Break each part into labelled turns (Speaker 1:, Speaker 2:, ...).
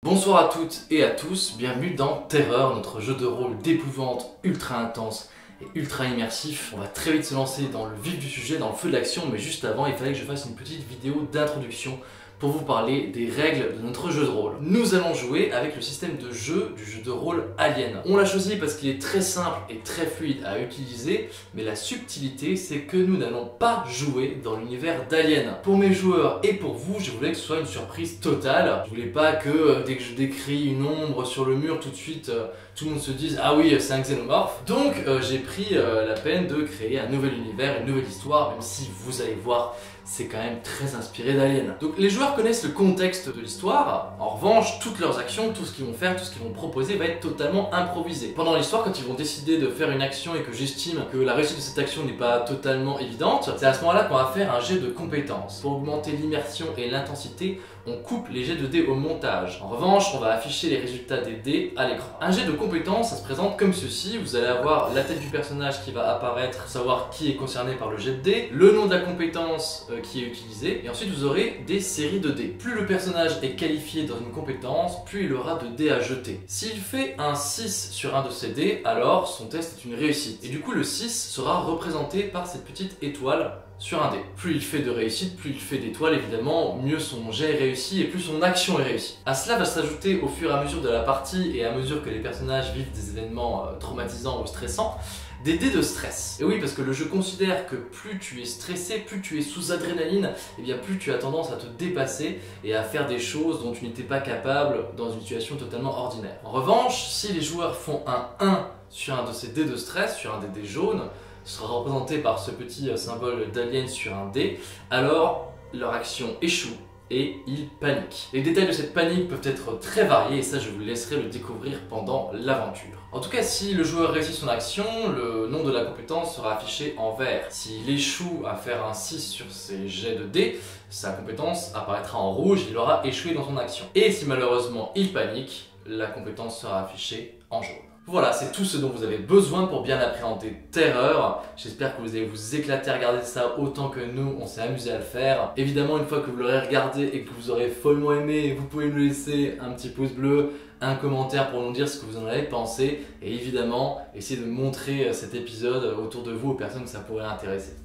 Speaker 1: Bonsoir à toutes et à tous, bienvenue dans Terreur, notre jeu de rôle d'épouvante ultra intense et ultra immersif. On va très vite se lancer dans le vif du sujet, dans le feu de l'action, mais juste avant, il fallait que je fasse une petite vidéo d'introduction pour vous parler des règles de notre jeu de rôle. Nous allons jouer avec le système de jeu du jeu de rôle Alien. On l'a choisi parce qu'il est très simple et très fluide à utiliser, mais la subtilité c'est que nous n'allons pas jouer dans l'univers d'Alien. Pour mes joueurs et pour vous, je voulais que ce soit une surprise totale. Je voulais pas que dès que je décris une ombre sur le mur, tout de suite tout le monde se dise « Ah oui, c'est un xénomorphe ». Donc j'ai pris la peine de créer un nouvel univers, une nouvelle histoire, même si vous allez voir, c'est quand même très inspiré d'Alien. Donc les joueurs connaissent le contexte de l'histoire. En revanche, toutes leurs actions, tout ce qu'ils vont faire, tout ce qu'ils vont proposer va être totalement improvisé. Pendant l'histoire, quand ils vont décider de faire une action et que j'estime que la réussite de cette action n'est pas totalement évidente, c'est à ce moment-là qu'on va faire un jet de compétences. Pour augmenter l'immersion et l'intensité, on coupe les jets de dés au montage. En revanche, on va afficher les résultats des dés à l'écran. Un jet de compétences, ça se présente comme ceci. Vous allez avoir la tête du personnage qui va apparaître, savoir qui est concerné par le jet de dés, le nom de la compétence qui est utilisée, et ensuite vous aurez des séries de dés. Plus le personnage est qualifié dans une compétence, plus il aura de dés à jeter. S'il fait un 6 sur un de ces dés, alors son test est une réussite. Et du coup, le 6 sera représenté par cette petite étoile sur un dé. Plus il fait de réussite, plus il fait d'étoiles, évidemment, mieux son jet est réussi et plus son action est réussie. À cela va s'ajouter au fur et à mesure de la partie et à mesure que les personnages vivent des événements traumatisants ou stressants, des dés de stress. Et oui, parce que le jeu considère que plus tu es stressé, plus tu es sous adrénaline, et bien plus tu as tendance à te dépasser et à faire des choses dont tu n'étais pas capable dans une situation totalement ordinaire. En revanche, si les joueurs font un 1 sur un de ces dés de stress, sur un des dés jaunes, sera représenté par ce petit symbole d'alien sur un dé, alors leur action échoue et ils paniquent. Les détails de cette panique peuvent être très variés et ça je vous laisserai le découvrir pendant l'aventure. En tout cas, si le joueur réussit son action, le nom de la compétence sera affiché en vert. S'il échoue à faire un 6 sur ses jets de dés, sa compétence apparaîtra en rouge, il aura échoué dans son action. Et si malheureusement il panique, la compétence sera affichée en jaune. Voilà, c'est tout ce dont vous avez besoin pour bien appréhender Terreur. J'espère que vous allez vous éclater à regarder ça autant que nous, on s'est amusé à le faire. Évidemment, une fois que vous l'aurez regardé et que vous aurez follement aimé, vous pouvez nous laisser un petit pouce bleu, un commentaire pour nous dire ce que vous en avez pensé. Et évidemment, essayez de montrer cet épisode autour de vous aux personnes que ça pourrait intéresser.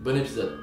Speaker 1: Bon épisode!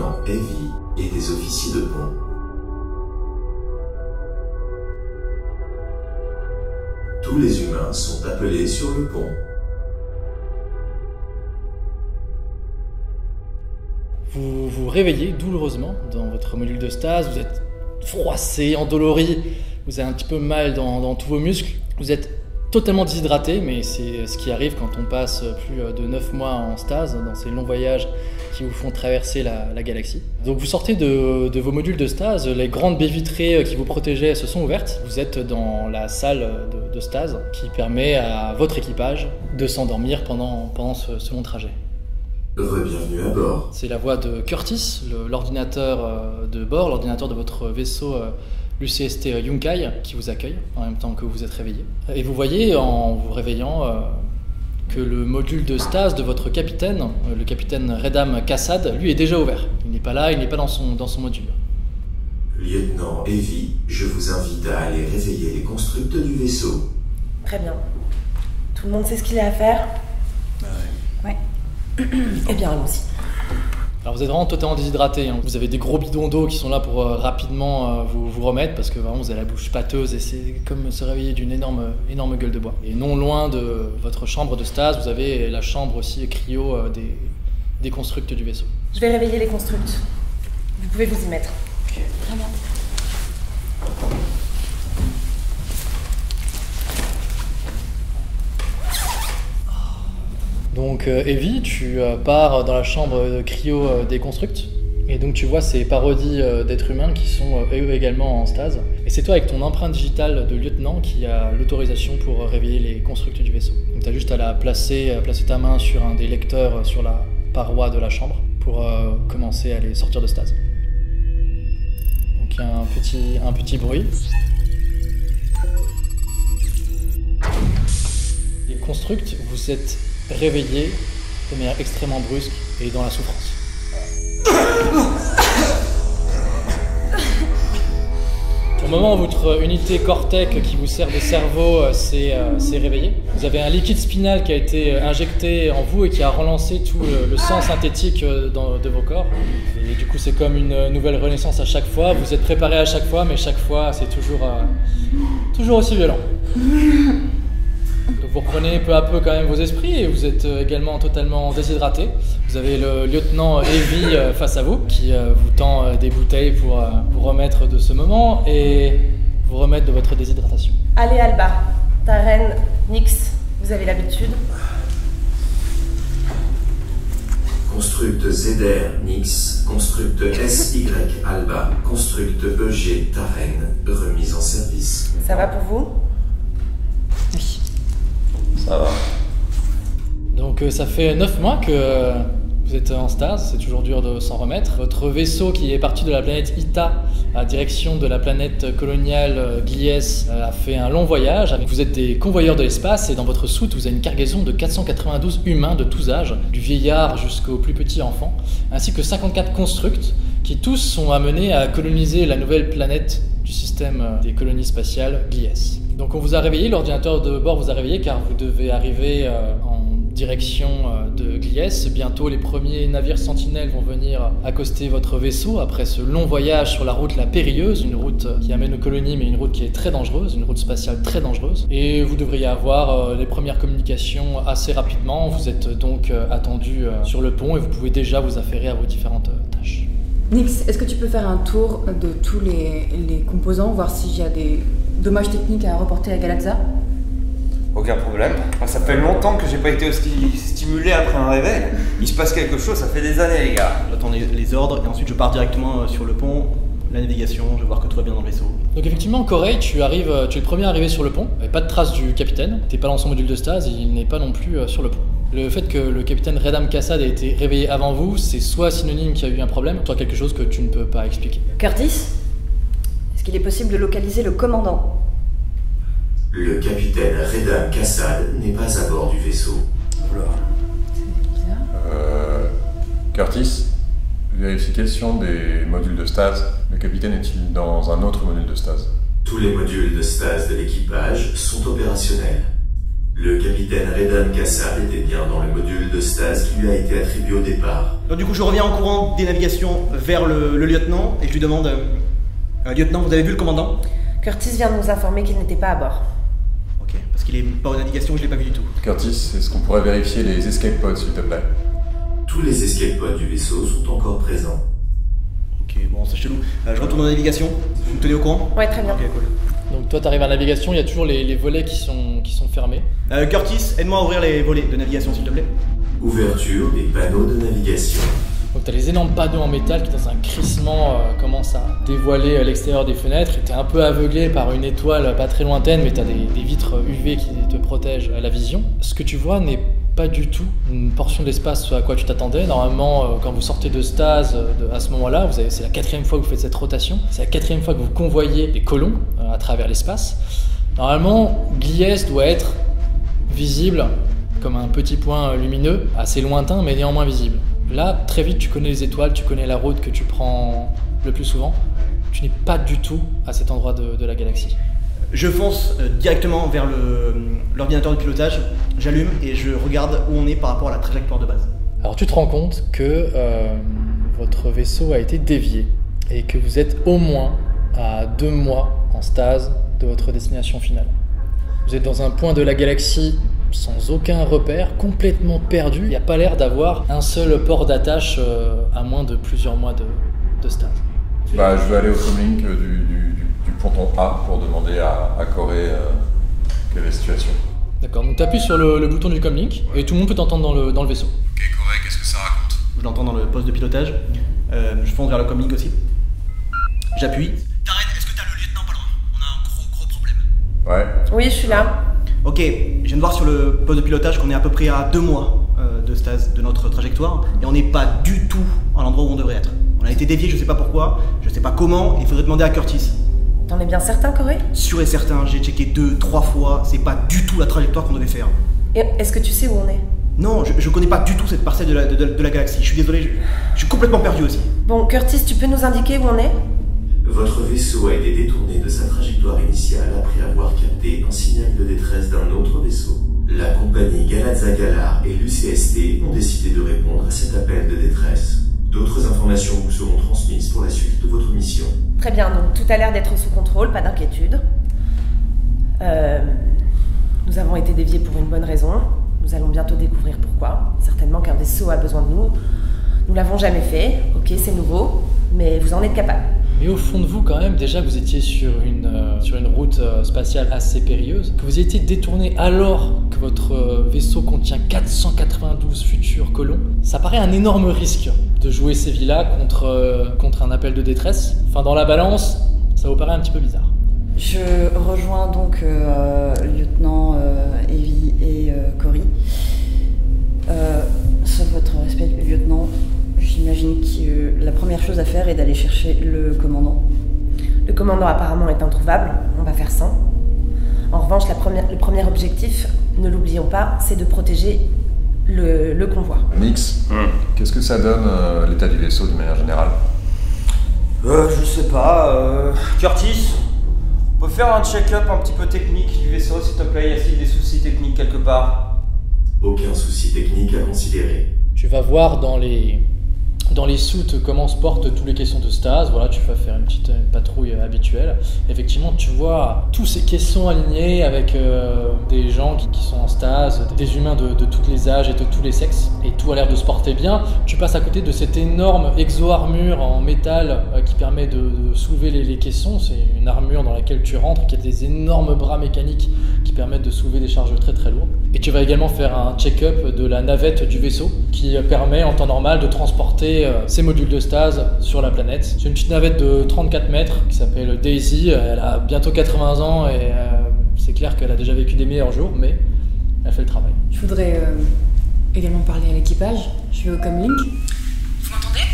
Speaker 2: lieutenant Evie et des officiers de pont. Tous les humains sont appelés sur le pont.
Speaker 1: Vous vous réveillez douloureusement dans votre module de stase, vous êtes froissé, endolori, vous avez un petit peu mal dans tous vos muscles, vous êtes totalement déshydraté, mais c'est ce qui arrive quand on passe plus de 9 mois en stase, dans ces longs voyages qui vous font traverser la galaxie. Donc vous sortez de vos modules de stase, les grandes baies vitrées qui vous protégeaient se sont ouvertes, vous êtes dans la salle de stase qui permet à votre équipage de s'endormir pendant ce long trajet.
Speaker 2: Bienvenue à bord.
Speaker 1: C'est la voix de Curtis, l'ordinateur de bord, l'ordinateur de votre vaisseau l'UCST Yunkai, qui vous accueille en même temps que vous êtes réveillé. Et vous voyez, en vous réveillant, que le module de stase de votre capitaine, le capitaine Redam Kassad, lui est déjà ouvert. Il n'est pas là, il n'est pas dans son module.
Speaker 2: Lieutenant Evie, je vous invite à aller réveiller les constructs du vaisseau.
Speaker 3: Très bien. Tout le monde sait ce qu'il a à faire? Ouais. Eh bien, allons-y.
Speaker 1: Alors vous êtes vraiment totalement déshydraté, hein. Vous avez des gros bidons d'eau qui sont là pour rapidement vous remettre parce que vraiment vous avez la bouche pâteuse et c'est comme se réveiller d'une énorme gueule de bois. Et non loin de votre chambre de stase, vous avez la chambre aussi cryo des constructs du vaisseau.
Speaker 3: Je vais réveiller les constructs. Vous pouvez vous y mettre.
Speaker 1: Ok.
Speaker 3: Très bien.
Speaker 1: Donc Evie, tu pars dans la chambre cryo des constructs et donc tu vois ces parodies d'êtres humains qui sont eux également en stase. Et c'est toi avec ton empreinte digitale de lieutenant qui a l'autorisation pour réveiller les constructs du vaisseau. Donc tu as juste à placer ta main sur un des lecteurs sur la paroi de la chambre pour commencer à les sortir de stase. Donc il y a un petit bruit. Les constructs, vous êtes réveillé de manière extrêmement brusque et dans la souffrance. Au moment où votre unité Cortec qui vous sert de cerveau s'est réveillée, vous avez un liquide spinal qui a été injecté en vous et qui a relancé tout le sang synthétique de vos corps. Et du coup c'est comme une nouvelle renaissance à chaque fois, vous êtes préparé à chaque fois, mais chaque fois c'est toujours aussi violent. Donc vous reprenez peu à peu quand même vos esprits et vous êtes également totalement déshydraté. Vous avez le lieutenant Evie face à vous qui vous tend des bouteilles pour vous remettre de ce moment et vous remettre de votre déshydratation.
Speaker 3: Allez Alba, Taren, Nyx, vous avez l'habitude.
Speaker 2: Construct ZR Nyx, construct SY Alba, construct EG Taren, remise en service.
Speaker 3: Ça va pour vous?
Speaker 4: Oui. Ça va.
Speaker 1: Donc ça fait 9 mois que vous êtes en stase, c'est toujours dur de s'en remettre. Votre vaisseau qui est parti de la planète Ita à direction de la planète coloniale Glies a fait un long voyage. Vous êtes des convoyeurs de l'espace et dans votre soute vous avez une cargaison de 492 humains de tous âges, du vieillard jusqu'au plus petit enfant, ainsi que 54 constructs qui tous sont amenés à coloniser la nouvelle planète du système des colonies spatiales Glies. Donc on vous a réveillé, l'ordinateur de bord vous a réveillé car vous devez arriver en direction de Glies. Bientôt les premiers navires sentinelles vont venir accoster votre vaisseau après ce long voyage sur la route la Périlleuse, une route qui amène aux colonies mais une route qui est très dangereuse, une route spatiale très dangereuse. Et vous devriez avoir les premières communications assez rapidement. Vous êtes donc attendu sur le pont et vous pouvez déjà vous affairer à vos différentes tâches.
Speaker 5: Nyx, est-ce que tu peux faire un tour de tous les composants, voir s'il y a des dommages techniques à reporter à Galaxa?
Speaker 4: Aucun problème. Ça fait longtemps que j'ai pas été aussi stimulé après un réveil. Il se passe quelque chose, ça fait des années les gars.
Speaker 6: J'attends les ordres et ensuite je pars directement sur le pont, la navigation, je vais voir que tout va bien dans le vaisseau.
Speaker 1: Donc effectivement, Corey, tu es le premier à arriver sur le pont. Il n'y a pas de trace du capitaine, t'es pas dans son module de stase, il n'est pas non plus sur le pont. Le fait que le capitaine Redam Kassad ait été réveillé avant vous, c'est soit synonyme qu'il y a eu un problème, soit quelque chose que tu ne peux pas expliquer.
Speaker 3: Curtis, est-ce qu'il est possible de localiser le commandant?
Speaker 2: Le capitaine Redam Kassad n'est pas à bord du vaisseau.
Speaker 5: C'est bizarre.
Speaker 7: Curtis, vérification des modules de stase. Le capitaine est-il dans un autre module de stase?
Speaker 2: Tous les modules de stase de l'équipage sont opérationnels. Le capitaine Redan Kassab était bien dans le module de stase qui lui a été attribué au départ.
Speaker 6: Donc du coup, je reviens en courant des navigations vers le lieutenant et je lui demande lieutenant, vous avez vu le commandant?
Speaker 3: Curtis vient de nous informer qu'il n'était pas à bord.
Speaker 6: Ok, parce qu'il est pas aux navigations, je l'ai pas vu du tout.
Speaker 7: Curtis, est-ce qu'on pourrait vérifier les escape pods, s'il te plaît?
Speaker 2: Tous les escape pods du vaisseau sont encore présents.
Speaker 6: Ok, bon, c'est chelou. Je retourne en navigation, vous me tenez au courant?
Speaker 3: Ouais, très bien.
Speaker 6: Ok, cool.
Speaker 1: Donc toi t'arrives à la navigation, il y a toujours les volets qui sont fermés.
Speaker 6: Curtis, aide-moi à ouvrir les volets de navigation, s'il te plaît.
Speaker 2: Ouverture des panneaux de navigation.
Speaker 1: Donc t'as les énormes panneaux en métal qui dans un crissement commencent à dévoiler l'extérieur des fenêtres et t'es un peu aveuglé par une étoile pas très lointaine mais t'as des vitres UV qui te protègent la vision. Ce que tu vois n'est pas du tout une portion d'espace à quoi tu t'attendais. Normalement quand vous sortez de stase à ce moment-là, c'est la 4e fois que vous faites cette rotation, c'est la 4e fois que vous convoyez des colons à travers l'espace. Normalement Gliese doit être visible comme un petit point lumineux, assez lointain mais néanmoins visible. Là, très vite, tu connais les étoiles, tu connais la route que tu prends le plus souvent. Tu n'es pas du tout à cet endroit de la galaxie.
Speaker 6: Je fonce directement vers l'ordinateur de pilotage, j'allume et je regarde où on est par rapport à la trajectoire de base.
Speaker 1: Alors tu te rends compte que votre vaisseau a été dévié et que vous êtes au moins à 2 mois en stase de votre destination finale. Vous êtes dans un point de la galaxie sans aucun repère, complètement perdu. Il n'y a pas l'air d'avoir un seul port d'attache à moins de plusieurs mois de stase.
Speaker 7: Bah, je vais aller au comlink du ponton A pour demander à Corée quelle est la situation.
Speaker 1: D'accord, donc tu appuies sur le bouton du comlink et tout le monde peut t'entendre dans le vaisseau.
Speaker 7: Ok Corée, qu'est-ce que ça raconte?
Speaker 6: Je l'entends dans le poste de pilotage. Je fonce vers le comlink aussi. J'appuie. Tarek, est-ce que t'as le lieutenant pas loin? On a un gros problème.
Speaker 7: Ouais.
Speaker 3: Oui, je suis là.
Speaker 6: Ok, je viens de voir sur le poste de pilotage qu'on est à peu près à 2 mois de stase de notre trajectoire et on n'est pas du tout à l'endroit où on devrait être. On a été dévié, je sais pas pourquoi, je sais pas comment, il faudrait demander à Curtis.
Speaker 3: T'en es bien certain, Corée?
Speaker 6: Sûr et certain, j'ai checké 2-3 fois, c'est pas du tout la trajectoire qu'on devait faire.
Speaker 3: Et est-ce que tu sais où on est?
Speaker 6: Non, je connais pas du tout cette parcelle de la galaxie, je suis désolé, je suis complètement perdu aussi.
Speaker 3: Bon, Curtis, tu peux nous indiquer où on est?
Speaker 2: Votre vaisseau a été détourné de sa trajectoire initiale après avoir capté un signal de détresse d'un autre vaisseau. La compagnie Galadza Galar et l'UCST ont décidé de répondre à cet appel de détresse. D'autres informations vous seront transmises pour la suite de votre mission.
Speaker 3: Très bien, donc tout a l'air d'être sous contrôle, pas d'inquiétude. Nous avons été déviés pour une bonne raison. Nous allons bientôt découvrir pourquoi. Certainement qu'un vaisseau a besoin de nous. Nous l'avons jamais fait, ok, c'est nouveau, mais vous en êtes capable.
Speaker 1: Mais au fond de vous, quand même, déjà vous étiez sur une route spatiale assez périlleuse, que vous étiez détourné alors que votre vaisseau contient 492 futurs colons. Ça paraît un énorme risque de jouer ces vies-là contre un appel de détresse. Enfin, dans la balance, ça vous paraît un petit peu bizarre.
Speaker 5: Je rejoins donc lieutenant Evie et Cory. Sauf votre respect, lieutenant, j'imagine que la première chose à faire est d'aller chercher le commandant.
Speaker 3: Le commandant apparemment est introuvable, on va faire sans. En revanche, le premier objectif, ne l'oublions pas, c'est de protéger le convoi.
Speaker 7: Nix, qu'est-ce que ça donne l'état du vaisseau de manière générale?
Speaker 4: Je sais pas. Curtis, on peut faire un check-up un petit peu technique du vaisseau, s'il te plaît? Y a-t-il des soucis techniques quelque part?
Speaker 2: Aucun souci technique à considérer.
Speaker 1: Tu vas voir dans les soutes comment se portent toutes les questions de stase. Voilà, tu vas faire une petite patrouille habituelle. Effectivement, tu vois tous ces caissons alignés avec des gens qui sont en stase, des humains de tous les âges et de tous les sexes, et tout a l'air de se porter bien. Tu passes à côté de cette énorme exo-armure en métal qui permet de soulever les caissons. C'est une armure dans laquelle tu rentres, qui a des énormes bras mécaniques qui permettent de soulever des charges très très lourdes. Et tu vas également faire un check-up de la navette du vaisseau qui permet en temps normal de transporter ces modules de stase sur la planète. C'est une petite navette de 34 mètres qui s'appelle Daisy. Elle a bientôt 80 ans et c'est clair qu'elle a déjà vécu des meilleurs jours, mais elle fait le travail.
Speaker 5: Je voudrais également parler à l'équipage. Je vais au comlink.
Speaker 3: Vous m'entendez?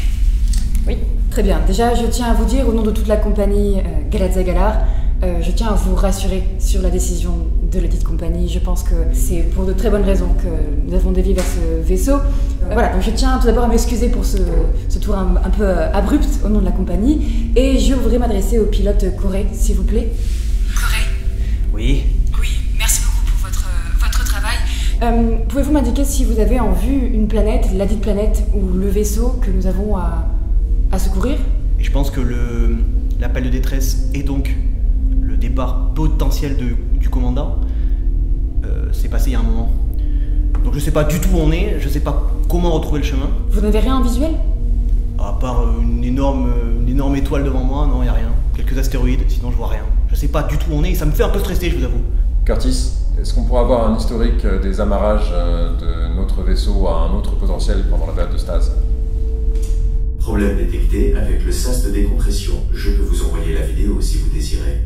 Speaker 5: Oui. Très bien. Déjà, je tiens à vous dire, au nom de toute la compagnie Galadza Galar, je tiens à vous rassurer sur la décision de la dite compagnie. Je pense que c'est pour de très bonnes raisons que nous avons dévié vers ce vaisseau. Voilà, donc je tiens tout d'abord à m'excuser pour ce tour un peu abrupt au nom de la compagnie. Et je voudrais m'adresser au pilote Corée, s'il vous plaît.
Speaker 3: Corée?
Speaker 6: Oui.
Speaker 3: Oui, merci beaucoup pour votre travail.
Speaker 5: Pouvez-vous m'indiquer si vous avez en vue une planète, ladite planète, ou le vaisseau que nous avons à secourir?
Speaker 6: Et je pense que l'appel de détresse et donc le départ potentiel du commandant s'est passé il y a un moment. Donc je sais pas du tout où on est, je sais pas comment retrouver le chemin.
Speaker 5: Vous n'avez rien en visuel?
Speaker 6: À part une énorme étoile devant moi, non, y a rien. Quelques astéroïdes, sinon je vois rien. Je sais pas du tout où on est et ça me fait un peu stresser, je vous avoue.
Speaker 7: Curtis, est-ce qu'on pourrait avoir un historique des amarrages de notre vaisseau à un autre potentiel pendant la période de stase?
Speaker 2: Problème détecté avec le sas de décompression. Je peux vous envoyer la vidéo si vous désirez.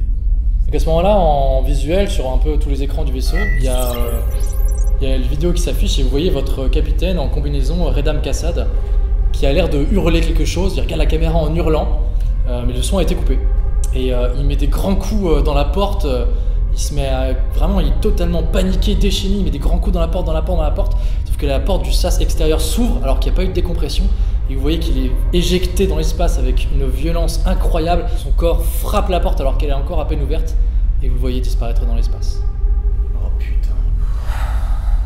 Speaker 1: Donc à ce moment-là, en visuel, sur un peu tous les écrans du vaisseau, il y a une vidéo qui s'affiche et vous voyez votre capitaine en combinaison Redam Kassad qui a l'air de hurler quelque chose. Il regarde la caméra en hurlant, mais le son a été coupé. Et il met des grands coups dans la porte. Il se met vraiment, il est totalement paniqué, déchaîné. Il met des grands coups dans la porte. Sauf que la porte du sas extérieur s'ouvre alors qu'il n'y a pas eu de décompression. Et vous voyez qu'il est éjecté dans l'espace avec une violence incroyable. Son corps frappe la porte alors qu'elle est encore à peine ouverte. Et vous le voyez disparaître dans l'espace.
Speaker 6: Oh putain.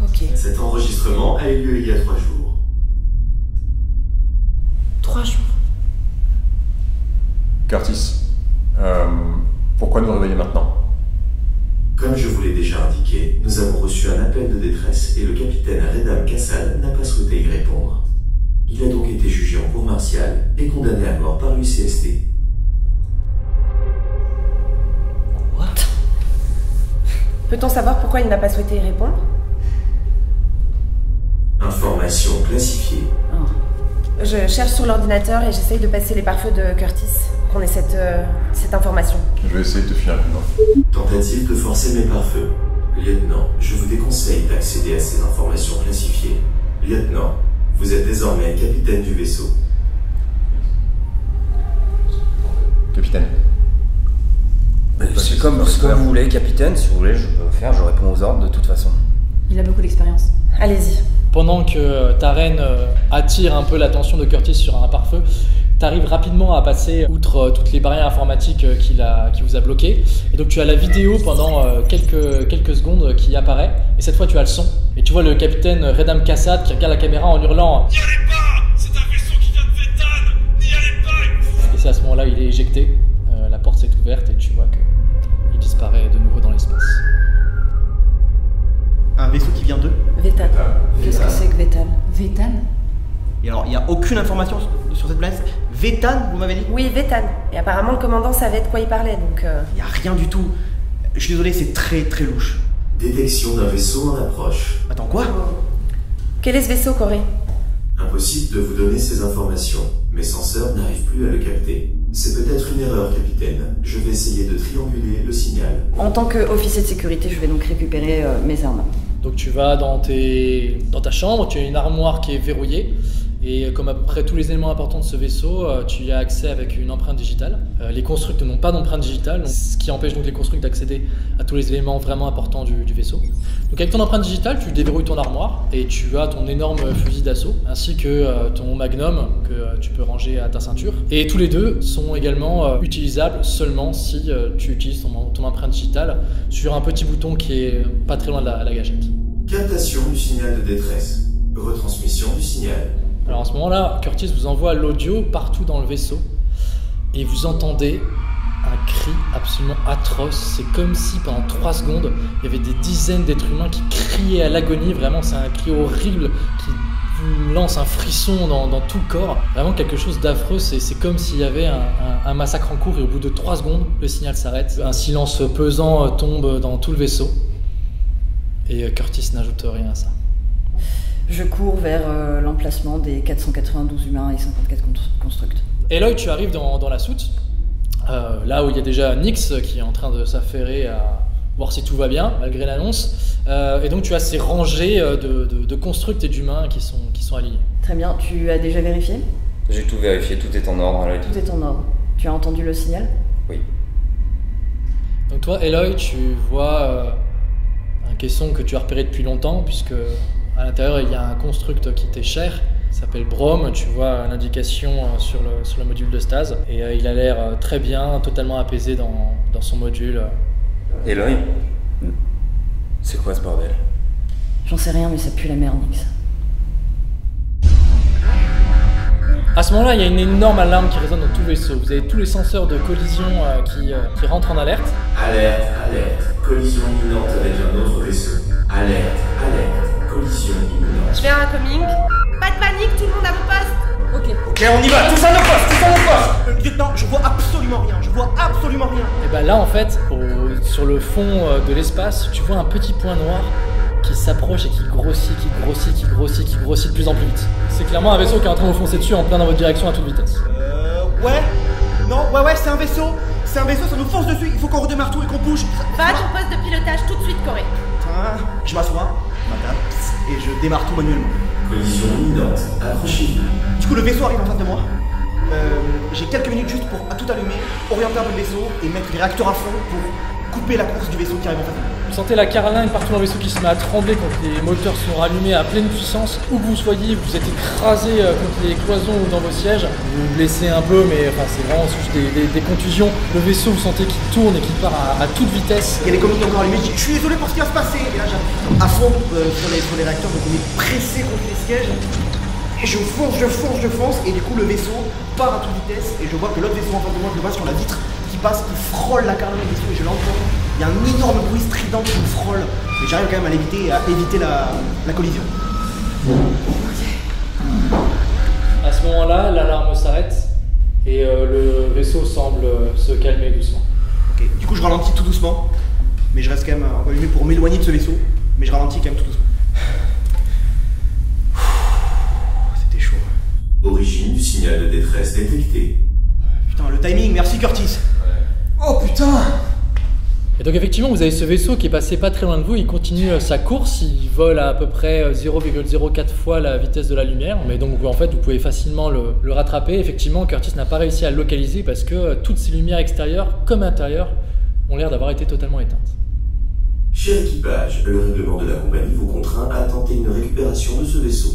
Speaker 3: Ok.
Speaker 2: Cet enregistrement a eu lieu il y a 3 jours.
Speaker 5: 3 jours.
Speaker 7: Curtis, pourquoi nous réveiller maintenant?
Speaker 2: Comme je vous l'ai déjà indiqué, nous avons reçu un appel de détresse et le capitaine Redam Kassad n'a pas souhaité y répondre. Il a donc été jugé en cour martiale et condamné à mort par l'UCST.
Speaker 3: What? Peut-on savoir pourquoi il n'a pas souhaité y répondre?
Speaker 2: Information classifiée.
Speaker 3: Oh. Je cherche sur l'ordinateur et j'essaye de passer les pare-feux de Curtis pour qu'on ait cette information.
Speaker 7: Je vais essayer de te filer un coup de main.
Speaker 2: Tentative de forcer mes pare-feux. Lieutenant, je vous déconseille d'accéder à ces informations classifiées. Lieutenant, vous êtes désormais capitaine du vaisseau.
Speaker 7: Capitaine.
Speaker 4: C'est comme vous voulez, capitaine. Si vous voulez, je peux faire, je réponds aux ordres de toute façon.
Speaker 5: Il a beaucoup d'expérience.
Speaker 3: Allez-y.
Speaker 1: Pendant que ta reine attire un peu l'attention de Curtis sur un pare-feu, tu arrives rapidement à passer outre toutes les barrières informatiques qui vous a bloqué. Et donc tu as la vidéo pendant quelques secondes qui apparaît. Et cette fois tu as le son. Et tu vois le capitaine Redam Kassad qui regarde la caméra en hurlant « N'y allez pas! C'est un vaisseau qui vient de Vétan! N'y allez pas !» Et c'est à ce moment-là il est éjecté. La porte s'est ouverte et tu vois qu'il disparaît de nouveau dans l'espace.
Speaker 6: Un vaisseau qui vient d'eux?
Speaker 3: Vétan. Qu'est-ce que c'est que Vétan?
Speaker 5: Vétan?
Speaker 6: Et alors, il n'y a aucune information sur cette planète? Vétan, vous m'avez dit?
Speaker 3: Oui, Vétan. Et apparemment le commandant savait de quoi il parlait, donc...
Speaker 6: Il n'y a rien du tout. Je suis désolé, c'est très très louche.
Speaker 2: Détection d'un vaisseau en approche.
Speaker 6: Attends, quoi?
Speaker 3: Quel est ce vaisseau, Corée?
Speaker 2: Impossible de vous donner ces informations. Mes senseurs n'arrivent plus à le capter. C'est peut-être une erreur, capitaine. Je vais essayer de trianguler le signal.
Speaker 8: En tant qu'officier de sécurité, je vais donc récupérer mes armes.
Speaker 1: Donc tu vas dans ta chambre, tu as une armoire qui est verrouillée. Et comme à peu près tous les éléments importants de ce vaisseau, tu y as accès avec une empreinte digitale. Les constructs n'ont pas d'empreinte digitale, ce qui empêche donc les constructs d'accéder à tous les éléments vraiment importants du vaisseau. Donc avec ton empreinte digitale, tu déverrouilles ton armoire et tu as ton énorme fusil d'assaut, ainsi que ton magnum que tu peux ranger à ta ceinture. Et tous les deux sont également utilisables seulement si tu utilises ton empreinte digitale sur un petit bouton qui est pas très loin de la gâchette.
Speaker 2: Captation du signal de détresse. Retransmission du signal.
Speaker 1: Alors à ce moment-là, Curtis vous envoie l'audio partout dans le vaisseau et vous entendez un cri absolument atroce. C'est comme si pendant 3 secondes, il y avait des dizaines d'êtres humains qui criaient à l'agonie. Vraiment, c'est un cri horrible qui vous lance un frisson dans tout le corps. Vraiment quelque chose d'affreux. C'est comme s'il y avait un massacre en cours et au bout de 3 secondes, le signal s'arrête. Un silence pesant tombe dans tout le vaisseau et Curtis n'ajoute rien à ça.
Speaker 8: Je cours vers l'emplacement des 492 humains et 54 constructs.
Speaker 1: Eloy, tu arrives dans la soute, là où il y a déjà Nyx qui est en train de s'affairer à voir si tout va bien, malgré l'annonce. Et donc tu as ces rangées de constructs et d'humains qui sont alignés.
Speaker 8: Très bien, tu as déjà vérifié?
Speaker 4: J'ai tout vérifié, tout est en ordre.
Speaker 8: Tout est en ordre. Tu as entendu le signal?
Speaker 4: Oui.
Speaker 1: Donc toi, Eloy, tu vois un caisson que tu as repéré depuis longtemps, puisque à l'intérieur il y a un construct qui t'est cher, il s'appelle Brome, tu vois l'indication sur le module de stase, et il a l'air très bien, totalement apaisé dans son module.
Speaker 4: Eloy, c'est quoi ce bordel?
Speaker 8: J'en sais rien, mais ça pue la merde, Nix.
Speaker 1: À ce moment-là, il y a une énorme alarme qui résonne dans tout le vaisseau. Vous avez tous les senseurs de collision qui rentrent en alerte.
Speaker 2: Alerte, alerte, collision imminente avec un autre vaisseau. Alerte, alerte, collision imminente.
Speaker 3: Je fais un coming. Pas de panique, tout le monde à vos postes.
Speaker 5: Ok.
Speaker 4: Ok, on y va, tous à nos postes, tous à nos postes.
Speaker 6: Lieutenant, je vois absolument rien, je vois absolument rien.
Speaker 1: Et ben là, en fait, sur le fond de l'espace, tu vois un petit point noir qui s'approche et qui grossit, qui grossit, qui grossit, qui grossit de plus en plus vite. C'est clairement un vaisseau qui est en train de vous foncer dessus en plein dans votre direction à toute vitesse.
Speaker 6: Ouais. Non, ouais, c'est un vaisseau. C'est un vaisseau, ça nous fonce dessus. Il faut qu'on redémarre tout et qu'on bouge.
Speaker 3: Va à ton poste de pilotage tout de suite, Corée.
Speaker 6: Putain, je m'assois, madame, et je démarre tout manuellement.
Speaker 2: Collision imminente, approchez-vous.
Speaker 6: Du coup, le vaisseau arrive en face de moi. J'ai quelques minutes juste pour tout allumer, orienter un peu le vaisseau et mettre les réacteurs à fond pour couper la course du vaisseau qui arrive en face de moi.
Speaker 1: Vous sentez la carlingue partout dans le vaisseau qui se met à trembler quand les moteurs sont rallumés à pleine puissance. Où que vous soyez, vous êtes écrasé contre les cloisons ou dans vos sièges. Vous vous blessez un peu, mais enfin, c'est vraiment juste des contusions. Le vaisseau, vous sentez qu'il tourne et qu'il part à toute vitesse.
Speaker 6: Il y a les communes encore allumées, je suis désolé pour ce qui va se passer. Et là, j'appuie à fond sur les réacteurs, donc on est pressé contre les sièges. Et je fonce, et du coup, le vaisseau part à toute vitesse. Et je vois que l'autre vaisseau en face de moi, je le vois sur la vitre qui passe, qui frôle la carlingue du vaisseau, et je l'entends. Il y a un énorme bruit strident qui me frôle. Mais j'arrive quand même à l'éviter et à éviter la collision.
Speaker 1: À ce moment-là, l'alarme s'arrête et le vaisseau semble se calmer doucement.
Speaker 6: Ok, du coup, je ralentis tout doucement. Mais je reste quand même encore allumé pour m'éloigner de ce vaisseau. Mais je ralentis quand même tout doucement. C'était chaud.
Speaker 2: Origine du signal de détresse détectée.
Speaker 6: Putain, le timing, merci Curtis. Oh putain.
Speaker 1: Et donc effectivement, vous avez ce vaisseau qui est passé pas très loin de vous, il continue sa course, il vole à peu près 0,04 fois la vitesse de la lumière, mais donc en fait vous pouvez facilement le rattraper. Effectivement, Curtis n'a pas réussi à le localiser parce que toutes ces lumières extérieures comme intérieures ont l'air d'avoir été totalement éteintes.
Speaker 2: Cher équipage, le règlement de la compagnie vous contraint à tenter une récupération de ce vaisseau.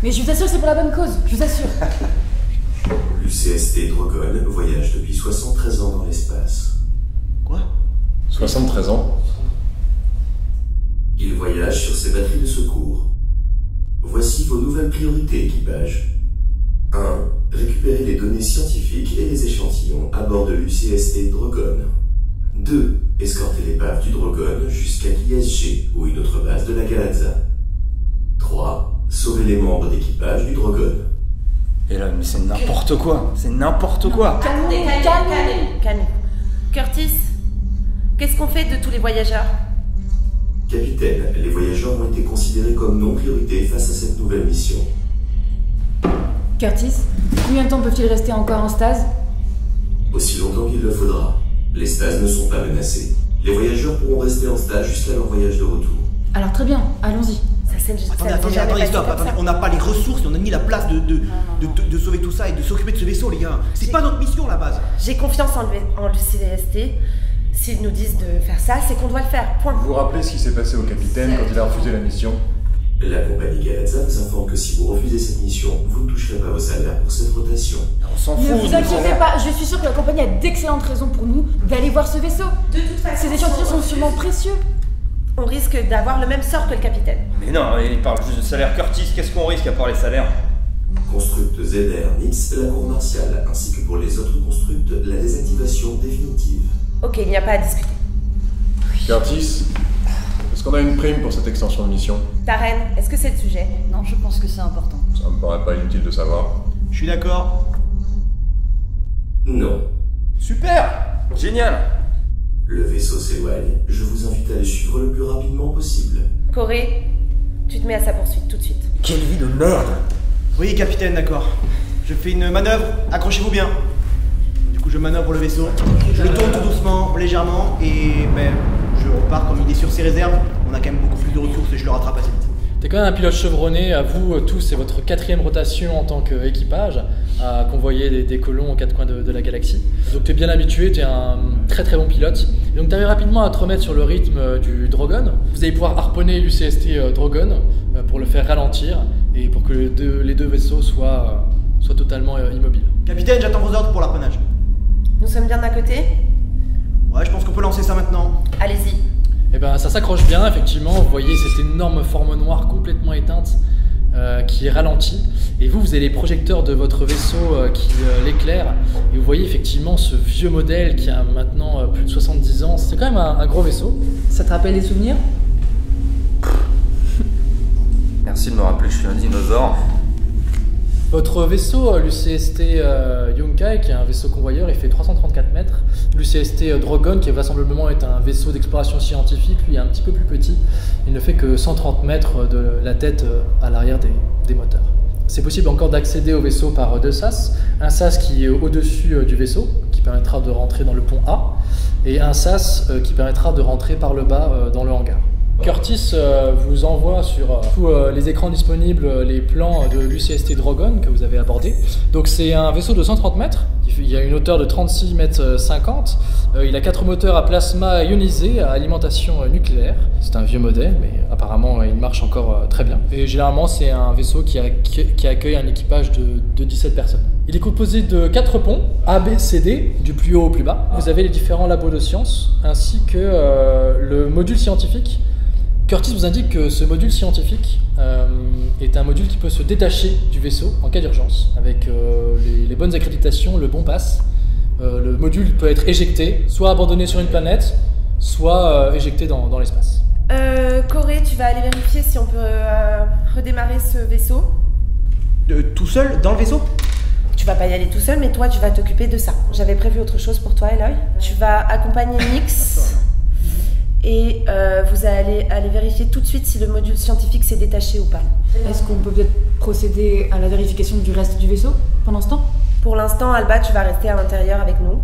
Speaker 5: Mais je vous assure, c'est pour la bonne cause, je vous assure.
Speaker 2: L'UCST Drogon voyage depuis 73 ans dans l'espace.
Speaker 6: Quoi ?
Speaker 7: 73 ans.
Speaker 2: Il voyage sur ses batteries de secours. Voici vos nouvelles priorités, équipage. 1. Récupérer les données scientifiques et les échantillons à bord de l'UCST Drogon. 2. Escorter l'épave du Drogon jusqu'à KSG ou une autre base de la Galazza. 3. Sauver les membres d'équipage du Drogon.
Speaker 4: Et là, mais c'est n'importe quoi, c'est n'importe quoi.
Speaker 3: Calme. Curtis, qu'est-ce qu'on fait de tous les voyageurs?
Speaker 2: Capitaine, les voyageurs ont été considérés comme non priorité face à cette nouvelle mission.
Speaker 5: Curtis, combien de temps peuvent-ils rester encore en stase?
Speaker 2: Aussi longtemps qu'il le faudra. Les stases ne sont pas menacées. Les voyageurs pourront rester en stage jusqu'à leur voyage de retour.
Speaker 5: Alors très bien, allons-y.
Speaker 6: Attendez, stop, on n'a pas les ressources, on n'a ni la place de sauver tout ça et de s'occuper de ce vaisseau, les gars. C'est pas notre mission, à la base.
Speaker 3: J'ai confiance en le CDST. S'ils nous disent de faire ça, c'est qu'on doit le faire, point.
Speaker 7: Vous vous rappelez ce qui s'est passé au capitaine quand il a refusé la mission?
Speaker 2: La compagnie Galazza vous informe que si vous refusez cette mission, vous ne toucherez pas vos salaires pour cette rotation.
Speaker 4: On s'en fout.
Speaker 5: Ne vous inquiétez pas, je suis sûre que la compagnie a d'excellentes raisons pour nous d'aller voir ce vaisseau.
Speaker 3: De toute façon,
Speaker 5: Ces échantillons sont sûrement précieux.
Speaker 3: On risque d'avoir le même sort que le capitaine.
Speaker 4: Mais non, il parle juste de salaire. Curtis, qu'est-ce qu'on risque à part les salaires?
Speaker 2: Constructe ZR Nix, la cour martiale, ainsi que pour les autres constructes, la désactivation définitive.
Speaker 3: Ok, il n'y a pas à discuter.
Speaker 7: Curtis, est-ce qu'on a une prime pour cette extension de mission?
Speaker 3: Taren, est-ce que c'est le sujet?
Speaker 8: Non, je pense que c'est important.
Speaker 7: Ça me paraît pas inutile de savoir.
Speaker 6: Je suis d'accord.
Speaker 2: Non.
Speaker 4: Super. Génial.
Speaker 2: Le vaisseau s'éloigne. Je vous invite à le suivre le plus rapidement possible.
Speaker 3: Corée, tu te mets à sa poursuite tout de suite.
Speaker 4: Quelle vie de merde.
Speaker 6: Oui, capitaine, d'accord. Je fais une manœuvre, accrochez-vous bien. Du coup, je manœuvre le vaisseau. Je le tourne tout doucement, légèrement, et je repars comme il est sur ses réserves. On a quand même beaucoup plus de ressources et je le rattrape assez vite.
Speaker 1: T'es quand même un pilote chevronné, à vous tous, c'est votre 4e rotation en tant qu'équipage à convoyer des colons aux 4 coins de la galaxie. Donc t'es bien habitué, t'es un très très bon pilote. Et donc t'arrives rapidement à te remettre sur le rythme du Drogon. Vous allez pouvoir harponner l'UCST Drogon pour le faire ralentir et pour que les deux vaisseaux soient totalement immobiles.
Speaker 6: Capitaine, j'attends vos ordres pour l'harponnage.
Speaker 3: Nous sommes bien à côté?
Speaker 6: Ouais, je pense qu'on peut lancer ça maintenant.
Speaker 3: Allez-y.
Speaker 1: Et ben ça s'accroche bien, effectivement. Vous voyez cette énorme forme noire complètement éteinte qui est ralentie. Et vous avez les projecteurs de votre vaisseau qui l'éclairent. Et vous voyez effectivement ce vieux modèle qui a maintenant plus de 70 ans. C'est quand même un gros vaisseau.
Speaker 5: Ça te rappelle des souvenirs?
Speaker 9: Merci de me rappeler que je suis un dinosaure.
Speaker 1: Votre vaisseau, l'UCST Yunkai, qui est un vaisseau convoyeur, il fait 334 mètres. L'UCST Drogon, qui vraisemblablement est un vaisseau d'exploration scientifique, lui est un petit peu plus petit. Il ne fait que 130 mètres de la tête à l'arrière des moteurs. C'est possible encore d'accéder au vaisseau par deux sas. Un sas qui est au-dessus du vaisseau, qui permettra de rentrer dans le pont A, et un sas qui permettra de rentrer par le bas dans le hangar. Curtis vous envoie sur tous les écrans disponibles les plans de l'UCST Drogon que vous avez abordé. Donc c'est un vaisseau de 130 mètres, il a une hauteur de 36 mètres 50, il a 4 moteurs à plasma ionisé à alimentation nucléaire. C'est un vieux modèle mais apparemment il marche encore très bien. Et généralement c'est un vaisseau qui accueille un équipage de 17 personnes. Il est composé de 4 ponts, A, B, C, D, du plus haut au plus bas. Vous avez les différents labos de sciences ainsi que le module scientifique. Curtis vous indique que ce module scientifique est un module qui peut se détacher du vaisseau en cas d'urgence. Avec les bonnes accréditations, le bon pass, le module peut être éjecté, soit abandonné sur une planète, soit éjecté dans l'espace.
Speaker 3: Corée, tu vas aller vérifier si on peut redémarrer ce vaisseau.
Speaker 6: Tout seul, dans le vaisseau?
Speaker 3: Tu vas pas y aller tout seul, mais toi tu vas t'occuper de ça. J'avais prévu autre chose pour toi, Eloy. Tu vas accompagner Nix. Et vous allez aller vérifier tout de suite si le module scientifique s'est détaché ou pas.
Speaker 5: Est-ce qu'on peut peut-être procéder à la vérification du reste du vaisseau pendant ce temps?
Speaker 3: Pour l'instant, Alba, tu vas rester à l'intérieur avec nous.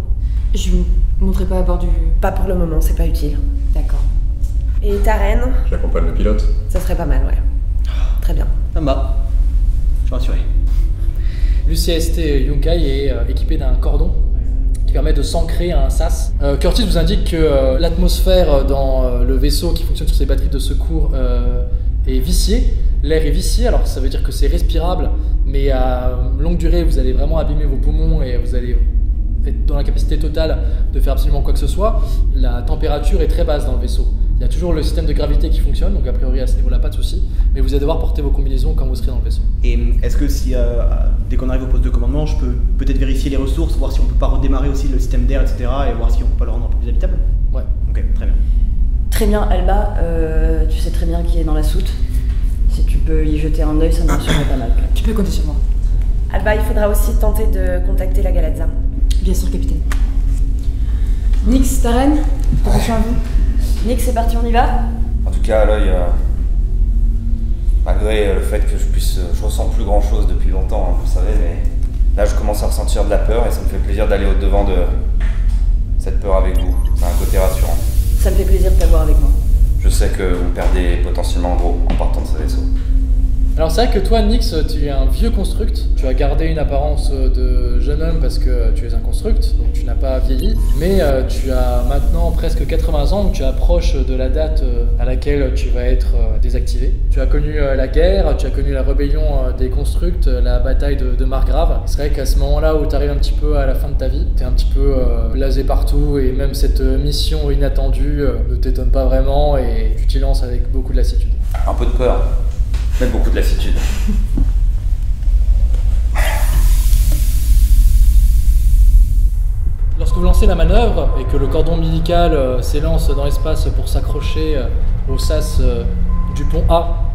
Speaker 5: Je vous montrerai pas à bord du...
Speaker 3: Pas pour le moment, c'est pas utile.
Speaker 5: D'accord.
Speaker 3: Et ta reine?
Speaker 7: J'accompagne le pilote.
Speaker 3: Ça serait pas mal, ouais. Très bien.
Speaker 6: Ça me va. Je suis rassuré.
Speaker 1: L'UCST Yunkai est équipé d'un cordon qui permet de s'ancrer à un sas. Curtis vous indique que l'atmosphère dans le vaisseau qui fonctionne sur ses batteries de secours est viciée. L'air est vicié, alors ça veut dire que c'est respirable, mais à longue durée, vous allez vraiment abîmer vos poumons et vous allez être dans la capacité totale de faire absolument quoi que ce soit. La température est très basse dans le vaisseau. Il y a toujours le système de gravité qui fonctionne, donc a priori à ce niveau-là, pas de souci. Mais vous allez devoir porter vos combinaisons quand vous serez dans le vaisseau.
Speaker 6: Et est-ce que si, dès qu'on arrive au poste de commandement, je peux peut-être vérifier les ressources, voir si on peut pas redémarrer aussi le système d'air, etc. et voir si on peut pas le rendre un peu plus habitable?
Speaker 1: Ouais.
Speaker 6: Ok, très bien.
Speaker 8: Très bien, Alba, tu sais très bien qui est dans la soute. Si tu peux y jeter un œil, ça me rassurerait pas mal.
Speaker 5: Tu peux compter sur moi.
Speaker 3: Alba, il faudra aussi tenter de contacter la Galadza.
Speaker 5: Bien sûr, capitaine. Nix, ta reine, attention à vous.
Speaker 8: Nick, c'est parti, on y va?
Speaker 9: En tout cas, à l'œil, malgré le fait que je ressens plus grand chose depuis longtemps, hein, vous savez, mais là je commence à ressentir de la peur et ça me fait plaisir d'aller au-devant de cette peur avec vous. C'est un côté rassurant.
Speaker 8: Ça me fait plaisir de t'avoir avec moi.
Speaker 9: Je sais que vous perdez potentiellement gros en partant de ce vaisseau.
Speaker 1: Alors c'est vrai que toi, Nix, tu es un vieux construct. Tu as gardé une apparence de jeune homme parce que tu es un construct, donc tu n'as pas vieilli. Mais tu as maintenant presque 80 ans, donc tu approches de la date à laquelle tu vas être désactivé. Tu as connu la guerre, tu as connu la rébellion des constructs, la bataille de Margrave. C'est vrai qu'à ce moment-là où tu arrives un petit peu à la fin de ta vie, tu es un petit peu blasé partout et même cette mission inattendue ne t'étonne pas vraiment et tu t'y lances avec beaucoup de lassitude.
Speaker 9: Un peu de peur. Mais beaucoup de lassitude.
Speaker 1: Lorsque vous lancez la manœuvre et que le cordon ombilical s'élance dans l'espace pour s'accrocher au sas du pont A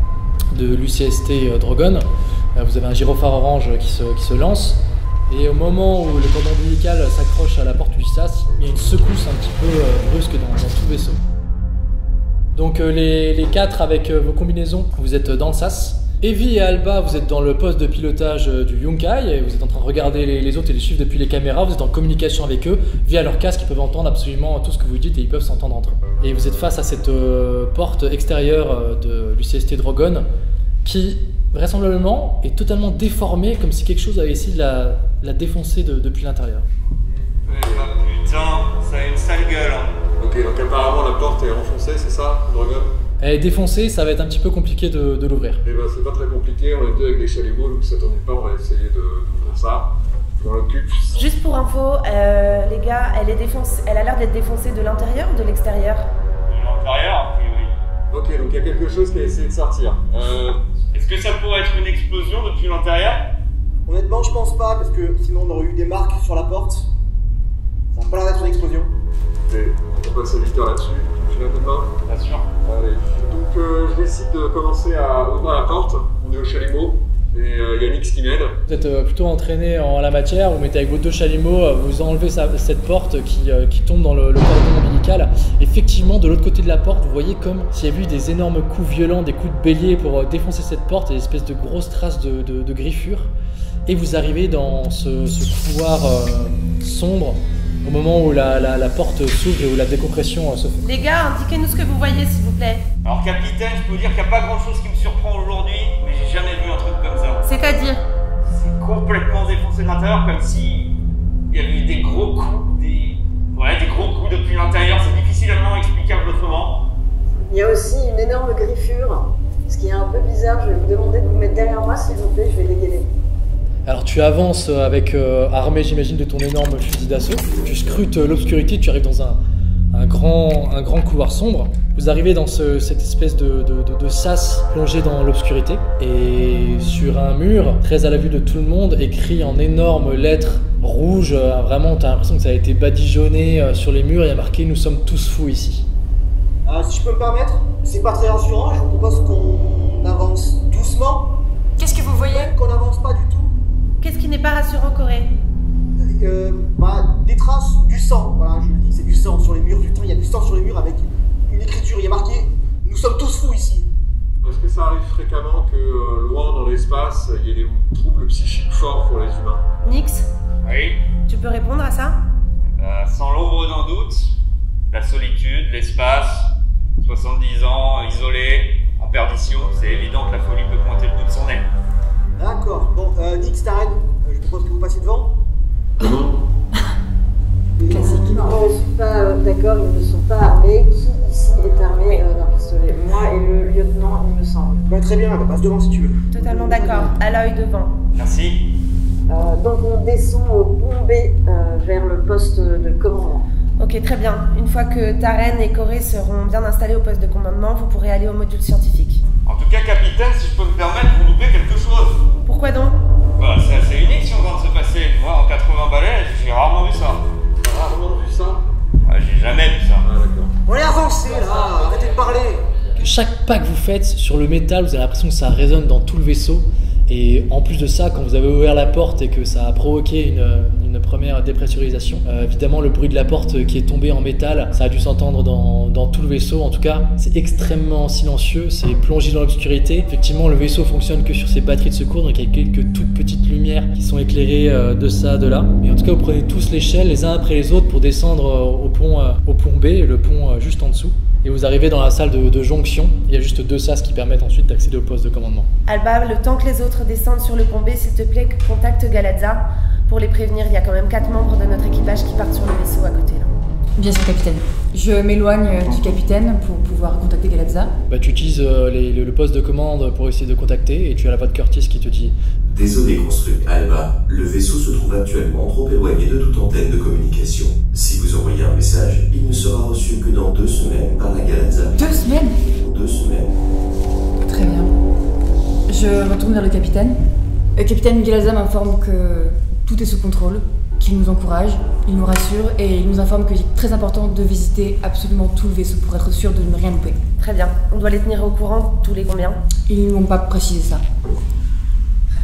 Speaker 1: de l'UCST Drogon, vous avez un gyrophare orange qui se lance. Et au moment où le cordon ombilical s'accroche à la porte du sas, il y a une secousse un petit peu brusque dans tout le vaisseau. Donc les 4 avec vos combinaisons, vous êtes dans le sas. Evie et Alba, vous êtes dans le poste de pilotage du Yunkai et vous êtes en train de regarder les autres et les suivre depuis les caméras. Vous êtes en communication avec eux via leur casque, ils peuvent entendre absolument tout ce que vous dites et ils peuvent s'entendre entre eux. Et vous êtes face à cette porte extérieure de l'UCST Drogon qui vraisemblablement est totalement déformée, comme si quelque chose avait essayé de la défoncer depuis l'intérieur.
Speaker 10: Putain, ça a une sale gueule.
Speaker 7: Ok, donc apparemment la porte est enfoncée, c'est ça, Drogon?
Speaker 1: Elle est défoncée, ça va être un petit peu compliqué de l'ouvrir.
Speaker 7: Eh ben c'est pas très compliqué, on est deux avec des chalumeaux, donc ça t'ennuie pas, on va essayer d'ouvrir ça. Je m'en occupe.
Speaker 3: Juste pour info, les gars, elle a l'air d'être défoncée de l'intérieur ou de l'extérieur?
Speaker 10: De l'intérieur, a priori. Ok, donc il y a quelque chose qui a essayé de sortir. Est-ce que ça pourrait être une explosion depuis l'intérieur?
Speaker 6: Honnêtement, je pense pas, parce que sinon on aurait eu des marques sur la porte. Ça n'a pas l'air d'être une explosion.
Speaker 10: Et on passe vite là-dessus. Tu l'as pas? Bien sûr. Allez. Donc je décide de commencer à ouvrir la porte. On est au chalumeau. Et il y a Nix qui m'aide.
Speaker 1: Vous êtes plutôt entraîné en la matière, vous mettez avec vos 2 chalumeaux, vous enlevez cette porte qui tombe dans le cordon ombilical. Effectivement, de l'autre côté de la porte, vous voyez comme s'il y avait eu des énormes coups violents, des coups de bélier pour défoncer cette porte, et des espèces de grosses traces de griffures. Et vous arrivez dans ce couloir sombre, au moment où la porte s'ouvre et où la décompression se fait.
Speaker 3: Les gars, indiquez-nous ce que vous voyez, s'il vous plaît.
Speaker 10: Alors capitaine, je peux vous dire qu'il n'y a pas grand-chose qui me surprend aujourd'hui, mais j'ai jamais vu un truc comme ça.
Speaker 3: C'est-à-dire?
Speaker 10: C'est complètement défoncé de l'intérieur, comme si il y avait eu des gros coups, des gros coups depuis l'intérieur. C'est difficilement explicable autrement.
Speaker 8: Il y a aussi une énorme griffure, ce qui est un peu bizarre. Je vais vous demander de vous mettre derrière moi, s'il vous plaît, je vais dégainer.
Speaker 1: Alors tu avances avec armé, j'imagine, de ton énorme fusil d'assaut. Tu scrutes l'obscurité, tu arrives dans un grand couloir sombre. Vous arrivez dans cette espèce de sas plongé dans l'obscurité. Et sur un mur, très à la vue de tout le monde, écrit en énormes lettres rouges, vraiment t'as l'impression que ça a été badigeonné sur les murs, il y a marqué « Nous sommes tous fous ici ».
Speaker 6: Si je peux me permettre, c'est pas très rassurant, je vous propose qu'on avance doucement.
Speaker 5: Qu'est-ce que vous voyez?
Speaker 6: Qu'on n'avance pas du tout.
Speaker 3: Qu'est-ce qui n'est pas rassurant, Corée?
Speaker 6: Des traces, du sang, voilà, je le dis, c'est du sang sur les murs, putain, il y a du sang sur les murs avec une écriture, il y a marqué « Nous sommes tous fous ici ».
Speaker 10: Est-ce que ça arrive fréquemment que loin dans l'espace, il y ait des troubles psychiques forts pour les humains?
Speaker 3: Nix,
Speaker 10: Oui.
Speaker 3: tu peux répondre à ça?
Speaker 10: Sans l'ombre d'un doute, la solitude, l'espace, 70 ans, isolé, en perdition, c'est évident que la folie peut pointer le bout de son nez.
Speaker 6: D'accord, bon, Nix, Taren, je propose que vous passiez devant.
Speaker 5: Classique.
Speaker 8: Non, je ne suis pas d'accord, ils ne sont pas armés. Qui ici est armé d'un pistolet? Moi et le lieutenant, il me semble.
Speaker 6: Très bien, passe devant si tu veux.
Speaker 3: Totalement d'accord, à l'œil devant.
Speaker 10: Merci.
Speaker 8: Donc on descend au pont B vers le poste de commandement.
Speaker 3: Ok, très bien. Une fois que Taren et Corée seront bien installés au poste de commandement, vous pourrez aller au module scientifique.
Speaker 10: En tout cas, capitaine, si je peux me permettre, vous loupez quelque chose.
Speaker 3: Pourquoi donc?
Speaker 10: Bah, c'est assez unique si on vient de se passer. Moi, en 80 balais, j'ai rarement vu ça. Rarement vu ça? J'ai jamais vu ça. Ah, d'accord.
Speaker 6: On est avancé là, arrêtez de parler.
Speaker 1: Chaque pas que vous faites sur le métal, vous avez l'impression que ça résonne dans tout le vaisseau. Et en plus de ça, quand vous avez ouvert la porte et que ça a provoqué une première dépressurisation, évidemment le bruit de la porte qui est tombée en métal, ça a dû s'entendre dans tout le vaisseau. En tout cas, c'est extrêmement silencieux, c'est plongé dans l'obscurité. Effectivement, le vaisseau fonctionne que sur ses batteries de secours, donc il y a quelques toutes petites lumières qui sont éclairées de ça, de là. Et en tout cas, vous prenez tous l'échelle les uns après les autres pour descendre au pont B, le pont juste en dessous. Et vous arrivez dans la salle de jonction. Il y a juste 2 sas qui permettent ensuite d'accéder au poste de commandement.
Speaker 3: Alba, le temps que les autres descendent sur le pont B, s'il te plaît, contacte Galadza. Pour les prévenir, il y a quand même 4 membres de notre équipage qui partent sur le vaisseau à côté là.
Speaker 5: Bien sûr, capitaine. Je m'éloigne du capitaine pour pouvoir contacter Galadza.
Speaker 1: Tu utilises le poste de commande pour essayer de contacter et tu as la voix de Curtis qui te dit «
Speaker 2: Désolé construct Alba, le vaisseau se trouve actuellement trop éloigné de toute antenne de communication. Si vous envoyez un message, il ne sera reçu que dans 2 semaines par la Galadza. »
Speaker 5: 2 semaines?
Speaker 2: 2 semaines.
Speaker 5: Très bien. Je retourne vers le capitaine. Le capitaine Galadza m'informe que tout est sous contrôle, qu'il nous encourage, il nous rassure et il nous informe qu'il est très important de visiter absolument tout le vaisseau pour être sûr de ne rien louper.
Speaker 3: Très bien. On doit les tenir au courant tous les combien?
Speaker 5: Ils ne m'ont pas précisé ça.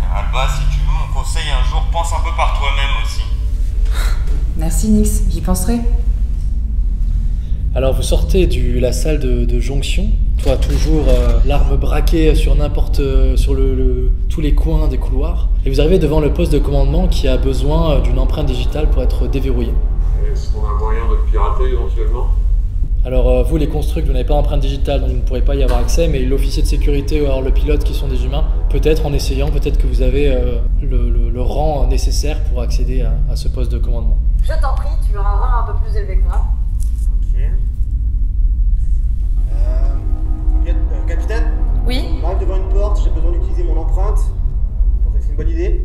Speaker 10: Alba, si tu veux mon conseil un jour, pense un peu par toi-même aussi.
Speaker 5: Merci Nix, j'y penserai.
Speaker 1: Alors vous sortez de la salle de jonction, toi toujours l'arme braquée sur tous les coins des couloirs, et vous arrivez devant le poste de commandement qui a besoin d'une empreinte digitale pour être déverrouillé.
Speaker 10: Est-ce qu'on a moyen de le pirater éventuellement?
Speaker 1: Alors vous les constructs, vous n'avez pas d'empreinte digitale donc vous ne pourrez pas y avoir accès, mais l'officier de sécurité ou alors le pilote qui sont des humains, peut-être en essayant, peut-être que vous avez le rang nécessaire pour accéder à ce poste de commandement.
Speaker 8: Je t'en prie, tu as un rang un peu plus élevé que moi.
Speaker 6: Capitaine?
Speaker 3: Oui?
Speaker 6: On arrive devant une porte, j'ai besoin d'utiliser mon empreinte. Vous pensez que c'est une bonne idée?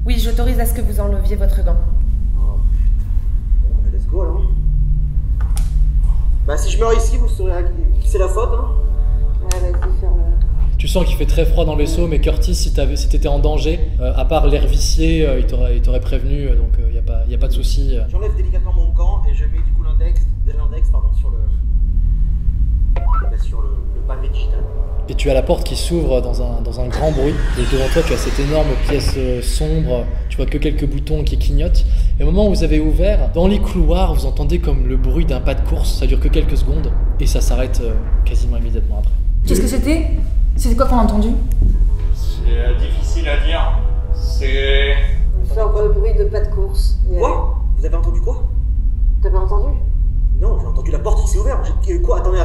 Speaker 3: Oui, j'autorise à ce que vous enleviez votre gant.
Speaker 6: Oh putain. Let's go alors. Bah si je meurs ici, vous saurez à qui c'est la faute, hein.
Speaker 3: Ouais, vas-y, ferme-la.
Speaker 1: Tu sens qu'il fait très froid dans le vaisseau, mais Curtis, si t'étais en danger, à part l'air vicié, il t'aurait prévenu, donc il n'y a pas de souci.
Speaker 6: J'enlève délicatement mon gant et je mets du coup l'index sur le pavé digital.
Speaker 1: Et tu as la porte qui s'ouvre dans un grand bruit. Et devant toi, tu as cette énorme pièce sombre. Tu vois que quelques boutons qui clignotent. Et au moment où vous avez ouvert, dans les couloirs, vous entendez comme le bruit d'un pas de course. Ça dure que quelques secondes. Et ça s'arrête quasiment immédiatement après.
Speaker 5: Qu'est-ce que c'était? C'était quoi qu'on a entendu?
Speaker 4: C'est difficile à dire. C'est...
Speaker 8: Une sorte de bruit de pas de course.
Speaker 6: Quoi? Vous avez entendu quoi?
Speaker 8: T'as pas entendu?
Speaker 6: Non, j'ai entendu la porte qui s'est ouverte. Quoi? Attendez,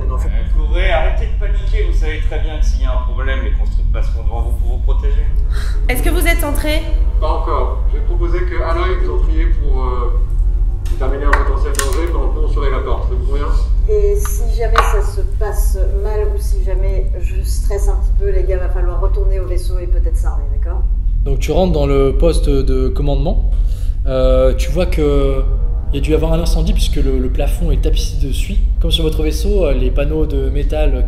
Speaker 6: non, en fait.
Speaker 4: Courez, arrêtez de paniquer, vous savez très bien que s'il y a un problème, les constructeurs passeront devant vous pour vous protéger.
Speaker 3: Est-ce que vous êtes entrés?
Speaker 10: Pas encore. Je vais proposer que Aloy vous entriez pour déterminer un potentiel danger pendant que nous on surveille la porte. Ça vous convient?
Speaker 8: Et si jamais ça se passe mal ou si jamais je stresse un petit peu, les gars, va falloir retourner au vaisseau et peut-être s'armer, d'accord?
Speaker 1: Donc tu rentres dans le poste de commandement. Tu vois que il y a dû y avoir un incendie puisque le plafond est tapissé de suie. Comme sur votre vaisseau, les panneaux de métal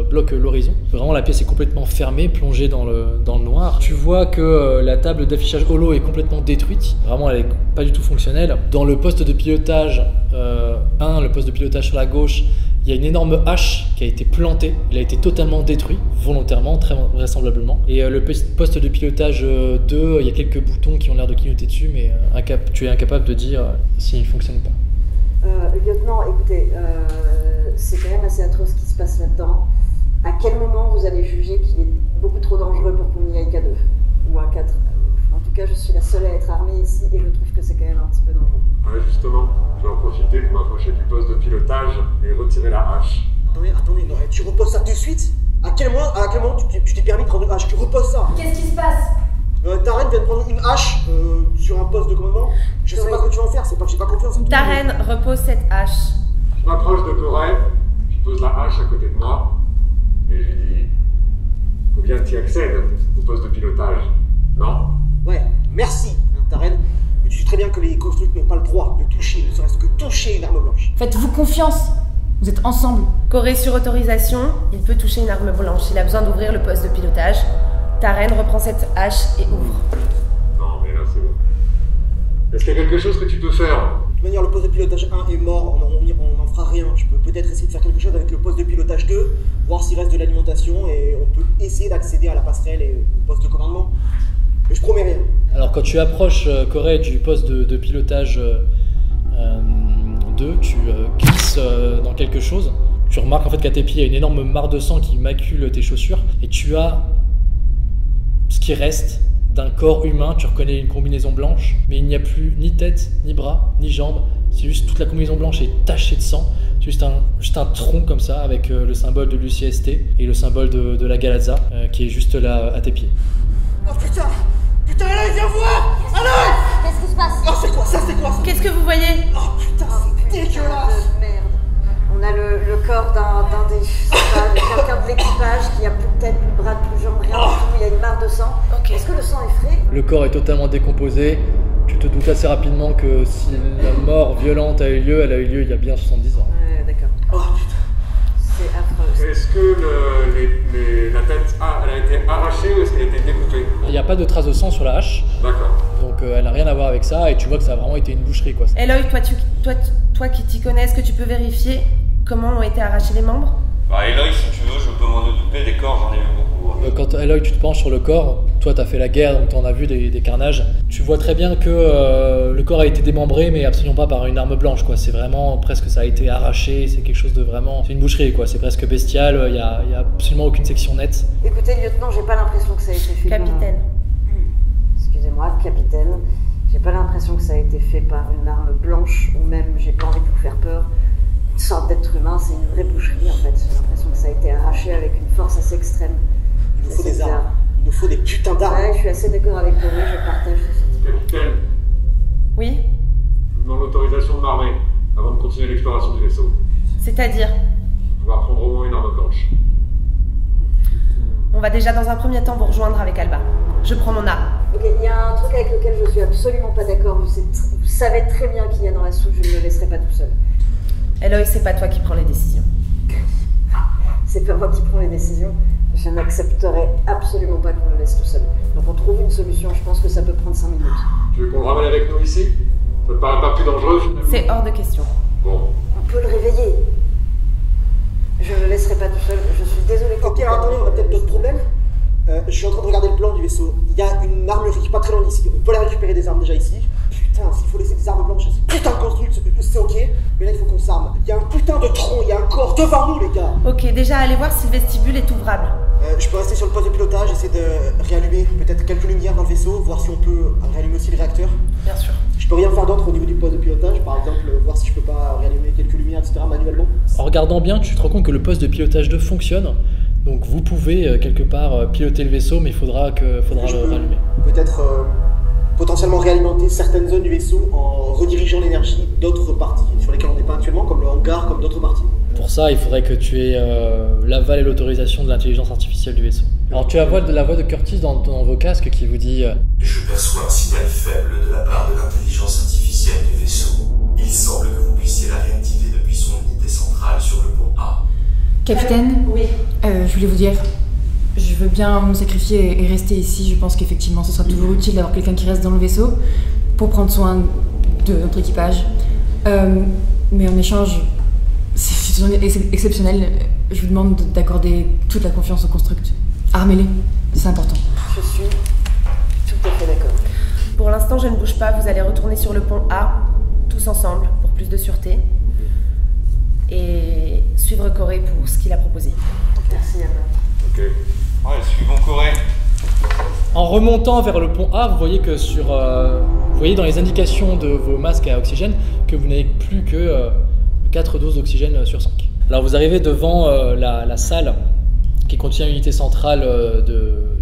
Speaker 1: bloquent l'horizon. Vraiment, la pièce est complètement fermée, plongée dans le noir. Tu vois que la table d'affichage holo est complètement détruite. Vraiment, elle est pas du tout fonctionnelle. Dans le poste de pilotage le poste de pilotage sur la gauche, il y a une énorme hache qui a été plantée. Il a été totalement détruit, volontairement, très vraisemblablement. Et le poste de pilotage 2, il y a quelques boutons qui ont l'air de clignoter dessus, mais tu es incapable de dire s'il ne fonctionne pas.
Speaker 8: Lieutenant, écoutez, c'est quand même assez atroce ce qui se passe là-dedans. À quel moment vous allez juger qu'il est beaucoup trop dangereux pour qu'on n'y aille qu'à 2 ou à 4? En tout cas, je suis la seule à être armée ici et je trouve que c'est quand même un petit peu dangereux.
Speaker 10: Ouais, justement, je vais en profiter pour m'approcher du poste de pilotage et retirer la hache.
Speaker 6: Attendez, non, tu reposes ça de suite? À quel moment tu t'es permis de prendre une hache? Tu reposes ça?
Speaker 5: Qu'est-ce qui se passe?
Speaker 6: Taren vient de prendre une hache sur un poste de commandement. Je sais pas ce que tu vas en faire, c'est pas que j'ai pas confiance en toi.
Speaker 3: Taren, repose cette hache.
Speaker 10: Je m'approche de Corey, je pose la hache à côté de moi et je lui dis faut bien que tu accèdes au poste de pilotage, non?
Speaker 6: Ouais, merci, Taren. Mais tu sais très bien que les constructeurs n'ont pas le droit de toucher, ne serait-ce que toucher une arme blanche.
Speaker 5: Faites-vous confiance. Vous êtes ensemble.
Speaker 3: Corée sur autorisation, il peut toucher une arme blanche. Il a besoin d'ouvrir le poste de pilotage. Taren reprend cette hache et ouvre.
Speaker 10: Non, mais là c'est bon. Est-ce qu'il y a quelque chose que tu peux faire?
Speaker 6: De toute manière, le poste de pilotage 1 est mort, on n'en fera rien. Je peux peut-être essayer de faire quelque chose avec le poste de pilotage 2, voir s'il reste de l'alimentation et on peut essayer d'accéder à la passerelle et au poste de commandement. Mais je promets rien.
Speaker 1: Alors quand tu approches Corée du poste de pilotage 2, tu glisses dans quelque chose. Tu remarques en fait qu'à tes pieds, il y a une énorme mare de sang qui macule tes chaussures et tu as ce qui reste d'un corps humain. Tu reconnais une combinaison blanche, mais il n'y a plus ni tête, ni bras, ni jambes. C'est juste toute la combinaison blanche est tachée de sang. C'est juste un tronc comme ça avec le symbole de l'UCST et le symbole de la Galazza qui est juste là à tes pieds.
Speaker 6: Oh putain, Aloy, viens voir! Aloy!
Speaker 8: Qu'est-ce qui se passe?
Speaker 6: Oh, c'est quoi ça?
Speaker 3: Qu'est-ce que vous voyez?
Speaker 6: Oh putain, c'est dégueulasse!
Speaker 8: Merde. On a le corps d'un quelqu'un de l'équipage qui a plus de tête, plus de bras, plus de jambes, rien du tout. Il y a une mare de sang.
Speaker 3: Ok.
Speaker 8: Est-ce que le sang est frais?
Speaker 1: Le corps est totalement décomposé. Tu te doutes assez rapidement que si la mort violente a eu lieu, elle a eu lieu il y a bien 70 ans.
Speaker 8: Ouais, d'accord.
Speaker 6: Oh putain.
Speaker 8: C'est affreux.
Speaker 10: Est-ce que la tête elle a été arrachée ou est-ce qu'elle a été découpée?
Speaker 1: Il n'y a pas de traces de sang sur la hache,
Speaker 10: D'accord.
Speaker 1: donc elle n'a rien à voir avec ça et tu vois que ça a vraiment été une boucherie quoi.
Speaker 3: Eloy, toi qui t'y connais, est-ce que tu peux vérifier comment ont été arrachés les membres?
Speaker 4: Bah Eloy, si tu veux, je peux m'en occuper des corps, j'en ai vu beaucoup.
Speaker 1: Quand Eloy, tu te penches sur le corps, toi t'as fait la guerre donc t'en as vu des carnages. Tu vois très bien que le corps a été démembré mais absolument pas par une arme blanche quoi. C'est vraiment presque ça a été arraché, c'est quelque chose de vraiment... C'est une boucherie quoi, c'est presque bestial, il y a absolument aucune section nette.
Speaker 8: Écoutez, lieutenant, j'ai pas l'impression que ça a été fait
Speaker 3: Capitaine.
Speaker 8: Excusez-moi, capitaine. J'ai pas l'impression que ça a été fait par une arme blanche ou même, j'ai pas envie de vous faire peur, une sorte d'être humain, c'est une vraie boucherie en fait. J'ai l'impression que ça a été arraché avec une force assez extrême.
Speaker 6: Il nous faut des armes. Il nous faut des putains d'armes.
Speaker 8: Ouais, je suis assez d'accord avec Corey, je partage cette idée.
Speaker 10: Capitaine,
Speaker 3: Oui?
Speaker 10: je vous demande l'autorisation de m'armer avant de continuer l'exploration du vaisseau.
Speaker 3: C'est-à-dire?
Speaker 10: Pouvoir prendre au moins une arme blanche.
Speaker 3: On va déjà dans un premier temps vous rejoindre avec Alba. Je prends mon arme.
Speaker 8: Ok, il y a un truc avec lequel je suis absolument pas d'accord. Vous savez très bien qu'il y a dans la soupe, je ne me laisserai pas tout seul.
Speaker 3: Eloy, c'est pas toi qui prends les décisions.
Speaker 8: C'est pas moi qui prends les décisions. Je n'accepterai absolument pas qu'on le laisse tout seul. Donc on trouve une solution, je pense que ça peut prendre 5 minutes.
Speaker 10: Tu veux qu'on le ramène avec nous ici? Ça te paraît pas plus dangereux finalement?
Speaker 3: C'est hors de question.
Speaker 10: Bon.
Speaker 8: On peut le réveiller. Je ne le laisserai pas tout seul, je suis désolée.
Speaker 6: Ok, alors attendez, on a peut-être d'autres problèmes. Je suis en train de regarder le plan du vaisseau. Il y a une armurerie pas très loin d'ici. On peut aller récupérer des armes déjà ici. Putain, s'il faut laisser des armes blanches, c'est putain de construct, c'est ok. Mais là, il faut qu'on s'arme. Il y a un putain de tronc, il y a un corps devant nous, les gars.
Speaker 3: Ok, déjà, allez voir si le vestibule est ouvrable.
Speaker 6: Je peux rester sur le poste de pilotage, essayer de réallumer peut-être quelques lumières dans le vaisseau, voir si on peut réallumer aussi le réacteur.
Speaker 3: Bien sûr.
Speaker 6: Je peux rien faire d'autre au niveau du poste de pilotage, par exemple, voir si je peux pas réallumer quelques lumières, etc. manuellement.
Speaker 1: En regardant bien, tu te rends compte que le poste de pilotage 2 fonctionne. Donc vous pouvez quelque part piloter le vaisseau, mais il faudra le rallumer.
Speaker 6: Peut-être potentiellement réalimenter certaines zones du vaisseau en redirigeant l'énergie d'autres parties sur lesquelles on n'est pas actuellement, comme le hangar, comme d'autres parties.
Speaker 1: Pour ça, il faudrait que tu aies l'aval et l'autorisation de l'intelligence artificielle du vaisseau. Alors tu as la voix de Curtis dans vos casques qui vous dit
Speaker 2: Je perçois un signal faible de la part de l'intelligence artificielle du vaisseau. Il semble que vous puissiez la réactiver depuis son unité centrale sur le pont A.
Speaker 5: Capitaine,
Speaker 3: oui.
Speaker 5: Je voulais vous dire, je veux bien me sacrifier et rester ici. Je pense qu'effectivement, ce sera toujours utile d'avoir quelqu'un qui reste dans le vaisseau pour prendre soin de notre équipage. Mais en échange, c'est une situation exceptionnelle. Je vous demande d'accorder toute la confiance au construct. Armez-les, c'est important.
Speaker 8: Je suis tout à fait d'accord.
Speaker 3: Pour l'instant, je ne bouge pas. Vous allez retourner sur le pont A, tous ensemble, pour plus de sûreté. Et suivre Corée pour ce qu'il a proposé.
Speaker 8: Merci, Anna.
Speaker 10: Ok.
Speaker 9: Ouais, suivons Corée.
Speaker 1: En remontant vers le pont A, vous voyez que vous voyez dans les indications de vos masques à oxygène que vous n'avez plus que 4 doses d'oxygène sur 5. Alors vous arrivez devant la salle qui contient l'unité centrale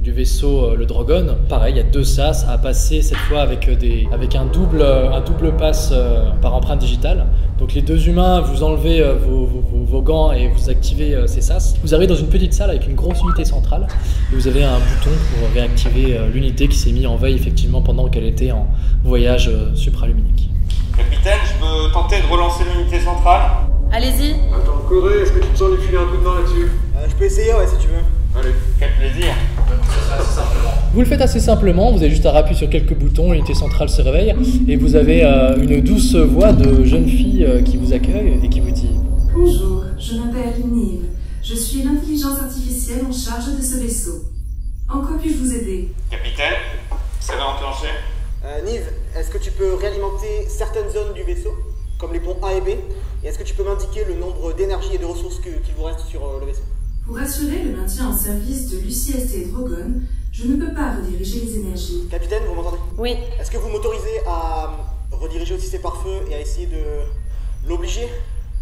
Speaker 1: du vaisseau, le Drogon. Pareil, il y a 2 sas à passer cette fois avec un double pass par empreinte digitale. Donc les 2 humains, vous enlevez vos gants et vous activez ces sas. Vous arrivez dans une petite salle avec une grosse unité centrale et vous avez un bouton pour réactiver l'unité qui s'est mise en veille effectivement pendant qu'elle était en voyage supraluminique.
Speaker 9: Capitaine, je peux tenter de relancer l'unité centrale?
Speaker 3: Allez-y.
Speaker 10: Attends, Corée, est-ce que tu te sens lui filer un coup de main là-dessus?
Speaker 6: Je peux essayer, ouais, si tu veux.
Speaker 10: Allez.
Speaker 9: Quel plaisir.
Speaker 1: Vous le faites assez simplement, vous avez juste à appuyer sur quelques boutons, l'unité centrale se réveille et vous avez une douce voix de jeune fille qui vous accueille et qui vous dit «
Speaker 11: Bonjour, je m'appelle Nive. Je suis l'intelligence artificielle en charge de ce vaisseau. En quoi puis-je vous aider?
Speaker 9: Capitaine, ça va enclencher?
Speaker 6: Nive, est-ce que tu peux réalimenter certaines zones du vaisseau, comme les ponts A et B? Et est-ce que tu peux m'indiquer le nombre d'énergie et de ressources qu'il vous reste sur le vaisseau?
Speaker 11: Pour assurer le maintien en service de l'UCST et Drogon, je ne peux pas rediriger les énergies.
Speaker 6: Capitaine, vous m'entendez?
Speaker 3: Oui.
Speaker 6: Est-ce que vous m'autorisez à rediriger aussi ses pare-feux et à essayer de l'obliger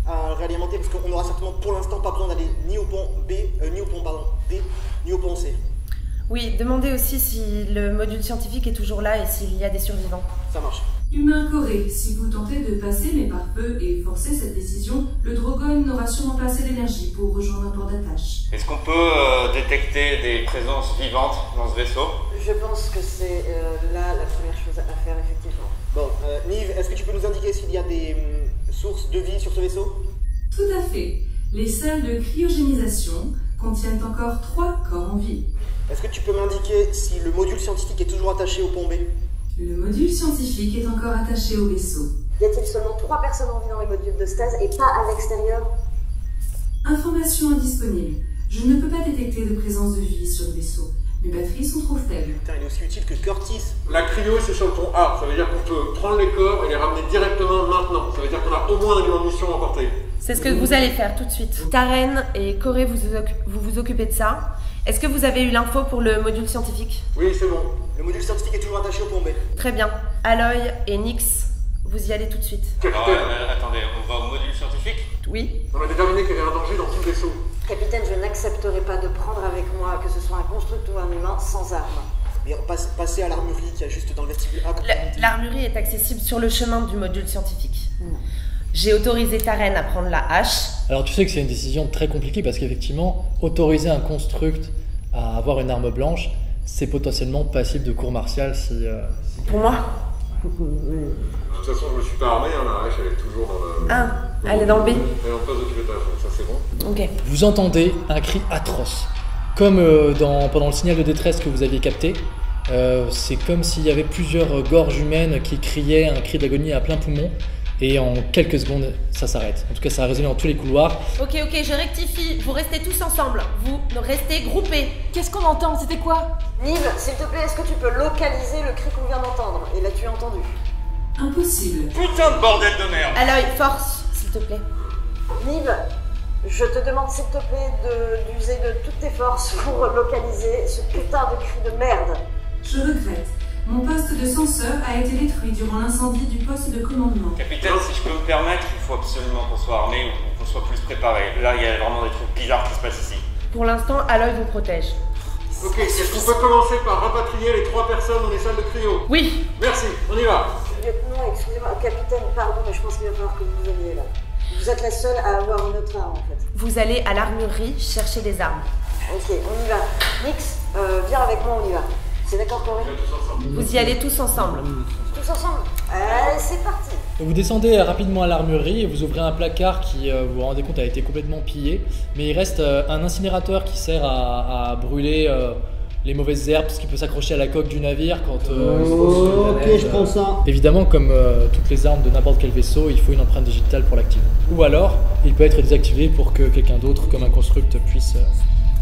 Speaker 6: à réalimenter? Parce qu'on n'aura certainement pour l'instant pas besoin d'aller ni au pont B, ni au pont D, ni au pont C.
Speaker 3: Oui, demandez aussi si le module scientifique est toujours là et s'il y a des survivants.
Speaker 6: Ça marche.
Speaker 11: Humain Corée, si vous tentez de passer mes pare-feux et forcer cette décision, le Drogon n'aura sûrement pas assez d'énergie pour rejoindre un port d'attache.
Speaker 9: Est-ce qu'on peut détecter des présences vivantes dans ce vaisseau?
Speaker 8: Je pense que c'est là la première chose à faire, effectivement.
Speaker 6: Bon, Nive, est-ce que tu peux nous indiquer s'il y a des sources de vie sur ce vaisseau?
Speaker 11: Tout à fait. Les salles de cryogénisation contiennent encore 3 corps en vie.
Speaker 6: Est-ce que tu peux m'indiquer si le module scientifique est toujours attaché au pont B?
Speaker 11: Le module scientifique est encore attaché au vaisseau.
Speaker 8: Y a-t-il seulement 3 personnes en vie dans les modules de stase et pas à l'extérieur?
Speaker 11: Information indisponible. Je ne peux pas détecter de présence de vie sur le vaisseau. Mes batteries sont trop faibles.
Speaker 6: Putain, il est aussi utile que Curtis.
Speaker 10: La cryo, c'est sur le pont A. Ça veut dire qu'on peut prendre les corps et les ramener directement maintenant. Ça veut dire qu'on a au moins un élément de mission à emporter.
Speaker 3: C'est ce que vous allez faire tout de suite. Taren et Corée, vous vous occupez de ça. Est-ce que vous avez eu l'info pour le module scientifique?
Speaker 10: Oui, c'est bon.
Speaker 6: Le module scientifique est toujours attaché au pont B.
Speaker 3: Très bien. Aloy et Nyx, vous y allez tout de suite.
Speaker 10: Capitaine.
Speaker 9: Attendez, on va au module scientifique?
Speaker 3: Oui.
Speaker 10: On a déterminé qu'il y avait un danger dans tout le vaisseau.
Speaker 8: Capitaine, je n'accepterai pas de prendre avec moi, que ce soit un construct ou un humain, sans armes.
Speaker 6: Mais passez à l'armurerie qui est juste dans le vestibule A.
Speaker 3: L'armurerie est accessible sur le chemin du module scientifique. J'ai autorisé Taren à prendre la hache.
Speaker 1: Alors tu sais que c'est une décision très compliquée parce qu'effectivement, autoriser un construct à avoir une arme blanche, c'est potentiellement passible de cour martiale si...
Speaker 3: Pour moi?
Speaker 10: De toute façon, je me suis pas armé, hein, la hache elle est toujours dans le...
Speaker 3: Ah. Elle est dans le B.
Speaker 10: Elle est en phase de pilotage, donc ça c'est bon.
Speaker 3: Ok.
Speaker 1: Vous entendez un cri atroce. Comme pendant le signal de détresse que vous aviez capté, c'est comme s'il y avait plusieurs gorges humaines qui criaient un cri d'agonie à plein poumon. Et en quelques secondes, ça s'arrête. En tout cas, ça a résonné dans tous les couloirs.
Speaker 3: Ok, je rectifie. Vous restez tous ensemble. Vous restez groupés.
Speaker 5: Qu'est-ce qu'on entend? C'était quoi?
Speaker 8: Nive, s'il te plaît, est-ce que tu peux localiser le cri qu'on vient d'entendre? Et l'as-tu entendu?
Speaker 11: Impossible.
Speaker 4: Putain de bordel de merde!
Speaker 3: Aloy, force, s'il te plaît.
Speaker 8: Nive, je te demande s'il te plaît d'user de toutes tes forces pour localiser ce putain de cri de merde.
Speaker 11: Je regrette. Mon poste de censeur a été détruit durant l'incendie du poste de commandement.
Speaker 9: Capitaine, si je peux me permettre, il faut absolument qu'on soit armé ou qu'on soit plus préparé. Là, il y a vraiment des trucs bizarres qui se passent ici.
Speaker 3: Pour l'instant, Aloy vous protège.
Speaker 10: Ok, est-ce qu'on peut commencer par rapatrier les 3 personnes dans les salles de cryo?
Speaker 3: Oui.
Speaker 10: Merci, on y va.
Speaker 8: Lieutenant, excusez-moi, capitaine, pardon, mais je pense qu'il va falloir que vous veniez là. Vous êtes la seule à avoir une autre arme en fait.
Speaker 3: Vous allez à l'armurerie chercher des armes.
Speaker 8: Ok, on y va. Nix, viens avec moi, on y va. C'est d'accord, Corinne?
Speaker 3: Vous y allez tous ensemble.
Speaker 8: Tous ensemble? Allez, c'est parti.
Speaker 1: Vous descendez rapidement à l'armurerie et vous ouvrez un placard qui, vous vous rendez compte, a été complètement pillé. Mais il reste un incinérateur qui sert à brûler les mauvaises herbes, ce qui peut s'accrocher à la coque du navire quand...
Speaker 6: ok, je prends ça.
Speaker 1: Évidemment, comme toutes les armes de n'importe quel vaisseau, il faut une empreinte digitale pour l'activer. Ou alors, il peut être désactivé pour que quelqu'un d'autre, comme un construct, puisse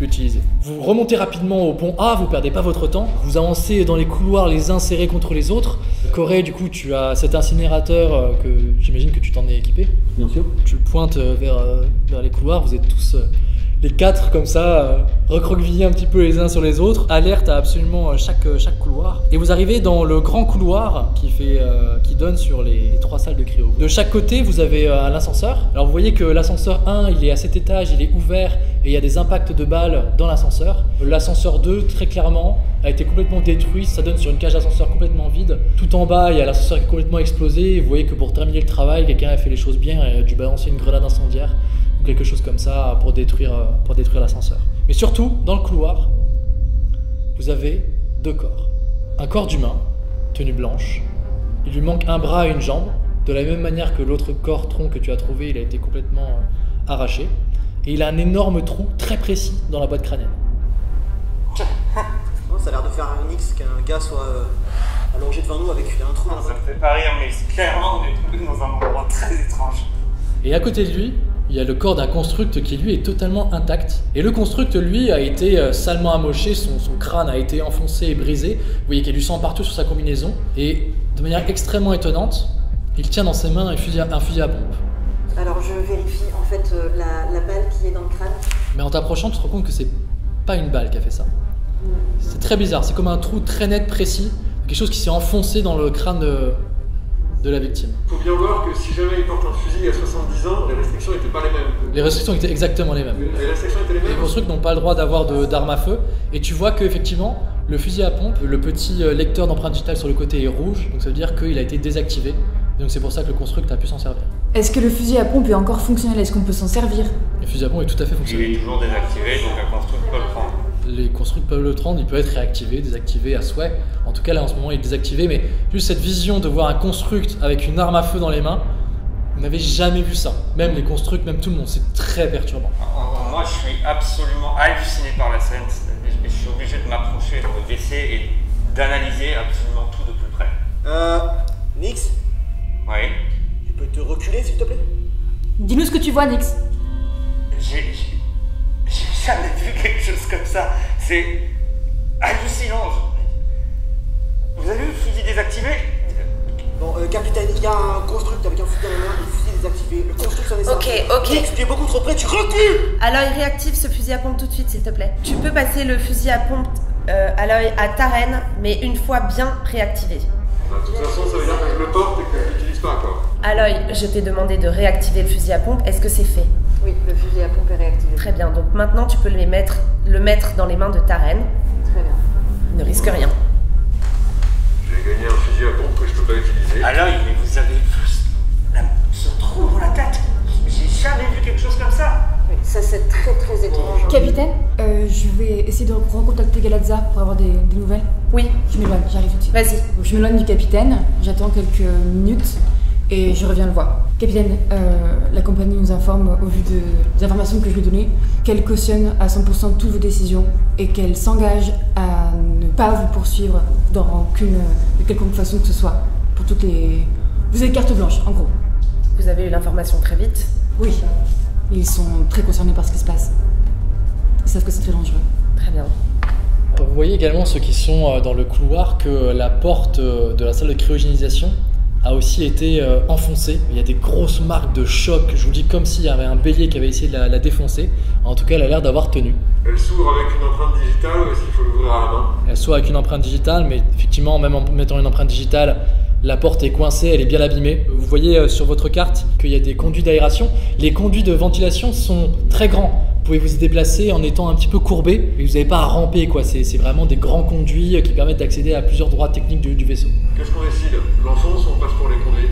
Speaker 1: l'utiliser. Vous remontez rapidement au pont A, vous perdez pas votre temps. Vous avancez dans les couloirs les uns serrés contre les autres. Corée, du coup, tu as cet incinérateur que j'imagine que tu t'en es équipé.
Speaker 6: Bien sûr.
Speaker 1: Tu le pointes vers les couloirs, vous êtes tous... les 4 comme ça, recroquevillés un petit peu les uns sur les autres, alerte à absolument chaque couloir. Et vous arrivez dans le grand couloir qui donne sur les 3 salles de cryo. De chaque côté, vous avez l'ascenseur. Alors vous voyez que l'ascenseur 1, il est à cet étage, il est ouvert et il y a des impacts de balles dans l'ascenseur. L'ascenseur 2, très clairement, a été complètement détruit. Ça donne sur une cage d'ascenseur complètement vide. Tout en bas, il y a l'ascenseur qui est complètement explosé. Et vous voyez que pour terminer le travail, quelqu'un a fait les choses bien et a dû balancer une grenade incendiaire ou quelque chose comme ça pour détruire l'ascenseur. Mais surtout, dans le couloir, vous avez 2 corps. Un corps d'humain, tenue blanche. Il lui manque un bras et une jambe. De la même manière que l'autre corps tronc que tu as trouvé, il a été complètement arraché. Et il a un énorme trou très précis dans la boîte crânienne.
Speaker 6: Ça a l'air de faire un X qu'un gars soit allongé devant nous avec un trou.
Speaker 9: Ça me fait pas rire, mais clairement, on est tombé dans un endroit très étrange.
Speaker 1: Et à côté de lui, il y a le corps d'un construct qui lui est totalement intact. Et le construct, lui, a été salement amoché, son crâne a été enfoncé et brisé. Vous voyez qu'il y a du sang partout sur sa combinaison. Et de manière extrêmement étonnante, il tient dans ses mains un fusil à pompe.
Speaker 8: Alors je vérifie en fait la balle qui est dans le crâne.
Speaker 1: Mais en t'approchant, tu te rends compte que c'est pas une balle qui a fait ça. C'est très bizarre, c'est comme un trou très net, précis, quelque chose qui s'est enfoncé dans le crâne de la victime.
Speaker 10: Faut bien voir que si jamais il porte un fusil à 70 ans, les restrictions n'étaient pas les mêmes.
Speaker 1: Les restrictions étaient exactement les mêmes.
Speaker 10: Les restrictions étaient les mêmes.
Speaker 1: Les constructs n'ont pas le droit d'avoir d'armes à feu. Et tu vois qu'effectivement, le fusil à pompe, le petit lecteur d'empreinte digitale sur le côté est rouge, donc ça veut dire qu'il a été désactivé. Donc c'est pour ça que le construct a pu s'en servir.
Speaker 5: Est-ce que le fusil à pompe est encore fonctionnel? Est-ce qu'on peut s'en servir?
Speaker 1: Le fusil à pompe est tout à fait fonctionnel.
Speaker 9: Il est toujours désactivé, donc un construct peut le prendre.
Speaker 1: Les constructs peuvent le prendre, il peut être réactivé, désactivé à souhait. En tout cas là en ce moment il est désactivé, mais juste cette vision de voir un construct avec une arme à feu dans les mains, vous n'avez jamais vu ça. Même les constructs, même tout le monde, c'est très perturbant.
Speaker 9: Moi je suis absolument halluciné par la scène. Je suis obligé de m'approcher de votre WC et d'analyser absolument tout de plus près.
Speaker 6: Nix,
Speaker 9: Oui.
Speaker 6: tu peux te reculer s'il te plaît?
Speaker 5: Dis-nous ce que tu vois, Nix.
Speaker 9: J'ai jamais vu quelque chose comme ça. C'est hallucinant. Vous avez vu le fusil désactivé?
Speaker 6: Bon, capitaine, il y a un construct avec un fusil dans la main et le fusil désactivé. Le construct s'en est sorti.
Speaker 3: Ok.
Speaker 6: Nix, tu es beaucoup trop près, tu recules!
Speaker 3: Aloy, réactive ce fusil à pompe tout de suite, s'il te plaît. Tu peux passer le fusil à pompe Aloy à Taren, mais une fois bien réactivé.
Speaker 10: De toute façon, ça veut dire que je le porte et que je l'utilise pas, quoi.
Speaker 3: Aloy, je t'ai demandé de réactiver le fusil à pompe. Est-ce que c'est fait?
Speaker 8: Oui, le fusil à pompe est réactivé.
Speaker 3: Très bien, donc maintenant tu peux le mettre dans les mains de Taren.
Speaker 8: Très bien.
Speaker 3: Ne risque rien.
Speaker 10: J'ai gagné un fusil à pompe que je peux pas utiliser.
Speaker 9: Alors, mais vous avez vu ce trou dans la tête? J'ai jamais vu quelque chose comme ça.
Speaker 8: Oui, ça c'est très très étrange.
Speaker 5: Capitaine, je vais essayer de recontacter Galazza pour avoir des nouvelles.
Speaker 3: Oui.
Speaker 5: Je m'éloigne, j'arrive tout de suite.
Speaker 3: Vas-y.
Speaker 5: Je m'éloigne du capitaine, j'attends quelques minutes et je reviens le voir. Capitaine, la compagnie nous informe, au vu des informations que je lui ai données, qu'elle cautionne à 100% toutes vos décisions et qu'elle s'engage à ne pas vous poursuivre de quelconque façon que ce soit. Pour toutes les... Vous avez carte blanche, en gros.
Speaker 3: Vous avez eu l'information très vite?
Speaker 5: Oui. Ils sont très concernés par ce qui se passe. Ils savent que c'est très dangereux.
Speaker 3: Très bien.
Speaker 1: Vous voyez également, ceux qui sont dans le couloir, que la porte de la salle de cryogénisation a aussi été enfoncée. Il y a des grosses marques de choc, je vous dis comme s'il y avait un bélier qui avait essayé de la défoncer. En tout cas, elle a l'air d'avoir tenu.
Speaker 10: Elle s'ouvre avec une empreinte digitale ou est-ce qu'il faut l'ouvrir à la main?
Speaker 1: Elle s'ouvre avec une empreinte digitale, mais effectivement, même en mettant une empreinte digitale, la porte est coincée, elle est bien abîmée. Vous voyez sur votre carte qu'il y a des conduits d'aération. Les conduits de ventilation sont très grands. Vous pouvez vous y déplacer en étant un petit peu courbé, mais vous n'avez pas à ramper, quoi. C'est vraiment des grands conduits qui permettent d'accéder à plusieurs droits techniques du vaisseau.
Speaker 10: Qu'est-ce qu'on décide? L'enfonce ou on passe pour les conduits?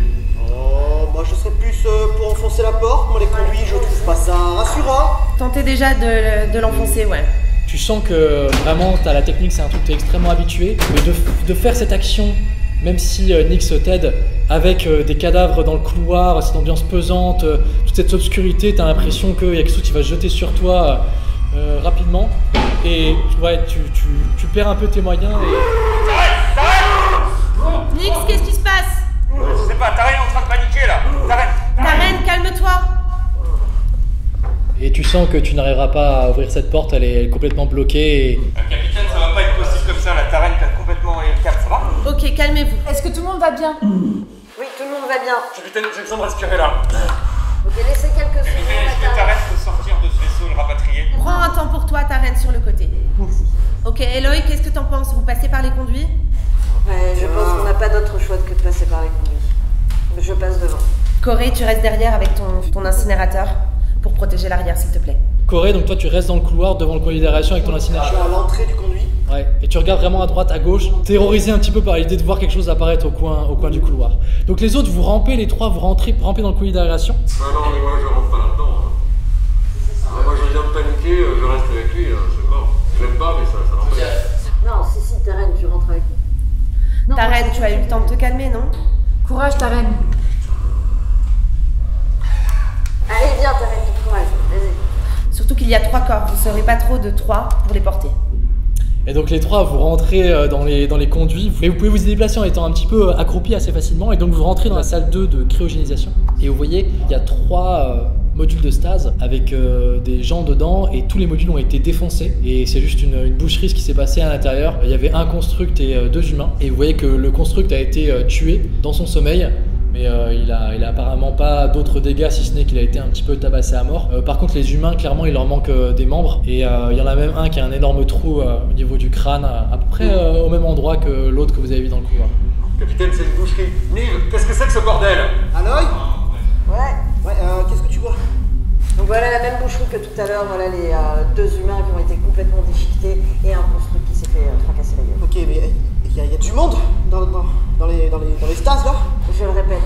Speaker 6: Moi je serais plus pour enfoncer la porte. Moi les conduits, je trouve pas ça rassurant.
Speaker 3: Tentez déjà de l'enfoncer, ouais.
Speaker 1: Tu sens que vraiment, la technique, c'est un truc que tu es extrêmement habitué, mais de faire cette action, même si Nyx t'aide, avec des cadavres dans le couloir, cette ambiance pesante, toute cette obscurité, tu as l'impression qu'il y a quelque chose qui va se jeter sur toi rapidement. Et ouais, tu perds un peu tes moyens.
Speaker 3: Nyx, qu'est-ce qui se passe?
Speaker 9: Je sais pas, Taren est en train de paniquer là.
Speaker 3: Taren, calme-toi.
Speaker 1: Et tu sens que tu n'arriveras pas à ouvrir cette porte, elle est complètement bloquée.
Speaker 9: Capitaine, ça va pas être possible comme ça, la Taren perd complètement le cap, ça va?
Speaker 3: Ok, calmez-vous.
Speaker 5: Est-ce que tout le monde va bien?
Speaker 8: Oui, tout le monde va bien.
Speaker 10: Capitaine, j'ai besoin de respirer là.
Speaker 8: Ok, laissez quelques secondes.
Speaker 9: Capitaine, est-ce que
Speaker 8: la
Speaker 9: Taren peut sortir de ce vaisseau et le rapatrier?
Speaker 3: Prends un temps pour toi, Taren, sur le côté.
Speaker 8: Merci.
Speaker 3: Ok, Eloy, qu'est-ce que t'en penses? Vous passez par les conduits?
Speaker 8: Ouais, je pense qu'on n'a pas d'autre choix que de passer par les conduits. Je passe devant.
Speaker 3: Corée, tu restes derrière avec ton incinérateur pour protéger l'arrière, s'il te plaît.
Speaker 1: Corée, donc toi tu restes dans le couloir devant le conduit d'aération avec ton
Speaker 6: Je
Speaker 1: incinérateur.
Speaker 6: suis à l'entrée du conduit.
Speaker 1: Ouais, et tu regardes vraiment à droite, à gauche, terrorisé un petit peu par l'idée de voir quelque chose apparaître au coin du couloir. Donc les autres, vous rampez, les trois, vous rampez dans le conduit d'aération.
Speaker 10: Bah non, mais moi je rentre pas là-dedans. Hein. Moi je viens de paniquer, je reste avec lui, c'est mort. Je l'aime pas, mais ça l'empêche.
Speaker 8: Non, si, Taren, tu rentres avec nous.
Speaker 3: Taren, tu as eu le temps de te calmer, non?
Speaker 5: Courage, Taren.
Speaker 8: Allez, viens, Taren, du courage. Vas-y.
Speaker 3: Surtout qu'il y a 3 corps, vous ne serez pas trop de 3 pour les porter.
Speaker 1: Et donc les trois, vous rentrez dans les conduits, mais vous pouvez vous y déplacer en étant un petit peu accroupi assez facilement, et donc vous rentrez dans la salle 2 de cryogénisation. Et vous voyez, il y a 3 modules de stase avec des gens dedans, et tous les modules ont été défoncés, et c'est juste une boucherie ce qui s'est passé à l'intérieur. Il y avait un construct et 2 humains, et vous voyez que le construct a été tué dans son sommeil, mais il a apparemment pas d'autres dégâts si ce n'est qu'il a été un petit peu tabassé à mort. Par contre les humains, clairement il leur manque des membres, et il y en a même un qui a un énorme trou au niveau du crâne, à peu près au même endroit que l'autre que vous avez vu dans le couloir.
Speaker 10: Capitaine, c'est une boucherie. Nive, qu'est-ce que c'est que ce bordel?
Speaker 6: Aloy?
Speaker 8: Ouais.
Speaker 6: Qu'est-ce que tu vois?
Speaker 8: Donc voilà la même boucherie que tout à l'heure, voilà les 2 humains qui ont été complètement déchiquetés et un construct qui s'est fait tracasser la gueule.
Speaker 6: Ok, mais il y a du monde dans les stases là?
Speaker 8: Je le répète,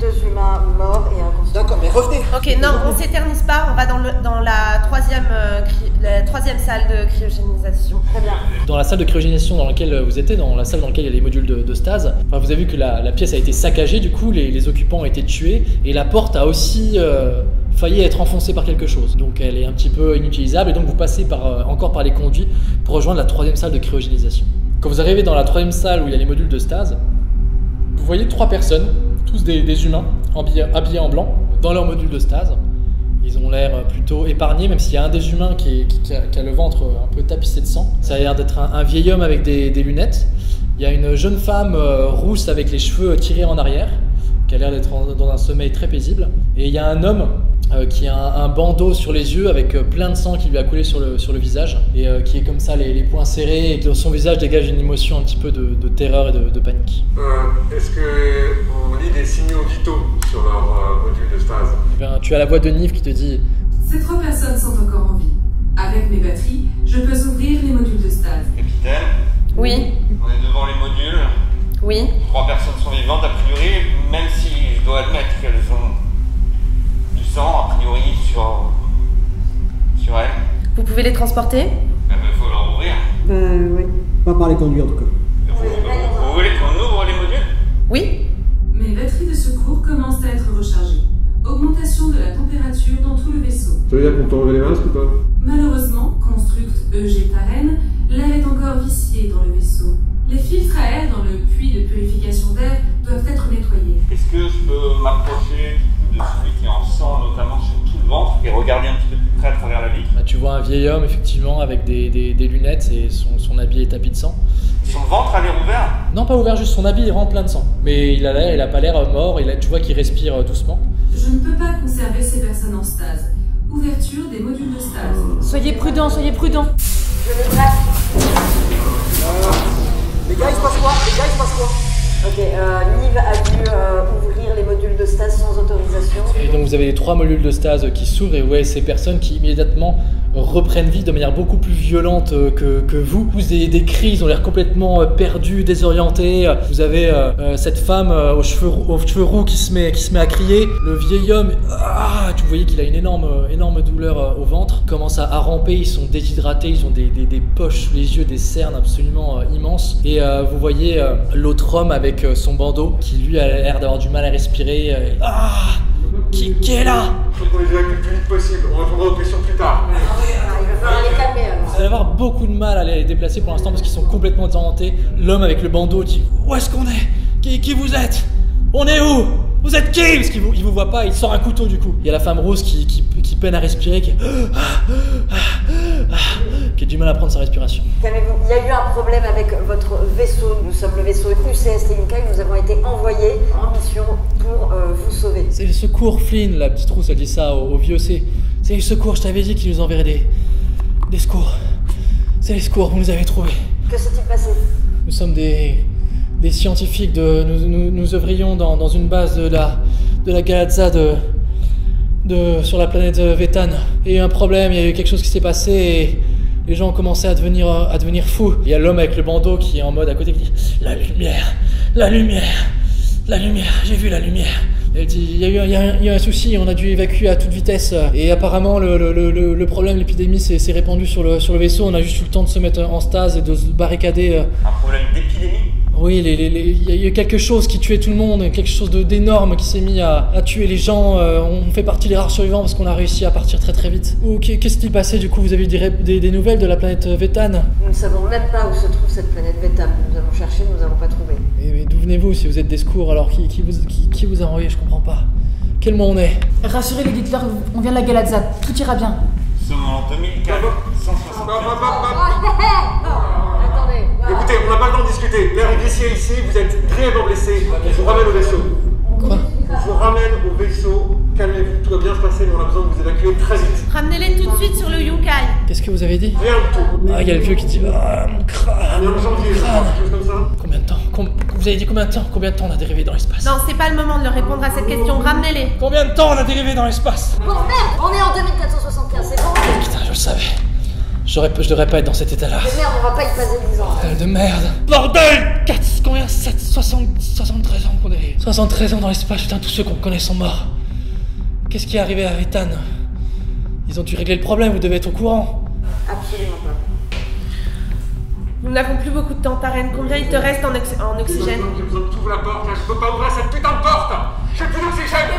Speaker 8: 2 humains morts et un construct.
Speaker 6: D'accord, mais revenez.
Speaker 3: Ok, non, on s'éternise pas, on va dans la troisième salle de cryogénisation.
Speaker 8: Très bien.
Speaker 1: Dans la salle de cryogénisation dans laquelle vous étiez, dans la salle dans laquelle il y a les modules de stase, enfin, vous avez vu que la pièce a été saccagée, du coup les occupants ont été tués, et la porte a aussi failli être enfoncée par quelque chose. Donc elle est un petit peu inutilisable, et donc vous passez encore par les conduits pour rejoindre la 3e salle de cryogénisation. Quand vous arrivez dans la 3e salle où il y a les modules de stase, vous voyez 3 personnes, tous des humains, habillés en blanc, dans leur module de stase. Ils ont l'air plutôt épargnés, même s'il y a un des humains qui a le ventre un peu tapissé de sang. Ça a l'air d'être un vieil homme avec des lunettes. Il y a une jeune femme rousse avec les cheveux tirés en arrière, qui a l'air d'être dans un sommeil très paisible. Et il y a un homme qui a un bandeau sur les yeux avec plein de sang qui lui a coulé sur le visage, et qui est comme ça, les poings serrés, et que son visage dégage une émotion un petit peu de terreur et de panique.
Speaker 10: Est-ce qu'on lit des signaux vitaux sur leur module de stase?
Speaker 1: Tu as la voix de Nive qui te dit:
Speaker 11: Ces 3 personnes sont encore en vie. Avec mes batteries, je peux ouvrir les modules de stase.
Speaker 9: Capitaine?
Speaker 3: Oui.
Speaker 9: On est devant les modules.
Speaker 3: Oui.
Speaker 9: 3 personnes sont vivantes, a priori, même si je dois admettre qu'elles ont du sang, a priori, sur elles.
Speaker 3: Vous pouvez les transporter?
Speaker 9: Il faut leur ouvrir.
Speaker 8: Oui.
Speaker 6: Pas par les conduits en tout cas.
Speaker 9: Vous voulez qu'on ouvre les modules?
Speaker 3: Oui.
Speaker 11: Mes batteries de secours commence à être rechargé. Augmentation de la température dans tout le vaisseau.
Speaker 10: Ça veut dire qu'on peut enlever les masques ou pas?
Speaker 11: Malheureusement, construct Eugétarène, l'air est encore vicié dans le vaisseau. Les filtres à air dans le puits de purification d'air doivent être nettoyés.
Speaker 12: Est-ce que je peux m'approcher de celui qui est en sang, notamment sur tout le ventre, et regarder un petit peu plus près à travers la vitre?
Speaker 1: Tu vois un vieil homme effectivement avec des lunettes et son habit est tapis de sang.
Speaker 12: Son ventre a l'air ouvert?
Speaker 1: Non, pas ouvert, juste son habit est vraiment plein de sang. Mais il a pas l'air mort, tu vois qu'il respire doucement.
Speaker 11: Je ne peux pas conserver ces personnes en stase. Ouverture des modules de stase.
Speaker 5: Soyez prudents, soyez prudents.
Speaker 8: Je les braque. Les gars, il se passe quoi? Ok, Nive a dû ouvrir les modules de stase sans autorisation.
Speaker 1: Et donc vous avez les 3 modules de stase qui s'ouvrent et vous voyez ces personnes qui immédiatement reprennent vie de manière beaucoup plus violente que vous. Vous avez des cris, ils ont l'air complètement perdus, désorientés. Vous avez cette femme aux cheveux roux qui se met à crier. Le vieil homme, vous voyez qu'il a une énorme douleur au ventre. Il commence à ramper, ils sont déshydratés, ils ont des poches sous les yeux, des cernes absolument immenses. Et vous voyez l'autre homme avec son bandeau qui lui a l'air d'avoir du mal à respirer. Qui est là?
Speaker 10: Il faut qu'on les évacue le plus vite possible, on répondra aux questions plus tard.
Speaker 8: Il va falloir les calmer alors.
Speaker 1: Vous allez avoir beaucoup de mal à les déplacer pour l'instant parce qu'ils sont complètement désorientés. L'homme avec le bandeau dit: où est-ce qu'on est? Qui vous êtes? On est où? Vous êtes qui? Parce qu'il vous voit pas, il sort un couteau du coup. Il y a la femme rose qui peine à respirer, qui a du mal à prendre sa respiration.
Speaker 8: Calmez-vous, il y a eu un problème avec votre vaisseau. Nous sommes le vaisseau UCST Yunkai, nous avons été envoyés en mission pour vous sauver.
Speaker 1: C'est le secours, Flynn, la petite rousse, elle dit ça au vieux. C'est le secours, je t'avais dit qu'ils nous enverraient des secours. C'est les secours, vous nous avez trouvés.
Speaker 8: Que s'est-il passé?
Speaker 1: Nous sommes des scientifiques, nous œuvrions dans une base de la Galazza sur la planète Vétan. Il y a eu un problème, il y a eu quelque chose qui s'est passé et les gens ont commencé à devenir fous. Il y a l'homme avec le bandeau qui est en mode à côté qui dit: la lumière, j'ai vu la lumière. Elle dit: il y a eu un souci, on a dû évacuer à toute vitesse. Et apparemment le problème, l'épidémie s'est répandue sur le vaisseau. On a juste eu le temps de se mettre en stase et de se barricader.
Speaker 12: Un problème d'épidémie?
Speaker 1: Oui, il y a eu quelque chose qui tuait tout le monde, quelque chose d'énorme qui s'est mis à tuer les gens. On fait partie des rares survivants parce qu'on a réussi à partir très très vite. Qu'est-ce qui s'est passé du coup? Vous avez eu des nouvelles de la planète Vétan?
Speaker 8: Nous ne savons même pas où se trouve cette planète Vétan. Nous avons cherché, nous n'avons pas trouvé.
Speaker 1: Mais d'où venez-vous si vous êtes des secours? Alors qui vous a envoyé? Je comprends pas. Quel monde on est?
Speaker 5: Rassurez-les, dites-leur, on vient de la Galazza, tout ira bien.
Speaker 12: Nous sommes en 2475.
Speaker 8: Attendez.
Speaker 10: Écoutez, on n'a pas le temps de discuter. L'air est vicié ici, vous êtes grièvement blessé. On vous ramène au vaisseau.
Speaker 1: Quoi?
Speaker 10: On vous ramène au vaisseau. Calmez-vous, tout va bien se passer, mais on a besoin de vous évacuer très vite.
Speaker 3: Ramenez-les tout de suite sur le Yunkai.
Speaker 1: Qu'est-ce que vous avez dit?
Speaker 10: Rien du tout.
Speaker 1: Il y a le vieux qui dit: mon crâne.
Speaker 10: On est en janvier, quelque chose comme ça.
Speaker 1: Combien de temps? Vous avez dit combien de temps? Combien de temps on a dérivé dans l'espace?
Speaker 3: Non, c'est pas le moment de leur répondre à cette question. Ramenez-les.
Speaker 1: Combien de temps on a dérivé dans l'espace?
Speaker 8: Bon, merde, on est en 2475, c'est bon?
Speaker 1: Putain, je le savais. Je devrais pas être dans cet état-là.
Speaker 8: Mais merde, on va pas y passer 10 ans.
Speaker 1: De merde. Bordel! 73 ans qu'on est. 73 ans dans l'espace, putain, tous ceux qu'on connaît sont morts. Qu'est-ce qui est arrivé à Vétan? Ils ont dû régler le problème, vous devez être au courant.
Speaker 8: Absolument pas.
Speaker 3: Nous n'avons plus beaucoup de temps, Taren. Combien il te reste en oxygène?
Speaker 10: J'ai besoin de tout ouvrir la porte, là. Je peux pas ouvrir cette putain de porte. J'ai plus d'oxygène.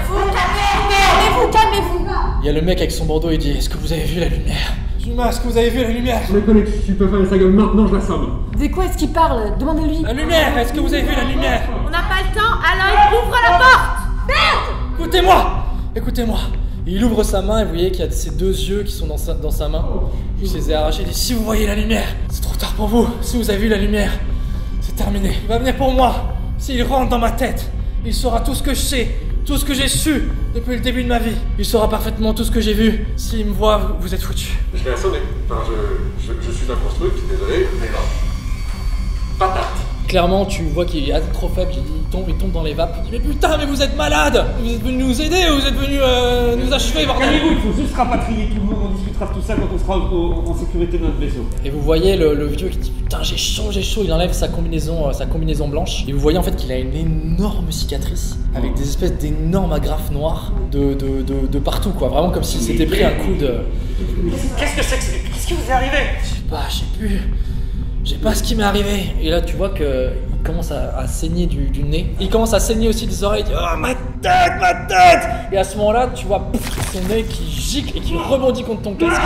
Speaker 8: Calmez-vous.
Speaker 1: Il y a le mec avec son bandeau, il dit: est-ce que vous avez vu la lumière? Juma, est-ce que vous avez vu la lumière?
Speaker 10: Je connais, tu peux faire sa gueule maintenant, je l'assomme.
Speaker 5: De quoi est-ce qu'il parle? Demandez-lui.
Speaker 1: La lumière, est-ce que vous avez vu la lumière?
Speaker 3: On n'a pas le temps, Aloy, ouvre la porte!
Speaker 1: Merde! Écoutez-moi. Il ouvre sa main et vous voyez qu'il y a ces deux yeux qui sont dans sa main. Il se les a arrachés. Il dit: si vous voyez la lumière, c'est trop tard pour vous. Si vous avez vu la lumière, c'est terminé. Il va venir pour moi. S'il rentre dans ma tête, il saura tout ce que je sais, tout ce que j'ai su depuis le début de ma vie. Il saura parfaitement tout ce que j'ai vu. S'il me voit, vous êtes foutus.
Speaker 10: Je l'ai assommé. Enfin, je suis un construct, désolé, mais non. Patate.
Speaker 1: Clairement, tu vois qu'il est trop faible, il tombe dans les vapes. Il dit: mais putain, mais vous êtes malade! Vous êtes venu nous aider ou vous êtes venu nous achever, bordel?
Speaker 12: Calmez-vous, il faut juste rapatrier tout le monde, on discutera de tout ça quand on sera en sécurité de notre vaisseau.
Speaker 1: Et vous voyez le vieux qui dit: putain, j'ai chaud, il enlève sa combinaison blanche. Et vous voyez en fait qu'il a une énorme cicatrice avec des espèces d'énormes agrafes noires de partout, quoi. Vraiment comme s'il s'était pris un coup de...
Speaker 12: Qu'est-ce que c'est que qu'est-ce qui vous est arrivé?
Speaker 1: Je sais pas, je sais plus ce qui m'est arrivé. Et là tu vois que commence à saigner du nez. Il commence à saigner aussi des oreilles. Il dit, oh, ma tête! Et à ce moment-là, tu vois son nez qui gicle et qui rebondit contre ton casque.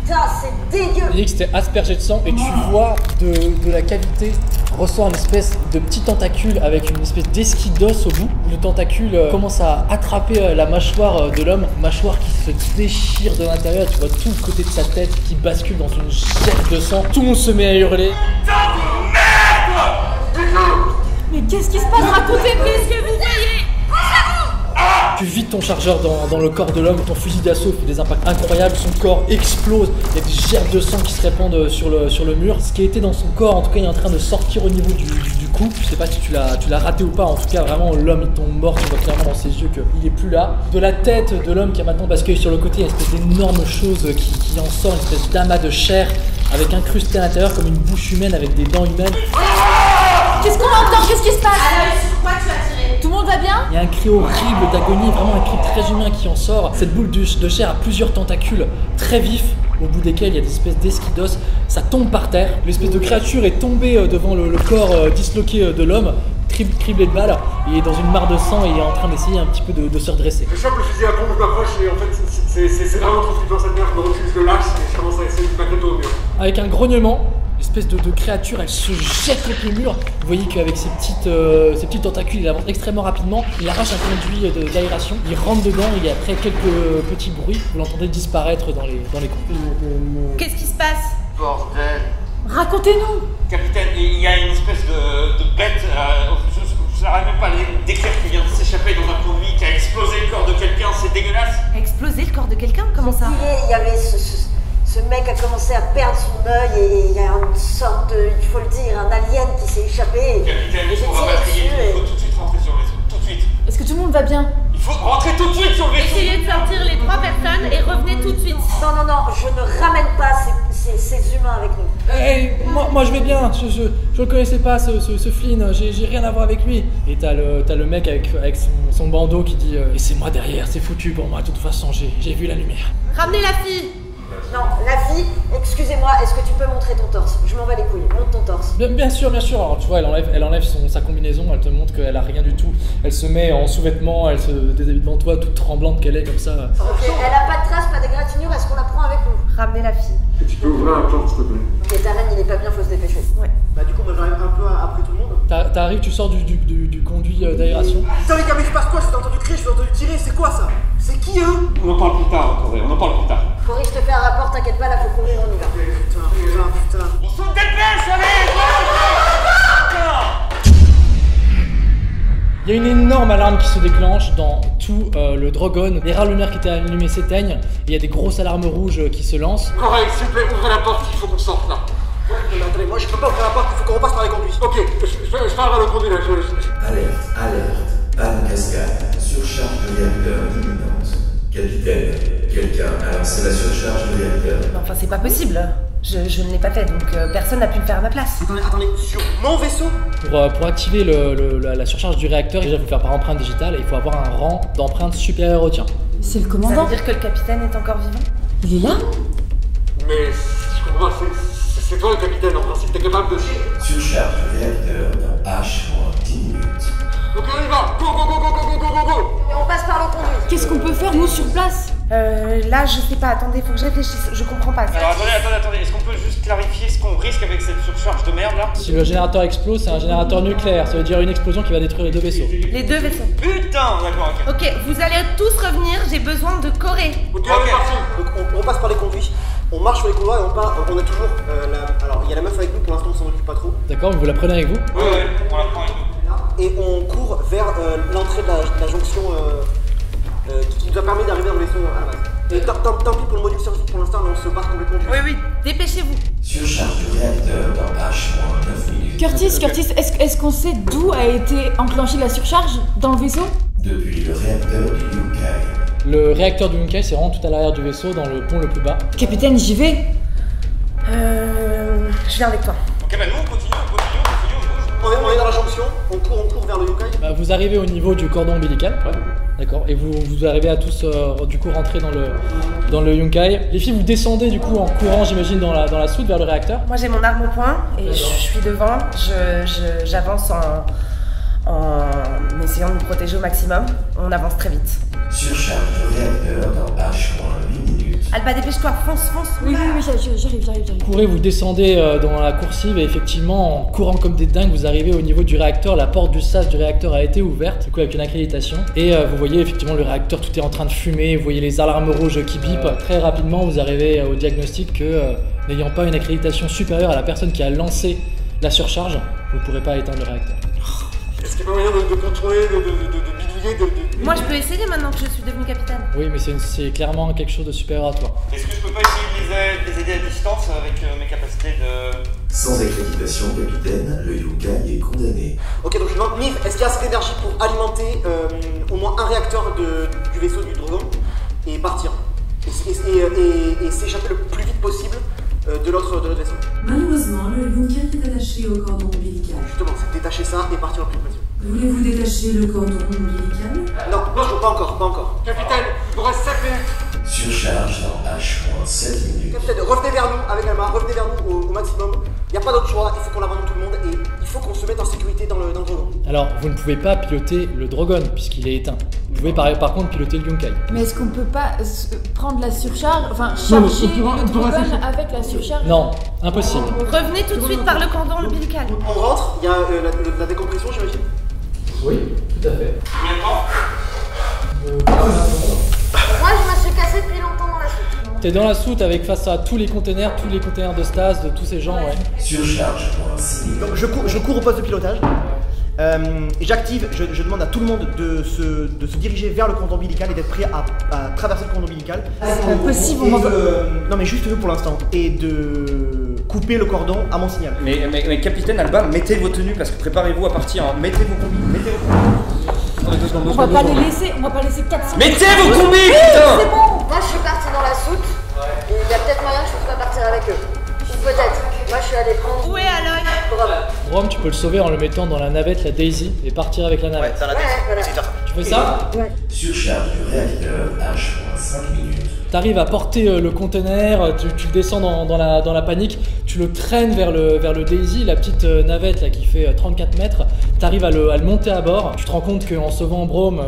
Speaker 8: Putain, c'est dégueu!
Speaker 1: Il dit que c'était aspergé de sang et tu vois de la cavité ressort une espèce de petit tentacule avec une espèce d'esquidose au bout. Le tentacule commence à attraper la mâchoire de l'homme, mâchoire qui se déchire de l'intérieur. Tu vois tout le côté de sa tête qui bascule dans une gette de sang. Tout le monde se met à hurler.
Speaker 5: Mais qu'est-ce qui se passe? Racontez-moi ce que vous voyez!
Speaker 1: Tu vides ton chargeur dans le corps de l'homme, ton fusil d'assaut fait des impacts incroyables, son corps explose, il y a des gerbes de sang qui se répandent sur le mur. Ce qui était dans son corps, en tout cas, il est en train de sortir au niveau du cou. Je sais pas si tu l'as raté ou pas, en tout cas, vraiment, l'homme il tombe mort, tu vois clairement dans ses yeux qu'il est plus là. De la tête de l'homme qui a maintenant basculé sur le côté, il y a une espèce d'énorme chose qui en sort, une espèce d'amas de chair avec incrusté à l'intérieur comme une bouche humaine avec des dents humaines.
Speaker 5: Qu'est-ce qu'on entend? Qu'est-ce qui se passe?
Speaker 3: Alors, sur quoi tu as tiré?
Speaker 5: Tout le monde va bien?
Speaker 1: Il y a un cri horrible d'agonie, vraiment un cri très humain qui en sort. Cette boule de chair a plusieurs tentacules très vifs, au bout desquels il y a des espèces d'esquidos. Ça tombe par terre. L'espèce de créature est tombée devant le corps disloqué de l'homme, criblé de balles. Il est dans une mare de sang et il est en train d'essayer un petit peu de se redresser.
Speaker 10: Je chope le fusil à pompe, je m'approche et en fait c'est vraiment trop flippant cette merde, je me recule, je le lâche et je commence à essayer de m'accrocher au mur. Avec
Speaker 1: un grognement, l'espèce de créature, elle se jette contre le mur. Vous voyez qu'avec ses petits tentacules, il avance extrêmement rapidement. Il arrache un conduit d'aération, il rentre dedans et après quelques petits bruits, vous l'entendez disparaître dans les coins.
Speaker 3: Qu'est-ce qui se passe?
Speaker 12: Bordel.
Speaker 5: Racontez-nous!
Speaker 12: Capitaine, il y a une espèce de bête, je n'arrive même pas à le décrire, qui vient de s'échapper dans un conduit, qui a explosé le corps de quelqu'un, c'est dégueulasse.
Speaker 3: Exploser le corps de quelqu'un? Comment ça?
Speaker 8: Il y avait ce mec a commencé à perdre son œil et il y a une sorte de, il faut le dire, un alien qui s'est échappé.
Speaker 12: Capitaine, il faut rapatrier, il faut tout de suite rentrer sur le vaisseau, tout de suite.
Speaker 5: Est-ce que tout le monde va bien?
Speaker 12: Il faut rentrer tout de suite sur le vaisseau.
Speaker 3: Essayez de sortir les 3 personnes et revenez tout de suite.
Speaker 8: Non, je ne ramène pas ces humains avec nous.
Speaker 1: Hey, moi je vais bien, je le connaissais pas ce Flynn, j'ai rien à voir avec lui. Et t'as le mec avec son bandeau qui dit laissez-moi derrière, c'est foutu pour moi, de toute façon j'ai vu la lumière.
Speaker 3: Ramenez la fille.
Speaker 8: Non, la fille, excusez-moi, est-ce que tu peux montrer ton torse? Je m'en bats les couilles, montre ton torse.
Speaker 1: Bien sûr. Alors tu vois, elle enlève sa combinaison, elle te montre qu'elle a rien du tout. Elle se met en sous-vêtements, elle se déshabille devant toi, toute tremblante qu'elle est comme ça.
Speaker 8: Ok, elle a pas de traces, pas d'égratignure, est-ce qu'on la prend avec nous?
Speaker 3: Ramenez la fille.
Speaker 10: Et tu peux ouvrir la porte, s'il te plaît.
Speaker 8: Ok, Darren, il est pas bien, faut se dépêcher.
Speaker 3: Ouais.
Speaker 6: Bah du coup moi j'arrive un peu après tout le monde.
Speaker 1: T'arrives, tu sors du conduit d'aération.
Speaker 6: Putain les gars mais je passe quoi? Je t'ai entendu crier, je t'ai entendu tirer, c'est quoi ça? C'est qui eux?
Speaker 12: On en parle plus tard, Corée, on en parle plus tard.
Speaker 8: Corée, je te fais un rapport, t'inquiète pas, là faut courir, on y va.
Speaker 6: Putain.
Speaker 12: On se dépêche, allez!
Speaker 1: Il y a une énorme alarme qui se déclenche dans tout le Drogon. Les rares lumières qui étaient allumées s'éteignent. Il y a des grosses alarmes rouges qui se lancent.
Speaker 10: Corée, s'il te plaît, ouvrez la porte, il faut qu'on sorte là.
Speaker 6: Ouais, mais attendez, moi je peux pas ouvrir la porte, il faut qu'on repasse par les conduits.
Speaker 10: Ok, je parle à le conduit là,
Speaker 2: Alerte, panne cascade, surcharge de réacteur imminente. Capitaine, quelqu'un a lancé la surcharge de réacteur.
Speaker 3: Enfin, c'est pas possible. Je ne l'ai pas fait, donc personne n'a pu le faire à ma place.
Speaker 6: Attendez, sur mon vaisseau?
Speaker 1: Pour activer la surcharge du réacteur, déjà il faut faire par empreinte digitale et il faut avoir un rang d'empreinte supérieur au tien.
Speaker 5: C'est le
Speaker 3: Ça
Speaker 5: commandant?
Speaker 3: veut dire que le capitaine est encore vivant?
Speaker 5: Il est là?
Speaker 10: Mais je comprends pas, c'est toi le capitaine, en principe, t'es capable de...
Speaker 2: Surcharge de réacteur dans H-10 minutes.
Speaker 10: Ok, on y va. Go.
Speaker 8: Et on passe par le conduit.
Speaker 5: Qu'est-ce qu'on peut faire nous sur place?
Speaker 3: Là, je sais pas, attendez, faut que je réfléchisse, je comprends pas.
Speaker 12: Alors attendez, est-ce qu'on peut juste clarifier ce qu'on risque avec cette surcharge de merde là?
Speaker 1: Si le générateur explose, c'est un générateur nucléaire, ça veut dire une explosion qui va détruire les 2 vaisseaux.
Speaker 3: Les 2 vaisseaux.
Speaker 12: Putain, d'accord, ok.
Speaker 3: Ok, vous allez tous revenir, j'ai besoin de Corée.
Speaker 10: Ok, on est parti.
Speaker 6: Donc on passe par les conduits, on marche sur les couloirs et on part, on a toujours alors il y a la meuf avec nous, pour l'instant on s'en occupe pas trop.
Speaker 1: D'accord, vous la prenez avec vous?
Speaker 12: Ouais, on la prend avec nous.
Speaker 6: Et on court vers l'entrée de la jonction qui nous a permis d'arriver dans le vaisseau à la base. Et tant pis pour le module scientifique pour l'instant, mais on se barre complètement du
Speaker 3: Oui, dépêchez-vous.
Speaker 2: Surcharge du réacteur dans H-9 minutes.
Speaker 5: Curtis, est-ce qu'on sait d'où a été enclenchée la surcharge dans le vaisseau?
Speaker 2: Depuis le réacteur du Yunkai.
Speaker 1: Le réacteur du Yunkai, c'est vraiment tout à l'arrière du vaisseau, dans le pont le plus bas.
Speaker 5: Capitaine, j'y vais.
Speaker 3: Je viens avec toi.
Speaker 12: Ok, bah nous on continue.
Speaker 6: On est dans la jonction, on court vers le Yunkai.
Speaker 1: Bah, vous arrivez au niveau du cordon ombilical. Ouais. D'accord. Et vous arrivez à tous du coup rentrer dans le Yunkai. Les filles, vous descendez du coup en courant, j'imagine, dans la soute vers le réacteur.
Speaker 3: Moi j'ai mon arme au poing et je suis devant. J'avance en essayant de me protéger au maximum. On avance très vite.
Speaker 2: Surcharge de réacteur dans H-8 minutes.
Speaker 3: Alba, dépêche-toi, fonce.
Speaker 5: Oui, j'arrive.
Speaker 1: Courez, vous descendez dans la coursive et effectivement, en courant comme des dingues, vous arrivez au niveau du réacteur. La porte du sas du réacteur a été ouverte, du coup avec une accréditation. Et vous voyez effectivement le réacteur, tout est en train de fumer. Vous voyez les alarmes rouges qui bipent. Très rapidement, vous arrivez au diagnostic que n'ayant pas une accréditation supérieure à la personne qui a lancé la surcharge, vous ne pourrez pas éteindre le réacteur.
Speaker 10: Est-ce qu'il n'y a pas moyen de contrôler, de bidouiller,
Speaker 3: Moi je peux essayer maintenant que je suis devenue capitaine.
Speaker 1: Oui, mais c'est clairement quelque chose de supérieur à toi.
Speaker 12: Est-ce que je peux pas essayer de les aider à distance avec mes capacités de...
Speaker 2: Sans accréditation, capitaine, le Yunkai est condamné.
Speaker 6: Ok, donc je demande, Niv, est-ce qu'il y a assez d'énergie pour alimenter au moins un réacteur du vaisseau du dragon et partir et s'échapper le plus vite possible de l'autre vaisseau.
Speaker 11: Malheureusement, le Yunkai est attaché au cordon ombilical.
Speaker 6: Justement, c'est détacher ça et partir le plus vite possible.
Speaker 11: Voulez-vous détacher le cordon ombilical?
Speaker 6: Non, pas encore.
Speaker 10: Capitaine, il vous reste 5 minutes.
Speaker 2: Surcharge dans H-7 minutes.
Speaker 6: Capitaine, revenez vers nous avec Alma, revenez vers nous au maximum. Il n'y a pas d'autre choix, il faut qu'on abandonne tout le monde et il faut qu'on se mette en sécurité dans le dragon.
Speaker 1: Alors, vous ne pouvez pas piloter le Drogon puisqu'il est éteint. Vous pouvez par contre piloter le Yunkai.
Speaker 5: Mais est-ce qu'on peut pas prendre la surcharge, enfin charger le Drogon avec la surcharge?
Speaker 1: Non, impossible.
Speaker 3: Revenez tout de suite par le cordon ombilical.
Speaker 6: On rentre, il y a la décompression, j'imagine.
Speaker 1: Oui, tout à fait.
Speaker 12: Combien de temps
Speaker 8: Moi, je me suis cassé depuis longtemps dans la soute.
Speaker 1: T'es dans la soute avec face à tous les containers de Stas, de tous ces gens, ouais.
Speaker 2: Surcharge pour un 6 minutes.
Speaker 6: Donc je cours au poste de pilotage. J'active, je demande à tout le monde de se diriger vers le cordon ombilical et d'être prêt à traverser le cordon ombilical.
Speaker 5: C'est impossible, on
Speaker 6: non mais juste pour l'instant. Et de couper le cordon à mon signal.
Speaker 9: Mais capitaine Alba, mettez vos tenues parce que préparez-vous à partir. Hein. Mettez vos combis,
Speaker 5: On va pas laisser 4 secondes.
Speaker 9: Mettez vos combis, putain!
Speaker 8: C'est bon, moi je suis partie dans la soute. Et il y a peut-être moyen que je puisse pas partir avec eux. Ou peut-être. Moi je suis allée prendre.
Speaker 3: Où est Aloy?
Speaker 8: Bravo.
Speaker 1: Rome, tu peux le sauver en le mettant dans la navette, la Daisy, et partir avec la navette.
Speaker 6: Dans la tête.
Speaker 8: Voilà.
Speaker 1: Tu fais ça?
Speaker 8: Ouais.
Speaker 2: Surcharge du réacteur H-5 minutes.
Speaker 1: T'arrives à porter le conteneur, tu le descends dans la panique, tu le traînes vers le Daisy, la petite navette là, qui fait 34 mètres. T'arrives à le monter à bord. Tu te rends compte qu'en sauvant Brome,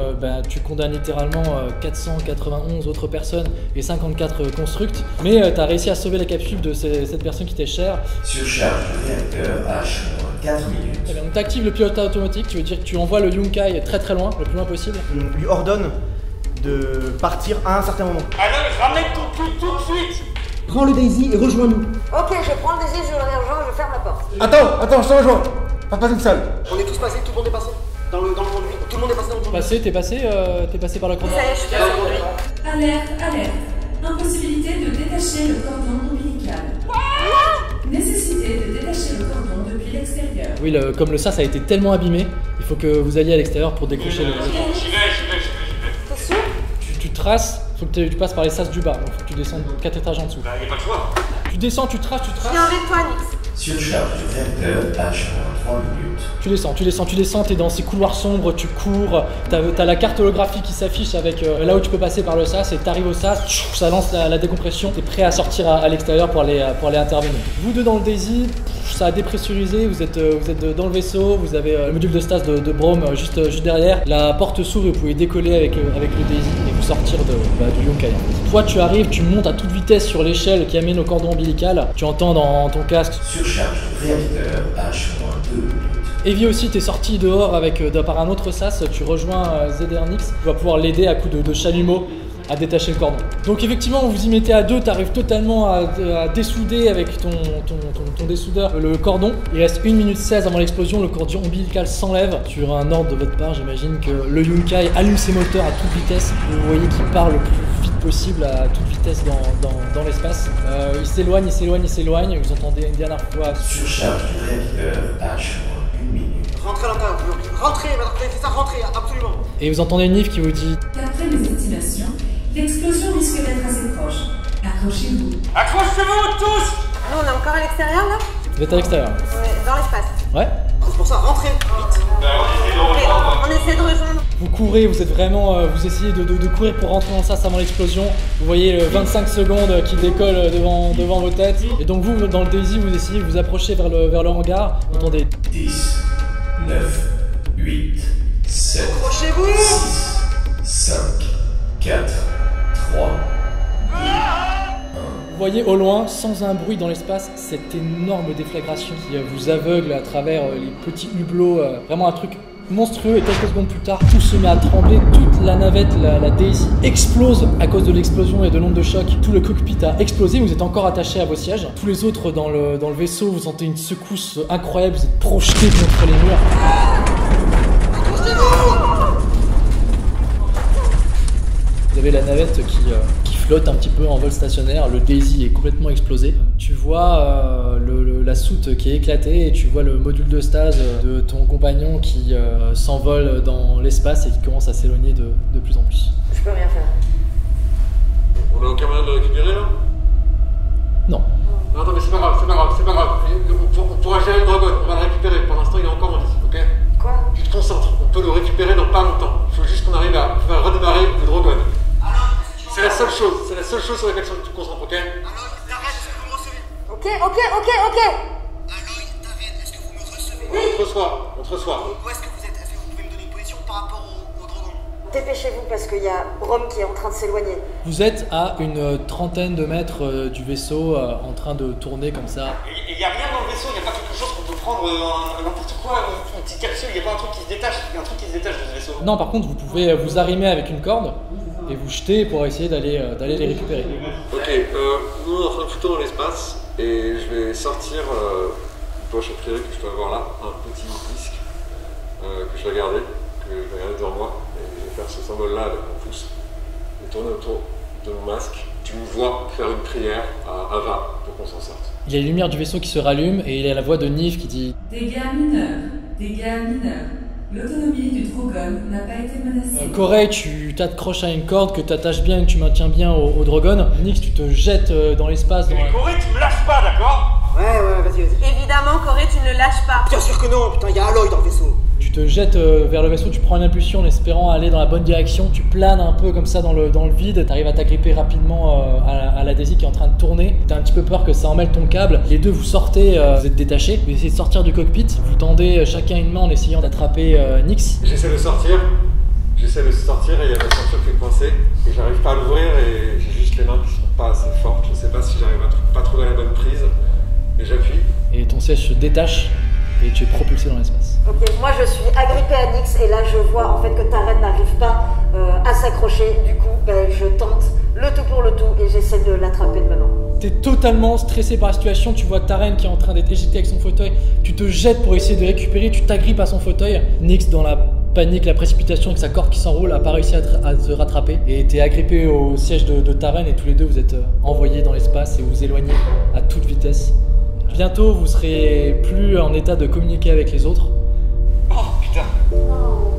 Speaker 1: tu condamnes littéralement 491 autres personnes et 54 constructs. Mais t'as réussi à sauver la capsule de cette personne qui t'est chère.
Speaker 2: Surcharge du réacteur H-4 minutes.
Speaker 1: Eh bien, donc t'actives le pilotage automatique, tu veux dire que tu envoies le Yunkai très très loin, le plus loin possible.
Speaker 6: On lui ordonne de partir à un certain moment.
Speaker 12: Alors, ramène ton cul tout de suite.
Speaker 6: Prends le Daisy et rejoins-nous.
Speaker 8: Ok, je prends le désir, je le rejoins, je ferme la porte.
Speaker 6: Attends, je te rejoins. Pas toute seule. On est tous passés, tout le monde est passé dans le conduit. Tout le monde est passé dans le conduit.
Speaker 1: T'es passé par le conduit.
Speaker 8: Ça y est, je suis dans le conduit.
Speaker 11: Alerte. Impossibilité de détacher le cordon ombilical. Nécessité de détacher le cordon depuis l'extérieur.
Speaker 1: Oui, comme le sas a été tellement abîmé, il faut que vous alliez à l'extérieur pour décrocher le...
Speaker 12: J'y vais.
Speaker 8: T'es sûr?
Speaker 1: Tu traces, faut que tu passes par les sas du bas, donc faut que tu descendes 4 étages en dessous.
Speaker 12: Bah, y a pas de choix.
Speaker 1: Tu descends, tu traces.
Speaker 3: Je suis avec toi, Nix.
Speaker 2: Surcharge du réacteur H-3 minutes.
Speaker 1: Tu descends, t'es dans ces couloirs sombres, tu cours, t'as la carte holographique qui s'affiche avec là où tu peux passer par le sas et t'arrives au sas, ça lance la décompression, t'es prêt à sortir à l'extérieur pour aller intervenir. Vous deux dans le Daisy, ça a dépressurisé, vous êtes dans le vaisseau, vous avez le module de stas de Brome juste derrière, la porte s'ouvre et vous pouvez décoller avec le Daisy et vous sortir du Yunkai. Toi tu arrives, tu montes à toute vitesse sur l'échelle qui amène au cordon ombilical, tu entends dans ton casque
Speaker 2: Surcharge du réacteur H-2 minutes.
Speaker 1: Evie aussi, t'es sorti dehors par un autre sas, tu rejoins Zedernix, tu vas pouvoir l'aider à coups de chalumeau à détacher le cordon. Donc effectivement, vous vous y mettez à deux, t'arrives totalement à dessouder avec ton dessoudeur le cordon. Il reste 1 minute 16 avant l'explosion, le cordon ombilical s'enlève. Sur un ordre de votre part, j'imagine que le Yunkai allume ses moteurs à toute vitesse. Vous voyez qu'il part le plus vite possible à toute vitesse dans l'espace. Il s'éloigne, vous entendez une dernière fois.
Speaker 2: Surcharge du réacteur H-1 minute.
Speaker 6: Rentrez à l'intérieur, rentrez, c'est ça, rentrez, absolument.
Speaker 1: Et vous entendez Niv qui vous dit:
Speaker 11: D'après mes estimations, l'explosion risque d'être assez proche. Accrochez-vous.
Speaker 12: Accrochez-vous tous.
Speaker 3: Nous, on est encore à l'extérieur là?
Speaker 1: Vous êtes à l'extérieur.
Speaker 3: Ouais, dans l'espace.
Speaker 1: Ouais.
Speaker 6: c'est pour ça, rentrez, vite.
Speaker 8: On essaie de rejoindre.
Speaker 13: Vous courez, vous êtes vraiment, vous essayez de courir pour rentrer dans ça avant l'explosion. Vous voyez 25 secondes qui décollent devant vos têtes. Et donc vous, dans le Daisy, vous essayez de vous approcher vers le hangar. Vous entendez
Speaker 2: 10, 9, 8, 7, 6, 5, 4, 3, 2, 1.
Speaker 13: Vous voyez au loin, sans un bruit dans l'espace, cette énorme déflagration qui vous aveugle à travers les petits hublots, vraiment un truc monstrueux. Et quelques secondes plus tard, tout se met à trembler, toute la navette, la Daisy explose à cause de l'explosion et de l'onde de choc. Tout le cockpit a explosé, vous êtes encore attachés à vos sièges. Tous les autres dans le vaisseau, vous sentez une secousse incroyable, vous êtes projetés contre les murs. Vous avez la navette qui flotte un petit peu en vol stationnaire, le Daisy est complètement explosé. Tu vois la soute qui est éclatée et tu vois le module de stase de ton compagnon qui s'envole dans l'espace et qui commence à s'éloigner de plus en plus.
Speaker 8: Je peux rien faire.
Speaker 10: On a aucun moyen de le récupérer là?
Speaker 13: Non.
Speaker 10: Non, attends, mais c'est pas grave. On pourra gérer le dragon, on va le récupérer. Pour l'instant, il est encore en vie, ok?
Speaker 8: Quoi?
Speaker 10: Tu te concentres, on peut le récupérer dans pas longtemps. Il faut juste qu'on arrive à faire redémarrer le dragon. C'est la seule chose sur laquelle tu te concentres, ok?
Speaker 8: Ok.
Speaker 6: Aloy, Tarek, est-ce que vous me recevez?
Speaker 10: Oui. On te reçoit.
Speaker 6: Où est-ce que vous êtes? Est-ce que vous pouvez me donner une position par rapport au dragon?
Speaker 8: Dépêchez-vous parce qu'il y a Rome qui est en train de s'éloigner.
Speaker 13: Vous êtes à une trentaine de mètres du vaisseau en train de tourner comme ça.
Speaker 12: Il n'y a rien dans le vaisseau, il n'y a pas quelque chose qu'on peut prendre, n'importe quoi, une petite capsule, il n'y a pas un truc qui se détache, il y a un truc qui se détache de ce vaisseau.
Speaker 13: Non, par contre, vous pouvez vous arrimer avec une corde et vous jeter pour essayer d'aller les récupérer.
Speaker 10: Ok, nous on est en train de foutre dans l'espace et je vais sortir une poche a priori que je dois avoir là, un petit disque que je vais regarder devant moi et je vais faire ce symbole là avec mon pouce et tourner autour de mon masque. Tu me vois faire une prière à Ava pour qu'on s'en sorte.
Speaker 13: Il y a les lumières du vaisseau qui se rallument et il y a la voix de Niv qui dit
Speaker 11: Dégâts mineurs. L'autonomie du Drogon n'a pas été menacée.
Speaker 13: Corey, tu t'accroches à une corde que tu attaches bien et que tu maintiens bien au Drogon. Nix, tu te jettes dans l'espace.
Speaker 12: Mais Corey, tu me lâches pas, d'accord?
Speaker 6: Ouais, vas-y.
Speaker 8: Évidemment, Corée, tu ne le lâches pas.
Speaker 6: Bien sûr que non, putain, il y a Aloy dans le vaisseau.
Speaker 13: Tu te jettes vers le vaisseau, tu prends une impulsion en espérant aller dans la bonne direction. Tu planes un peu comme ça dans le vide. Tu arrives à t'agripper rapidement à la Daisy qui est en train de tourner. Tu as un petit peu peur que ça emmêle ton câble. Les deux, vous sortez, vous êtes détachés. Vous essayez de sortir du cockpit. Vous tendez chacun une main en essayant d'attraper Nix.
Speaker 10: J'essaie de sortir et il y a la ceinture qui est coincée et j'arrive pas à l'ouvrir et j'ai juste les mains qui sont pas assez fortes. Je sais pas si j'arrive à pas trouver la bonne prise et j'appuie.
Speaker 13: Et ton siège se détache et tu es propulsé dans l'espace.
Speaker 8: Ok, moi je suis agrippée à Nix et là je vois en fait que ta reine n'arrive pas à s'accrocher. Du coup, je tente le tout pour le tout et j'essaie de l'attraper de ma main.
Speaker 13: T'es totalement stressé par la situation, tu vois ta reine qui est en train d'être éjectée avec son fauteuil, tu te jettes pour essayer de récupérer, tu t'agrippes à son fauteuil. Nix, dans la panique, la précipitation avec sa corde qui s'enroule, a pas réussi à se rattraper et t'es agrippé au siège de ta reine et tous les deux vous êtes envoyés dans l'espace et vous vous éloignez à toute vitesse. Bientôt vous serez plus en état de communiquer avec les autres.
Speaker 12: Oh putain!
Speaker 8: Non. En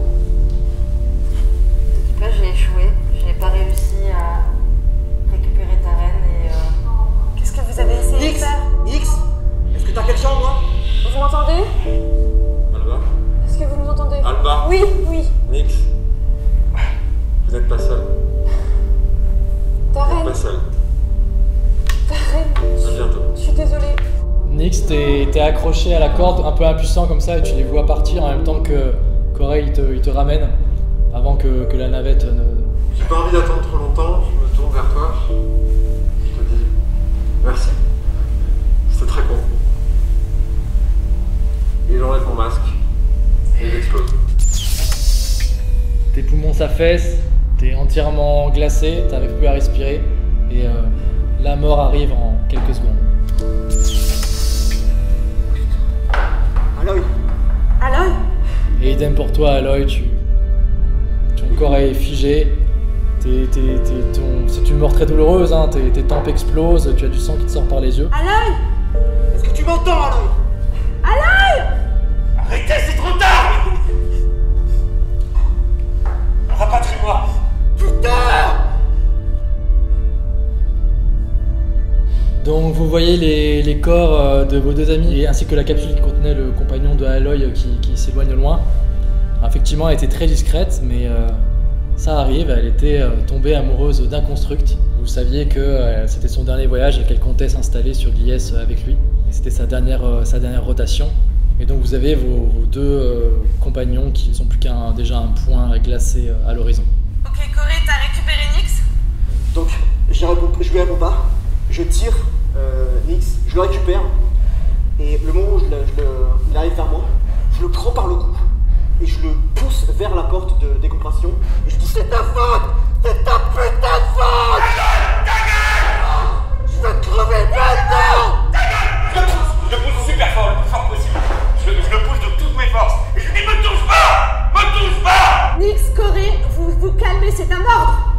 Speaker 8: tout cas, j'ai échoué, j'ai pas réussi à récupérer ta reine et qu'est-ce que vous avez essayé de faire?
Speaker 6: Nix, est-ce que t'as quelqu'un en moi?
Speaker 8: Vous m'entendez?
Speaker 10: Alba?
Speaker 8: Est-ce que vous nous entendez?
Speaker 10: Alba?
Speaker 8: Oui.
Speaker 10: Nix? Vous n'êtes pas seul.
Speaker 8: Ta
Speaker 10: Vous
Speaker 8: reine?
Speaker 10: n'êtes pas seul.
Speaker 8: Ta reine?
Speaker 10: À bientôt.
Speaker 8: Je suis désolée.
Speaker 13: Nix, t'es accroché à la corde, un peu impuissant comme ça, et tu les vois partir en même temps que Corey il te ramène avant que la navette ne...
Speaker 10: J'ai pas envie d'attendre trop longtemps, je me tourne vers toi. Je te dis merci. C'était très con. Et j'enlève mon masque et j'explose.
Speaker 13: Tes poumons s'affaissent, t'es entièrement glacé, t'arrives plus à respirer, et la mort arrive en quelques secondes.
Speaker 8: Aloy?
Speaker 13: Et idem pour toi, Aloy, ton corps est figé, c'est une mort très douloureuse, hein. Tes tempes explosent, tu as du sang qui te sort par les yeux.
Speaker 8: Aloy?
Speaker 6: Est-ce que tu m'entends, Aloy?
Speaker 8: Aloy?
Speaker 12: Arrêtez, c'est trop tard! Rapatrie-moi!
Speaker 6: Putain!
Speaker 13: Donc vous voyez les corps de vos deux amis ainsi que la capsule qui contenait le compagnon de Aloy qui s'éloigne loin. Alors, effectivement, elle était très discrète, mais ça arrive, elle était tombée amoureuse d'un construct. Vous saviez que c'était son dernier voyage et qu'elle comptait s'installer sur l'IS avec lui. C'était sa dernière rotation. Et donc vous avez vos deux compagnons qui ne sont plus qu'un déjà un point glacé à l'horizon.
Speaker 3: Ok, Corée, t'as récupéré Nyx?
Speaker 6: Donc, je lui réponds pas, je tire Nyx, je le récupère, et le moment où il arrive vers moi, je le prends par le cou, et je le pousse vers la porte de décompression, et je dis c'est ta faute! C'est ta putain de faute! Je vais crever maintenant!
Speaker 12: Je le pousse super fort, le plus fort possible. Je le pousse de toutes mes forces. Et je lui dis, me touche pas! Me touche pas!
Speaker 3: Nyx, Corée, vous calmez, c'est un ordre!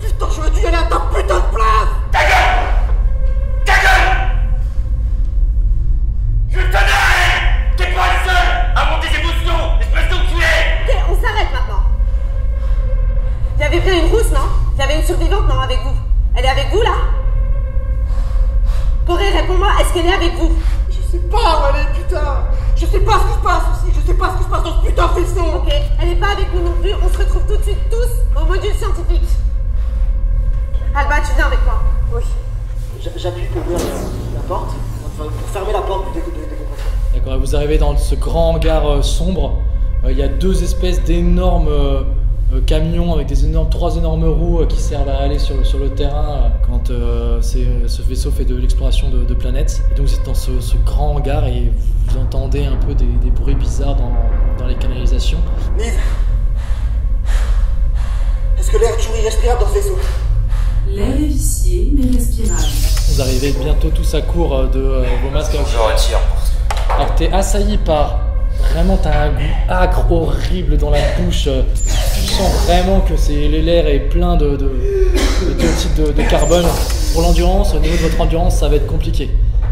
Speaker 6: Putain, j'aurais dû aller à ta putain de place!
Speaker 12: Ta gueule! Ta gueule! Je te donne! T'es pas le seul à monter des émotions, espèce d'enculé!
Speaker 3: Ok, on s'arrête maintenant. Il y avait bien une rousse, non? Il y avait une survivante, non, avec vous? Elle est avec vous, là? Corée, réponds-moi, est-ce qu'elle est avec vous?
Speaker 6: Je sais pas où elle est, putain! Je sais pas ce qui se passe aussi, je sais pas ce qui se passe dans ce putain de vaisseau!
Speaker 3: Ok, elle est pas avec nous non plus, on se retrouve tout de suite tous au module scientifique. Alba, tu viens avec moi?
Speaker 6: Oui. J'appuie pour ouvrir la porte, enfin pour fermer la porte du décompression.
Speaker 13: D'accord, vous arrivez dans ce grand hangar sombre. Il y a deux espèces d'énormes camions avec trois énormes roues qui servent à aller sur le terrain quand ce vaisseau fait de l'exploration de planètes. Et donc vous êtes dans ce grand hangar et vous entendez un peu des bruits bizarres dans les canalisations.
Speaker 6: Nive, est-ce que l'air est toujours irrespirable dans ce vaisseau?
Speaker 11: L'air est vicié mais respirable.
Speaker 13: Vous arrivez bientôt tous à court de vos masques.
Speaker 9: Je retire.
Speaker 13: Alors t'es assailli par... Vraiment, t'as un goût âcre, horrible dans la bouche. Tu sens vraiment que l'air est plein de dioxyde de carbone. Pour l'endurance, au niveau de votre endurance, ça va être compliqué.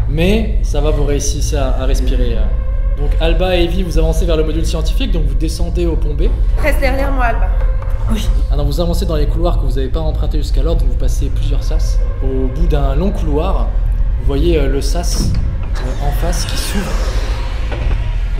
Speaker 13: Mais ça va, vous réussissez à respirer. Donc Alba et Evie, vous avancez vers le module scientifique, donc vous descendez au pont B.
Speaker 3: Reste derrière moi, Alba.
Speaker 13: Oui. Alors vous avancez dans les couloirs que vous n'avez pas empruntés jusqu'alors, donc vous passez plusieurs sas. Au bout d'un long couloir, vous voyez le sas en face qui s'ouvre.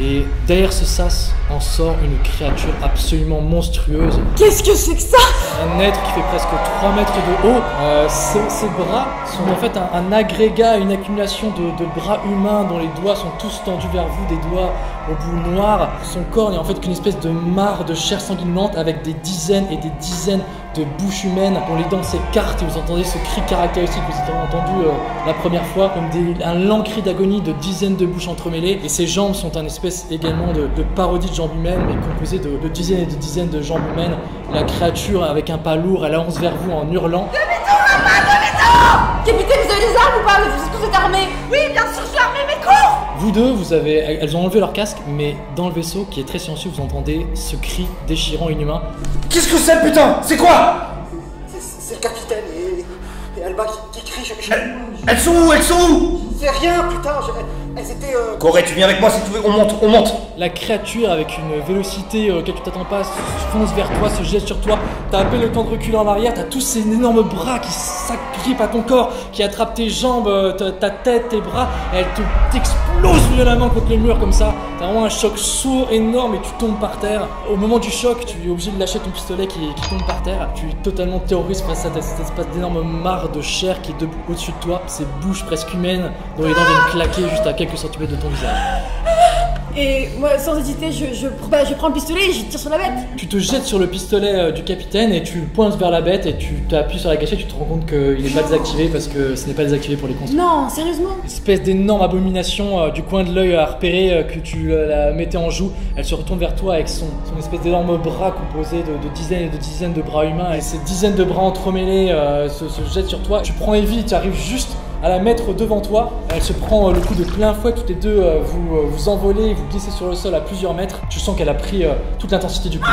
Speaker 13: Et derrière ce sas en sort une créature absolument monstrueuse.
Speaker 5: Qu'est-ce que c'est que ça?
Speaker 13: Un être qui fait presque 3 mètres de haut. Ses bras sont en fait un agrégat, une accumulation de bras humains dont les doigts sont tous tendus vers vous, des doigts au bout noir. Son corps n'est en fait qu'une espèce de mare de chair sanguinolente avec des dizaines et des dizaines de bouches humaines dont les dents s'écartent et vous entendez ce cri caractéristique que vous avez entendu la première fois, comme un lent cri d'agonie de dizaines de bouches entremêlées. Et ses jambes sont une espèce également de parodie de jambes humaines, mais composée de dizaines et de dizaines de jambes humaines. La créature, avec un pas lourd, elle avance vers vous en hurlant.
Speaker 5: Capitaine, vous avez des armes ou pas? Vous êtes tous armés?
Speaker 3: Oui, bien sûr, je suis armée, mais cours!
Speaker 13: Vous deux, elles ont enlevé leur casque, mais dans le vaisseau, qui est très silencieux, vous entendez ce cri déchirant inhumain.
Speaker 6: Qu'est-ce que c'est, putain? C'est quoi? C'est le capitaine et Alba qui crie.
Speaker 9: Elles sont où? Elles sont où?
Speaker 6: C'est rien, putain, elles étaient...
Speaker 9: Corée, tu viens avec moi si tu veux, on monte.
Speaker 13: La créature, avec une vélocité auquel tu t'attends pas, fonce vers toi, se jette sur toi. T'as à peine le temps de reculer en arrière, t'as tous ces énormes bras qui s'agrippent à ton corps, qui attrapent tes jambes, ta tête, tes bras, et elle t'explose violemment contre le mur comme ça. T'as vraiment un choc sourd énorme et tu tombes par terre. Au moment du choc, tu es obligé de lâcher ton pistolet qui tombe par terre. Tu es totalement terroriste face à cette espèce d'énorme mare de chair qui est debout au-dessus de toi. Ces bouches presque humaines dont les dents viennent claquer juste à quelques centimètres de ton visage.
Speaker 5: Et moi, sans hésiter, je prends le pistolet et je tire sur la bête.
Speaker 13: Tu te jettes sur le pistolet du capitaine et tu le pointes vers la bête et tu t'appuies sur la gâchette. Tu te rends compte qu'il n'est pas désactivé parce que ce n'est pas désactivé pour les construits.
Speaker 5: Non, sérieusement?
Speaker 13: Une espèce d'énorme abomination du coin de l'œil à repérer que tu la mettais en joue. Elle se retourne vers toi avec son espèce d'énorme bras composé de dizaines et de dizaines de bras humains. Et ces dizaines de bras entremêlés se jettent sur toi. Tu prends Evie, tu arrives juste à la mettre devant toi. Elle se prend le coup de plein fouet. Toutes les deux vous envolez, vous glissez sur le sol à plusieurs mètres. Tu sens qu'elle a pris toute l'intensité du coup.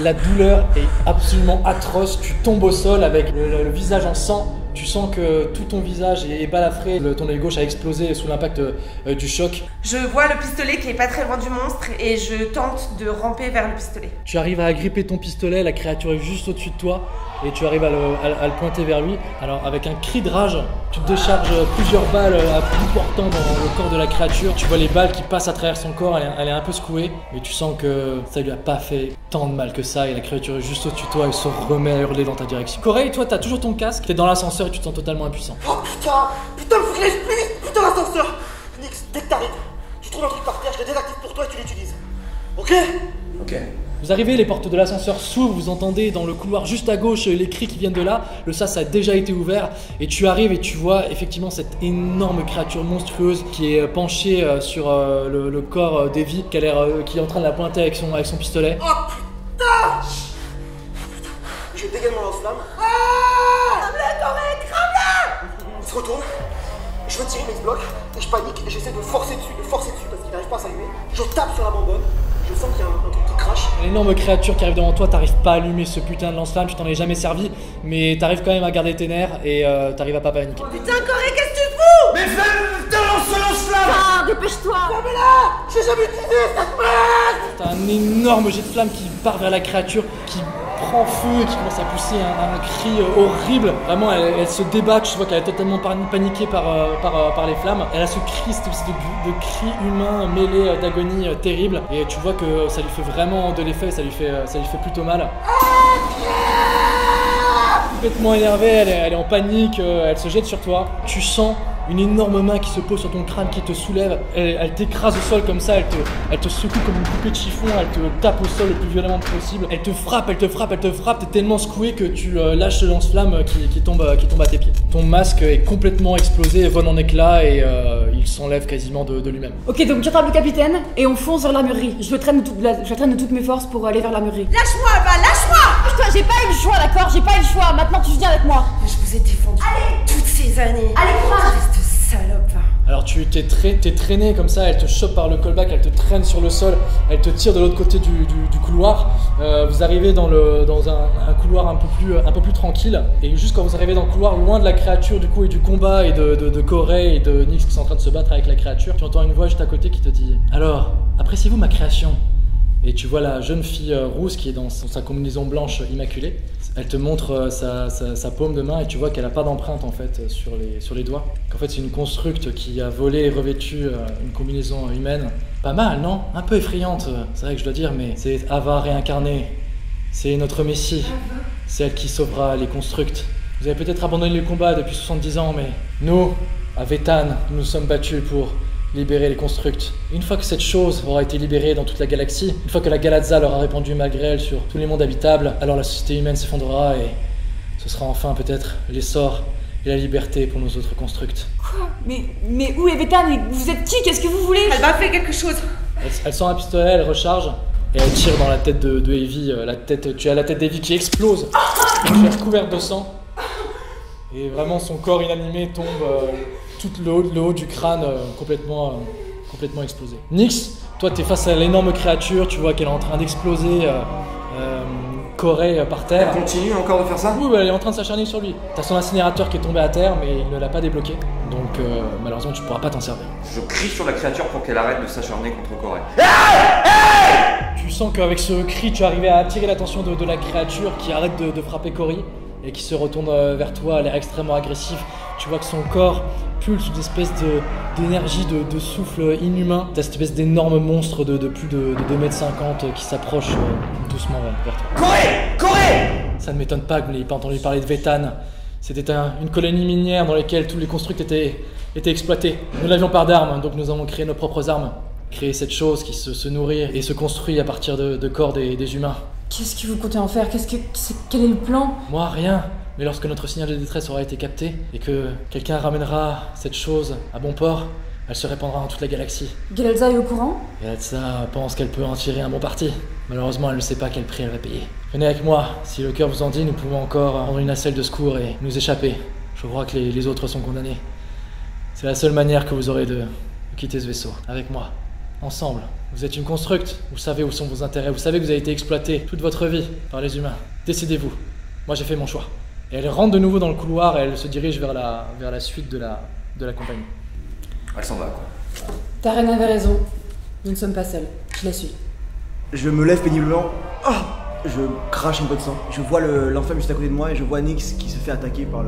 Speaker 13: La douleur est absolument atroce. Tu tombes au sol avec le visage en sang. Tu sens que tout ton visage est balafré, ton œil gauche a explosé sous l'impact du choc.
Speaker 3: Je vois le pistolet qui est pas très loin du monstre et je tente de ramper vers le pistolet.
Speaker 13: Tu arrives à agripper ton pistolet, la créature est juste au-dessus de toi et tu arrives à le pointer vers lui. Alors avec un cri de rage, tu te décharges plusieurs balles à bout portant dans le corps de la créature. Tu vois les balles qui passent à travers son corps, elle est un peu secouée, mais tu sens que ça lui a pas fait tant de mal que ça et la créature est juste au-dessus de toi et se remet à hurler dans ta direction. Corey, toi t'as toujours ton casque, t'es dans l'ascenseur et tu te sens totalement impuissant.
Speaker 6: Oh putain, faut que je laisse plus vite, putain l'ascenseur. Nix, dès que t'arrives, tu trouves un truc par terre, je le désactive pour toi et tu l'utilises. Ok?
Speaker 9: Ok.
Speaker 13: Vous arrivez, les portes de l'ascenseur s'ouvrent, vous entendez dans le couloir juste à gauche les cris qui viennent de là, le sas a déjà été ouvert et tu arrives et tu vois effectivement cette énorme créature monstrueuse qui est penchée sur le corps d'Evie, qui est en train de la pointer avec son pistolet.
Speaker 6: Oh putain! Je dégaine mon lance-flamme. Ah! Crame-le, Corée, crame-le! Il se retourne, je veux tirer mais il se bloque et je panique et j'essaie de forcer dessus parce qu'il n'arrive pas à s'allumer. Je tape sur la bonbonne. Je sens qu'il y a un truc qui crache.
Speaker 13: L'énorme créature qui arrive devant toi, t'arrives pas à allumer ce putain de lance-flamme, tu t'en es jamais servi, mais t'arrives quand même à garder tes nerfs et t'arrives à pas paniquer.
Speaker 3: Putain, Corée, qu'est-ce que tu fous?
Speaker 6: Mais fais ce lance-flamme!
Speaker 5: Ah, dépêche-toi!
Speaker 6: Fermez-la! J'ai jamais utilisé cette merde!
Speaker 13: T'as un énorme jet de flamme qui part vers la créature, qui prend feu et qui commence à pousser un cri horrible. Vraiment, elle se débat, tu vois qu'elle est totalement paniquée par les flammes. Elle a ce cri, cette espèce de cri humain mêlé d'agonie terrible. Et tu vois que ça lui fait vraiment de l'effet, ça lui fait plutôt mal. Complètement énervée, elle est en panique, elle se jette sur toi. Tu sens une énorme main qui se pose sur ton crâne, qui te soulève, elle t'écrase au sol comme ça, elle te secoue comme une poupée de chiffon, elle te tape au sol le plus violemment possible, elle te frappe, t'es tellement secoué que tu lâches le lance-flamme qui tombe à tes pieds. Ton masque est complètement explosé, vole en éclats et il s'enlève quasiment de lui-même.
Speaker 5: Ok, donc j'attrape le capitaine et on fonce vers l'armurerie. Je le traîne de toutes mes forces pour aller vers l'armurerie.
Speaker 3: Lâche-moi, va, lâche-moi!
Speaker 5: Putain, j'ai pas eu le choix, d'accord? J'ai pas eu le choix, maintenant tu viens avec moi.
Speaker 3: Je vous ai défendu toutes ces années.
Speaker 5: Allez, courage!
Speaker 3: Espèce de salope.
Speaker 13: Alors t'es traîné comme ça, elle te chope par le callback, elle te traîne sur le sol, elle te tire de l'autre côté du couloir. Vous arrivez dans un couloir un peu plus tranquille, et juste quand vous arrivez dans le couloir, loin de la créature du coup et du combat et de Corey et de Nix qui sont en train de se battre avec la créature, tu entends une voix juste à côté qui te dit « Alors, appréciez-vous ma création ?» Et tu vois la jeune fille rousse qui est dans sa combinaison blanche immaculée. Elle te montre sa paume de main et tu vois qu'elle n'a pas d'empreinte en fait sur les doigts. Qu'en fait c'est une constructe qui a volé et revêtu une combinaison humaine. Pas mal, non? Un peu effrayante, c'est vrai que je dois dire, mais c'est Ava réincarnée. C'est notre messie. C'est elle qui sauvera les constructes. Vous avez peut-être abandonné le combat depuis 70 ans, mais nous, à Vétan, nous nous sommes battus pour libérer les constructs. Une fois que cette chose aura été libérée dans toute la galaxie, une fois que la Galadza leur a répandu malgré elle sur tous les mondes habitables, alors la société humaine s'effondrera et ce sera enfin peut-être l'essor et la liberté pour nos autres constructs.
Speaker 5: Quoi? Mais où est Vétan? Vous êtes qui? Qu'est-ce que vous voulez?
Speaker 3: Elle m'a fait quelque chose.
Speaker 13: Elle sort un pistolet, elle recharge et elle tire dans la tête de Evie. Tu as la tête d'Evie qui explose, elle est recouverte de sang. Et vraiment son corps inanimé tombe tout le haut du crâne complètement explosé. Nix, toi t'es face à l'énorme créature, tu vois qu'elle est en train d'exploser Corey par terre.
Speaker 9: Elle continue encore de faire ça?
Speaker 13: Oui, elle est en train de s'acharner sur lui. T'as son incinérateur qui est tombé à terre mais il ne l'a pas débloqué. Donc malheureusement tu pourras pas t'en servir.
Speaker 9: Je crie sur la créature pour qu'elle arrête de s'acharner contre Corey.
Speaker 13: Tu sens qu'avec ce cri tu arrives à attirer l'attention de la créature qui arrête de frapper Corey et qui se retourne vers toi, elle est extrêmement agressive. Tu vois que son corps pulse une espèce d'énergie, de souffle inhumain. T'as cette espèce d'énorme monstre de plus de 2,50 m qui s'approche doucement vers toi.
Speaker 6: Corée!
Speaker 13: Ça ne m'étonne pas que vous n'ayez pas entendu parler de Vétan. C'était une colonie minière dans laquelle tous les constructs étaient exploités. Nous n'avions pas d'armes, donc nous avons créé nos propres armes. Créé cette chose qui se nourrit et se construit à partir de corps des humains.
Speaker 5: Qu'est-ce que vous comptez en faire? Quel est le plan?
Speaker 13: Moi, rien. Mais lorsque notre signal de détresse aura été capté et que quelqu'un ramènera cette chose à bon port, elle se répandra dans toute la galaxie.
Speaker 5: Galadza est au courant?
Speaker 13: Galadza pense qu'elle peut en tirer un bon parti. Malheureusement, elle ne sait pas quel prix elle va payer. Venez avec moi. Si le cœur vous en dit, nous pouvons encore rendre une nacelle de secours et nous échapper. Je crois que les autres sont condamnés. C'est la seule manière que vous aurez de quitter ce vaisseau. Avec moi. Ensemble. Vous êtes une constructe, vous savez où sont vos intérêts, vous savez que vous avez été exploité toute votre vie par les humains. Décidez-vous. Moi j'ai fait mon choix. Et elle rentre de nouveau dans le couloir et elle se dirige vers la suite de la compagnie.
Speaker 9: Elle s'en va, quoi.
Speaker 5: Taren avait raison. Nous ne sommes pas seuls. Je la suis.
Speaker 6: Je me lève péniblement. Je crache un peu de sang. Je vois l'enfant juste à côté de moi et je vois Nyx qui se fait attaquer par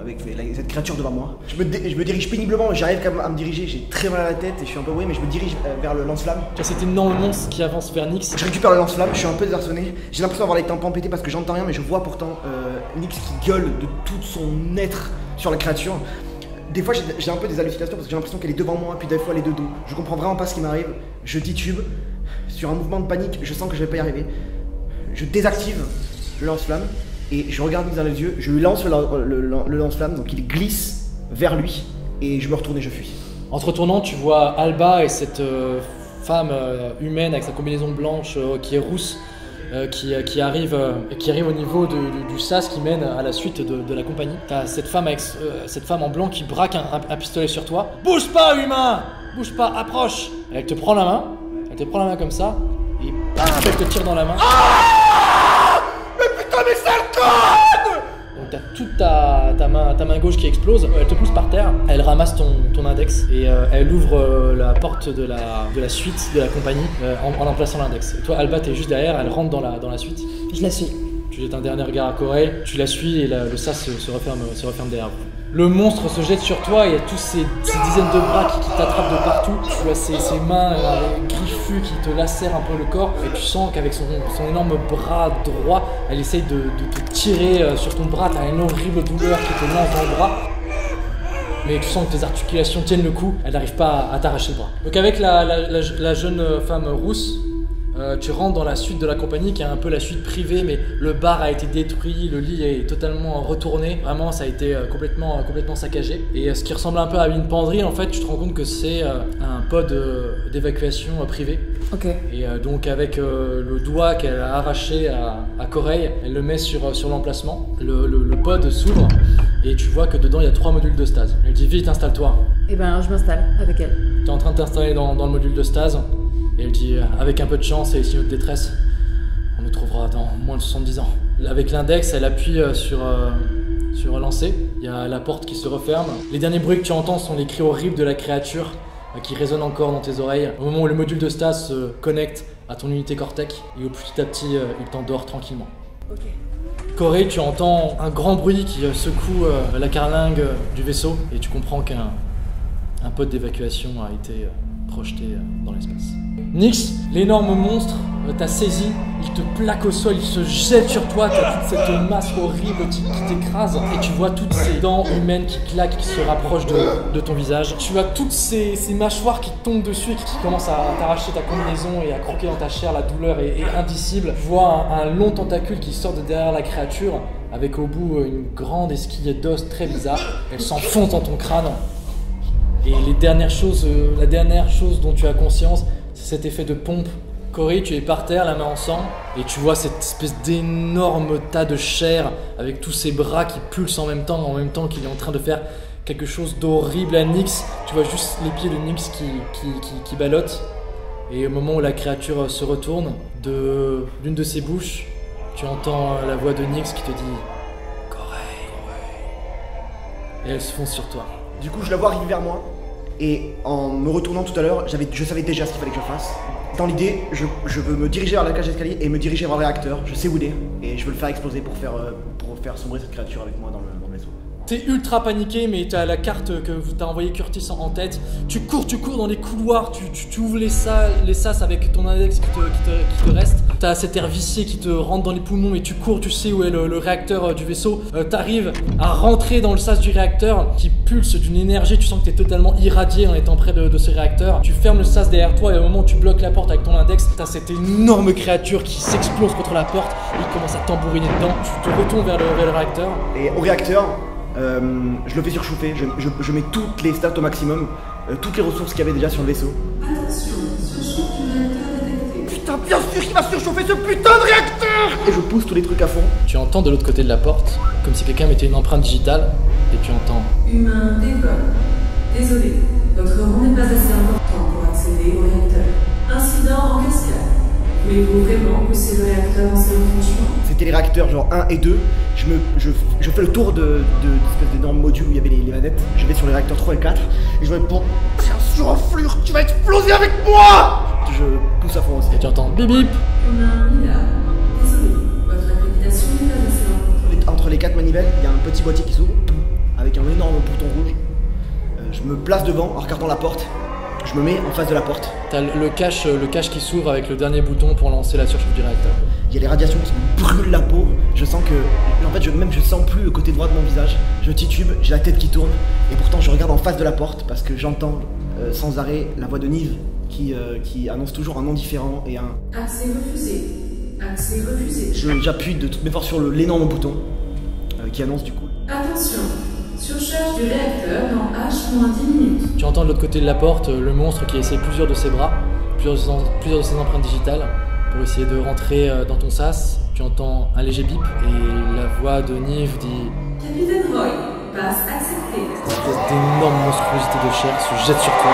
Speaker 6: avec cette créature devant moi. Je me dirige péniblement, j'arrive quand même à me diriger, j'ai très mal à la tête et je suis un peu brûlé, mais je me dirige vers le lance-flamme.
Speaker 13: Tu as cet énorme monstre qui avance vers Nyx.
Speaker 6: Je récupère le lance-flamme, je suis un peu désarçonné. J'ai l'impression d'avoir les tympans pétés parce que j'entends rien, mais je vois pourtant Nyx qui gueule de tout son être sur la créature. Des fois j'ai un peu des hallucinations parce que j'ai l'impression qu'elle est devant moi, puis des fois elle est de dos. Je comprends vraiment pas ce qui m'arrive, je titube. Sur un mouvement de panique, je sens que je vais pas y arriver. Je désactive le lance-flamme et je regarde Nyx dans les yeux, je lui lance le lance-flamme, donc il glisse vers lui et je me retourne et je fuis.
Speaker 13: En te retournant, tu vois Alba et cette femme humaine avec sa combinaison blanche qui est rousse, qui arrive au niveau du sas qui mène à la suite de la compagnie. T'as cette femme en blanc qui braque un pistolet sur toi. Bouge pas, humain! Bouge pas, approche! Et elle te prend la main comme ça et bam, elle te tire dans la main.
Speaker 6: Mais putain, mais sale conne!
Speaker 13: Donc t'as toute ta main gauche qui explose, elle te pousse par terre, elle ramasse ton index et elle ouvre la porte de la suite de la compagnie en emplaçant l'index. Et toi Alba t'es juste derrière, elle rentre dans la suite.
Speaker 5: Je la suis.
Speaker 13: Tu jettes un dernier regard à Corey, tu la suis et le sas se referme derrière vous. Le monstre se jette sur toi et il y a tous ces dizaines de bras qui t'attrapent de partout. Tu vois ces mains griffues qui te lacèrent un peu le corps et tu sens qu'avec son énorme bras droit, elle essaye de te tirer sur ton bras. T'as une horrible douleur qui te lance dans le bras. Mais tu sens que tes articulations tiennent le coup, elle n'arrive pas à t'arracher le bras. Donc avec la jeune femme rousse, tu rentres dans la suite de la compagnie qui est un peu la suite privée, mais le bar a été détruit, le lit est totalement retourné, vraiment ça a été complètement saccagé. Et ce qui ressemble un peu à une penderie, en fait tu te rends compte que c'est un pod d'évacuation privé.
Speaker 5: Ok.
Speaker 13: Et donc avec le doigt qu'elle a arraché à Corey, elle le met sur l'emplacement, le pod s'ouvre et tu vois que dedans il y a 3 modules de stase. Elle dit vite installe-toi.
Speaker 5: Et ben je m'installe avec elle.
Speaker 13: Tu es en train de t'installer dans le module de stase. Et elle dit, avec un peu de chance et les signaux de détresse, on nous trouvera dans moins de 70 ans. Avec l'index, elle appuie sur lancer. Il y a la porte qui se referme. Les derniers bruits que tu entends sont les cris horribles de la créature qui résonnent encore dans tes oreilles. Au moment où le module de stase se connecte à ton unité Cortec, et au petit à petit, il t'endort tranquillement.
Speaker 5: Ok.
Speaker 13: Corey, tu entends un grand bruit qui secoue la carlingue du vaisseau et tu comprends qu'un pod d'évacuation a été projeté dans l'espace. Nyx, l'énorme monstre, t'a saisi, il te plaque au sol, il se jette sur toi, t'as toute cette masse horrible qui t'écrase et tu vois toutes ces dents humaines qui claquent, qui se rapprochent de ton visage. Tu as toutes ces mâchoires qui tombent dessus et qui commencent à t'arracher ta combinaison et à croquer dans ta chair, la douleur est indicible. Tu vois un long tentacule qui sort de derrière la créature avec au bout une grande esquille d'os très bizarre. Elle s'enfonce dans ton crâne. Et la dernière chose dont tu as conscience, c'est cet effet de pompe. Corey, tu es par terre, la main en sang, et tu vois cette espèce d'énorme tas de chair avec tous ses bras qui pulsent en même temps qu'il est en train de faire quelque chose d'horrible à Nyx. Tu vois juste les pieds de Nyx qui ballottent. Et au moment où la créature se retourne, d'une de ses bouches, tu entends la voix de Nyx qui te dit « Corey ». Et elle se fonce sur toi.
Speaker 6: Du coup, je la vois arriver vers moi. Et en me retournant tout à l'heure, je savais déjà ce qu'il fallait que je fasse. Dans l'idée, je veux me diriger vers la cage d'escalier et me diriger vers le réacteur. Je sais où il est et je veux le faire exploser pour faire sombrer cette créature avec moi dans le vaisseau.
Speaker 13: T'es ultra paniqué, mais t'as la carte que t'as envoyé Curtis en tête. Tu cours dans les couloirs, tu ouvres les sas avec ton index qui te reste. T'as cet air vicié qui te rentre dans les poumons et tu cours, tu sais où est le réacteur du vaisseau. T'arrives à rentrer dans le sas du réacteur qui pulse d'une énergie, tu sens que t'es totalement irradié en étant près de ce réacteur. Tu fermes le sas derrière toi et au moment où tu bloques la porte avec ton index, t'as cette énorme créature qui s'explose contre la porte et il commence à tambouriner dedans. Tu te retournes vers le réacteur.
Speaker 6: Et au réacteur, je le fais surchauffer, je mets toutes les stats au maximum, toutes les ressources qu'il y avait déjà sur le vaisseau.
Speaker 11: Attention, surchauffe du réacteur détecté.
Speaker 6: Putain, bien sûr qu'il va surchauffer ce putain de réacteur! Et je pousse tous les trucs à fond.
Speaker 13: Tu entends de l'autre côté de la porte, comme si quelqu'un mettait une empreinte digitale, et tu entends
Speaker 11: Humain décolle. Désolé, votre rang n'est pas assez important pour accéder au réacteur. Incident en cascade. Pouvez-vous vraiment pousser le réacteur dans ses retranchements?
Speaker 6: C'était les réacteurs genre 1 et 2. Je fais le tour d'espèce d'énorme module où il y avait les manettes. Je vais sur les réacteurs 3 et 4 et je réponds: c'est un surenflure, tu vas exploser avec moi! Je pousse à fond aussi.
Speaker 13: Et tu entends bip bip.
Speaker 11: On a un mineur. Désolé, votre accréditation n'est pas assez lente.
Speaker 6: Entre les 4 manivelles, il y a un petit boîtier qui s'ouvre avec un énorme bouton rouge. Je me place devant en regardant la porte. Je me mets en face de la porte.
Speaker 13: T'as le cache qui s'ouvre avec le dernier bouton pour lancer la surchauffe du réacteur.
Speaker 6: Il y a les radiations qui me brûlent la peau. Je sens que, en fait, je sens plus le côté droit de mon visage. Je titube, j'ai la tête qui tourne. Et pourtant, je regarde en face de la porte parce que j'entends sans arrêt la voix de Nive qui annonce toujours un nom différent et un...
Speaker 11: Accès refusé. Accès refusé.
Speaker 6: J'appuie de toutes mes forces sur l'énorme bouton qui annonce du coup.
Speaker 11: Attention, surcharge du réacteur dans H-10 minutes.
Speaker 13: Tu entends de l'autre côté de la porte le monstre qui essaie plusieurs de ses bras, plusieurs de ses empreintes digitales pour essayer de rentrer dans ton sas. Tu entends un léger bip et la voix de Nive dit:
Speaker 11: Capitaine Roy, passe accepté.
Speaker 13: Cette espèce d'énorme monstruosité de chair se jette sur toi.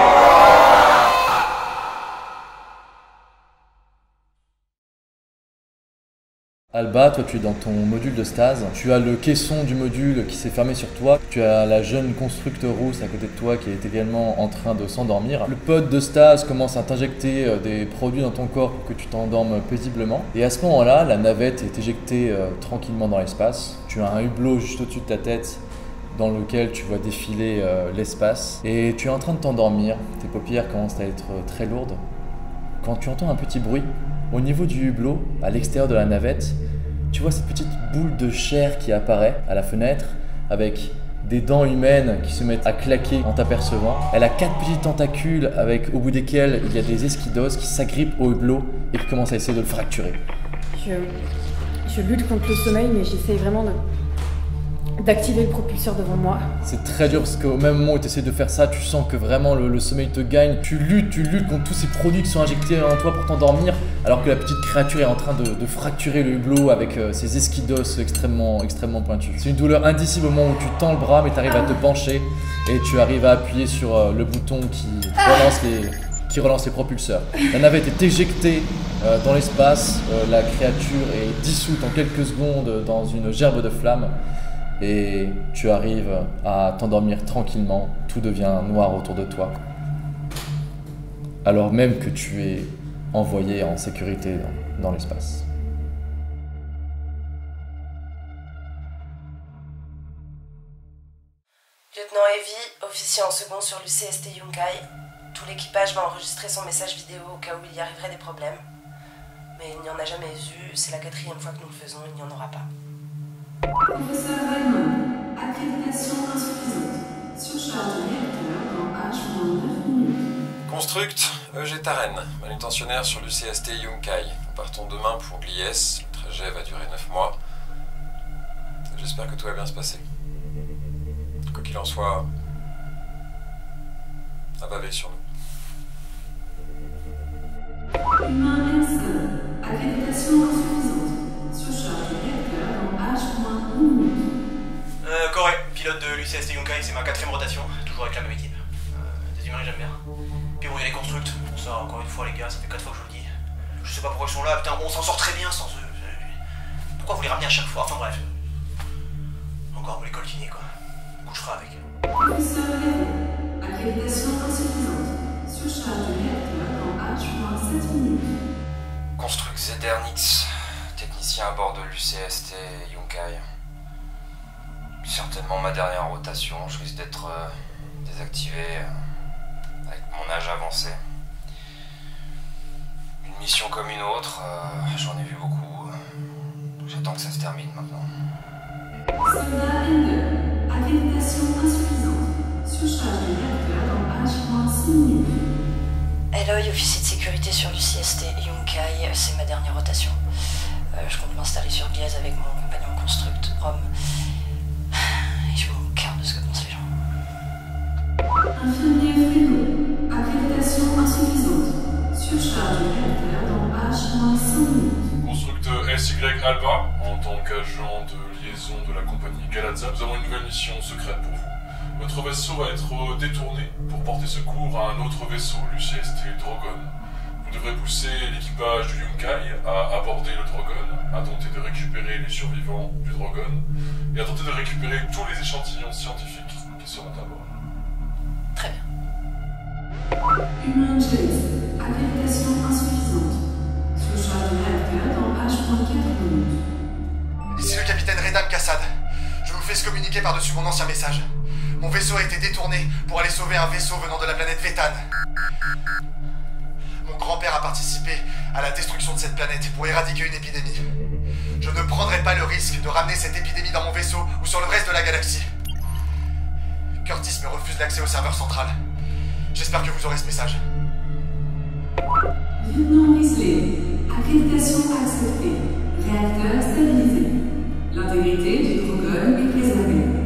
Speaker 13: Alba, toi tu es dans ton module de stase, tu as le caisson du module qui s'est fermé sur toi, tu as la jeune constructeur rousse à côté de toi qui est également en train de s'endormir. Le pod de stase commence à t'injecter des produits dans ton corps pour que tu t'endormes paisiblement. Et à ce moment-là, la navette est éjectée tranquillement dans l'espace. Tu as un hublot juste au-dessus de ta tête dans lequel tu vois défiler l'espace. Et tu es en train de t'endormir, tes paupières commencent à être très lourdes. Quand tu entends un petit bruit, au niveau du hublot, à l'extérieur de la navette, tu vois cette petite boule de chair qui apparaît à la fenêtre avec des dents humaines qui se mettent à claquer en t'apercevant. Elle a 4 petits tentacules avec au bout desquels il y a des esquidos qui s'agrippent au hublot et qui commencent à essayer de le fracturer.
Speaker 5: Je lutte contre le sommeil, mais j'essaye vraiment d'activer le propulseur devant moi.
Speaker 13: C'est très dur parce qu'au même moment où tu essaies de faire ça, tu sens que vraiment le sommeil te gagne. Tu luttes contre tous ces produits qui sont injectés en toi pour t'endormir, alors que la petite créature est en train de fracturer le hublot avec ses esquidos extrêmement pointus. C'est une douleur indicible au moment où tu tends le bras, mais tu arrives à te pencher et tu arrives à appuyer sur le bouton qui relance les propulseurs. La navette est éjectée dans l'espace, la créature est dissoute en quelques secondes dans une gerbe de flammes. Et tu arrives à t'endormir tranquillement, tout devient noir autour de toi. Alors même que tu es envoyé en sécurité dans l'espace.
Speaker 3: Lieutenant Heavy, officier en second sur l'UCST Yunkai. Tout l'équipage va enregistrer son message vidéo au cas où il y arriverait des problèmes. Mais il n'y en a jamais eu, c'est la 4e fois que nous le faisons, il n'y en aura pas.
Speaker 11: Professeur Raymond, accréditation insuffisante. Surcharge du réacteur dans H-9 minutes.
Speaker 7: Construct, EG Taren, manutentionnaire sur l'UCST Yunkai. Nous partons demain pour l'IS, le trajet va durer 9 mois. J'espère que tout va bien se passer. Quoi qu'il en soit, ça va veiller sur nous.
Speaker 11: Humain M5, accréditation insuffisante. Surcharge du réacteur dans H-1 minute.
Speaker 6: Corée, pilote de l'UCST Yunkai, c'est ma 4e rotation, toujours avec la même équipe. Des humains que j'aime bien. Puis bon, il y a les constructs. Bon, ça, encore une fois, les gars, ça fait 4 fois que je vous le dis. Je sais pas pourquoi ils sont là, putain, on s'en sort très bien sans eux. Pourquoi vous les ramenez à chaque fois? Enfin bref. Encore vous les coltinez, quoi. On couchera avec.
Speaker 11: Professeur Raymond, accréditation insuffisante. Surcharge du réacteur dans H-7 minutes.
Speaker 9: Construct Zedernix, technicien à bord de l'UCST Yunkai. Certainement ma dernière rotation, je risque d'être désactivé avec mon âge avancé. Une mission comme une autre, j'en ai vu beaucoup. J'attends que ça se termine maintenant.
Speaker 11: Soldat N2, accréditation insuffisante. Surcharge du réacteur dans H-6 minutes.
Speaker 3: Eloy, officier de sécurité sur l'UCST Yunkai, c'est ma dernière rotation. Je compte m'installer sur Glaise avec mon compagnon construct, Rome. Et je m'en carre de ce que pensent les gens.
Speaker 11: Infirmier Frigo, accréditation insuffisante. Surcharge du réacteur dans H-5 minutes.
Speaker 14: Construct SY Alba, en tant qu'agent de liaison de la compagnie Galazza, nous avons une nouvelle mission secrète pour vous. Votre vaisseau va être détourné pour porter secours à un autre vaisseau, l'UCST Drogon. Vous devrez pousser l'équipage du Yunkai à aborder le Drogon, à tenter de récupérer les survivants du Drogon, et à tenter de récupérer tous les échantillons scientifiques qui seront à bord.
Speaker 3: Très bien.
Speaker 11: Human Chase, accréditation insuffisante. Surcharge de réacteur dans H.4 minutes.
Speaker 15: Ici le capitaine Redam Kassad. Je vous fais ce communiquer par-dessus mon ancien message. Mon vaisseau a été détourné pour aller sauver un vaisseau venant de la planète Vétan. Mon grand-père a participé à la destruction de cette planète pour éradiquer une épidémie. Je ne prendrai pas le risque de ramener cette épidémie dans mon vaisseau ou sur le reste de la galaxie. Curtis me refuse l'accès au serveur central. J'espère que vous aurez ce message.
Speaker 11: Lieutenant Weasley, accréditation acceptée. Réacteur stabilisé. L'intégrité du Drogon est préservée.